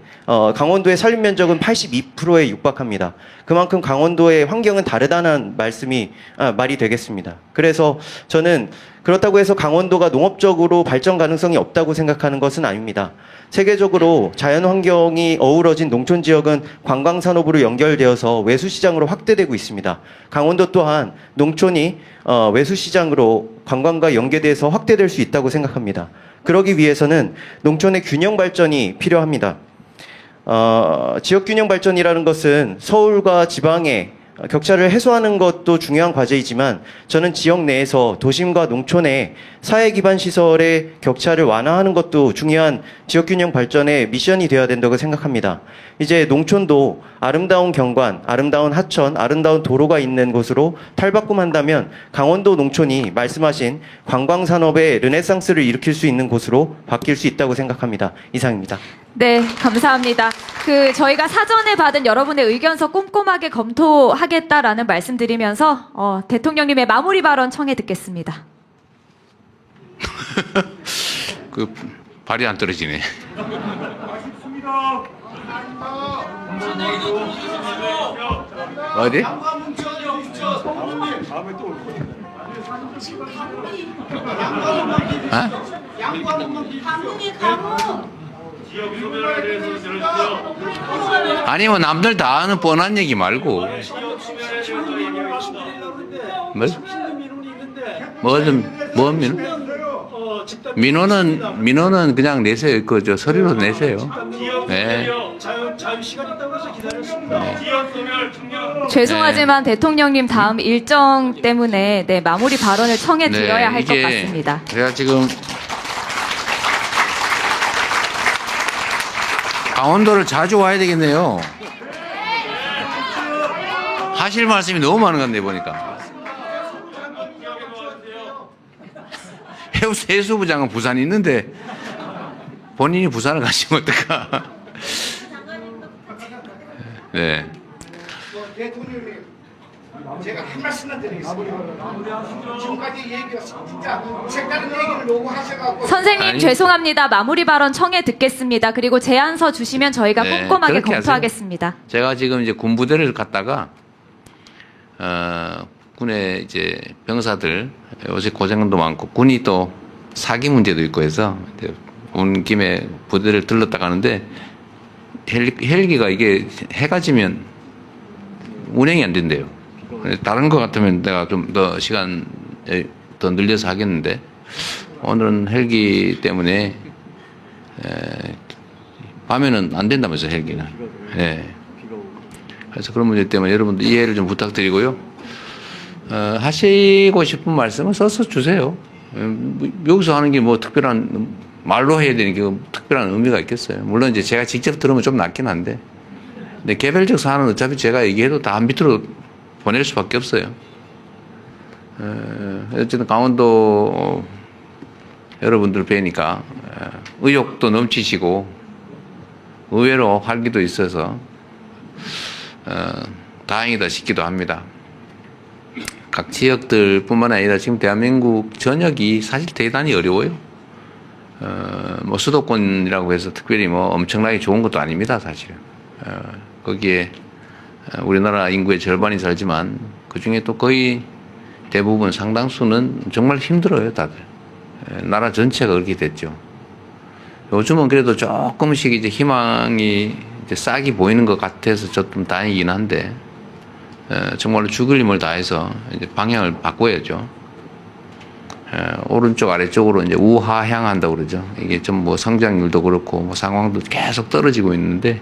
강원도의 산림 면적은 82%에 육박합니다. 그만큼 강원도의 환경은 다르다는 말이 되겠습니다. 그래서 저는 그렇다고 해서 강원도가 농업적으로 발전 가능성이 없다고 생각하는 것은 아닙니다. 세계적으로 자연 환경이 어우러진 농촌 지역은 관광 산업으로 연결되어서 외수 시장으로 확대되고 있습니다. 강원도 또한 농촌이 외수 시장으로 관광과 연계돼서 확대될 수 있다고 생각합니다. 그러기 위해서는 농촌의 균형 발전이 필요합니다. 지역 균형 발전이라는 것은 서울과 지방의 격차를 해소하는 것도 중요한 과제이지만 저는 지역 내에서 도심과 농촌의 사회 기반 시설의 격차를 완화하는 것도 중요한 지역 균형 발전의 미션이 되어야 된다고 생각합니다. 이제 농촌도 아름다운 경관, 아름다운 하천, 아름다운 도로가 있는 곳으로 탈바꿈한다면 강원도 농촌이 말씀하신 관광 산업의 르네상스를 일으킬 수 있는 곳으로 바뀔 수 있다고 생각합니다. 이상입니다. 네, 감사합니다. 저희가 사전에 받은 여러분의 의견서 꼼꼼하게 검토하겠다라는 말씀드리면서 대통령님의 마무리 발언 청해 듣겠습니다. 발이 안 떨어지네. 어디? 아니면 남들 다 아는 뻔한 얘기 말고. 뭐 민원? 민원은 그냥 내세요. 저 서류로 내세요. 네. 죄송하지만 대통령님 다음 일정 때문에 네, 마무리 발언을 청해 드려야 할 것 같습니다. 제가 지금 강원도를 자주 와야 되겠네요. 하실 말씀이 너무 많은 건데 보니까. 해수부 장은 부산에 있는데 본인이 부산을 가시면 어떨까? 네. 대통령님, 제가 한 말씀만 드리겠습니다. 지금까지 얘기가 진짜 색다른 얘기를 요구하셔가지고. 선생님 죄송합니다. 마무리 발언 청해 듣겠습니다. 그리고 제안서 주시면 저희가 네, 꼼꼼하게 그렇게 검토하겠습니다. 하세요. 제가 지금 이제 군부대를 갔다가 군의 이제 병사들 요새 고생도 많고 군이 또 사기 문제도 있고 해서 온 김에 부대를 들렀다 가는데 헬기가 이게 해가 지면 운행이 안 된대요. 다른 거 같으면 내가 좀 더 시간 더 늘려서 하겠는데 오늘은 헬기 때문에 밤에는 안 된다면서 헬기는. 네. 그래서 그런 문제 때문에 여러분들 이해를 좀 부탁드리고요. 하시고 싶은 말씀은 써서 주세요. 여기서 하는 게 뭐 특별한 말로 해야 되는 게 특별한 의미가 있겠어요. 물론 이제 제가 직접 들으면 좀 낫긴 한데, 근데 개별적 사안은 어차피 제가 얘기해도 다 밑으로 보낼 수밖에 없어요. 어쨌든 강원도 여러분들 뵈니까 의욕도 넘치시고 의외로 활기도 있어서 다행이다 싶기도 합니다. 각 지역들뿐만 아니라 지금 대한민국 전역이 사실 대단히 어려워요. 뭐 수도권이라고 해서 특별히 뭐 엄청나게 좋은 것도 아닙니다, 사실. 거기에 우리나라 인구의 절반이 살지만 그 중에 또 거의 대부분 상당수는 정말 힘들어요, 다들. 나라 전체가 그렇게 됐죠. 요즘은 그래도 조금씩 이제 희망이 이제 싹이 보이는 것 같아서 좀 다행이긴 한데, 정말로 죽을 힘을 다해서 이제 방향을 바꿔야죠. 오른쪽 아래쪽으로 이제 우하향한다고 그러죠. 이게 좀 뭐 성장률도 그렇고 뭐 상황도 계속 떨어지고 있는데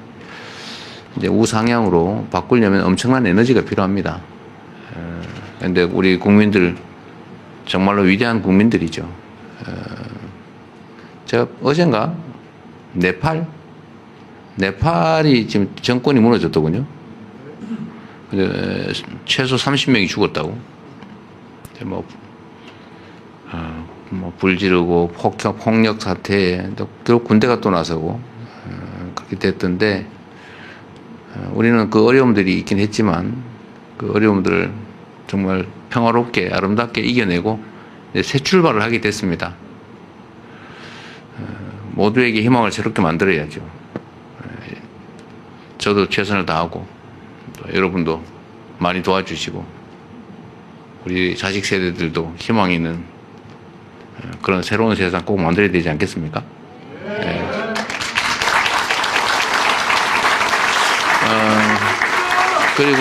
이제 우상향으로 바꾸려면 엄청난 에너지가 필요합니다. 근데 우리 국민들 정말로 위대한 국민들이죠. 제가 어젠가 네팔이 지금 정권이 무너졌더군요. 최소 30명이 죽었다고. 뭐 불 지르고 폭력 사태에 결국 군대가 또 나서고 그렇게 됐던데, 우리는 그 어려움들이 있긴 했지만 그 어려움들을 정말 평화롭게 아름답게 이겨내고 새 출발을 하게 됐습니다. 모두에게 희망을 새롭게 만들어야죠. 저도 최선을 다하고 또 여러분도 많이 도와주시고 우리 자식 세대들도 희망이 있는 그런 새로운 세상 꼭 만들어야 되지 않겠습니까? 네. 그리고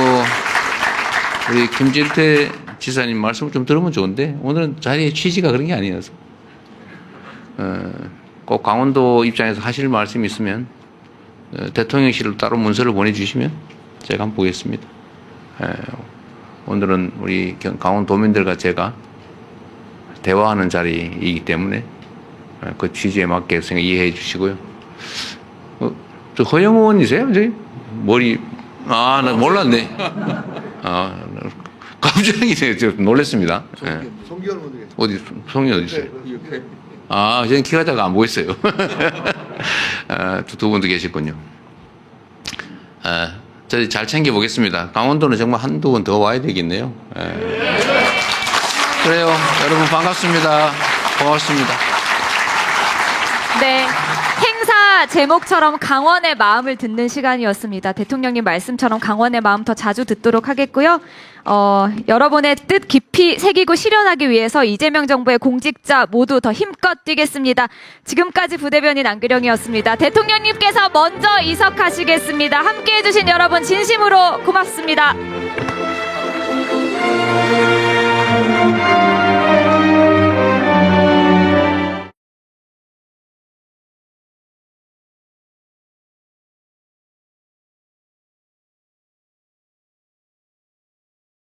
우리 김진태 지사님 말씀을 좀 들으면 좋은데 오늘은 자리의 취지가 그런 게 아니어서 꼭 강원도 입장에서 하실 말씀이 있으면 대통령실로 따로 문서를 보내주시면 제가 한번 보겠습니다. 오늘은 우리 강원도민들과 제가 대화하는 자리이기 때문에 그 취지에 맞게 이해해 주시고요. 저 허영 의원이세요? 저기 머리 나 몰랐네. 갑자기 좀 놀랐습니다. 송기현 의원 어디 송기현 어디 있어요? 저는 키가 작아 안 보였어요. 두 분도 계셨군요. 저희 잘 챙겨 보겠습니다. 강원도는 정말 한두 번 더 와야 되겠네요. 그래요. 여러분 반갑습니다. 고맙습니다. 네. 행사 제목처럼 강원의 마음을 듣는 시간이었습니다. 대통령님 말씀처럼 강원의 마음 더 자주 듣도록 하겠고요. 여러분의 뜻 깊이 새기고 실현하기 위해서 이재명 정부의 공직자 모두 더 힘껏 뛰겠습니다. 지금까지 부대변인 안규령이었습니다. 대통령님께서 먼저 이석하시겠습니다. 함께해 주신 여러분 진심으로 고맙습니다. 네.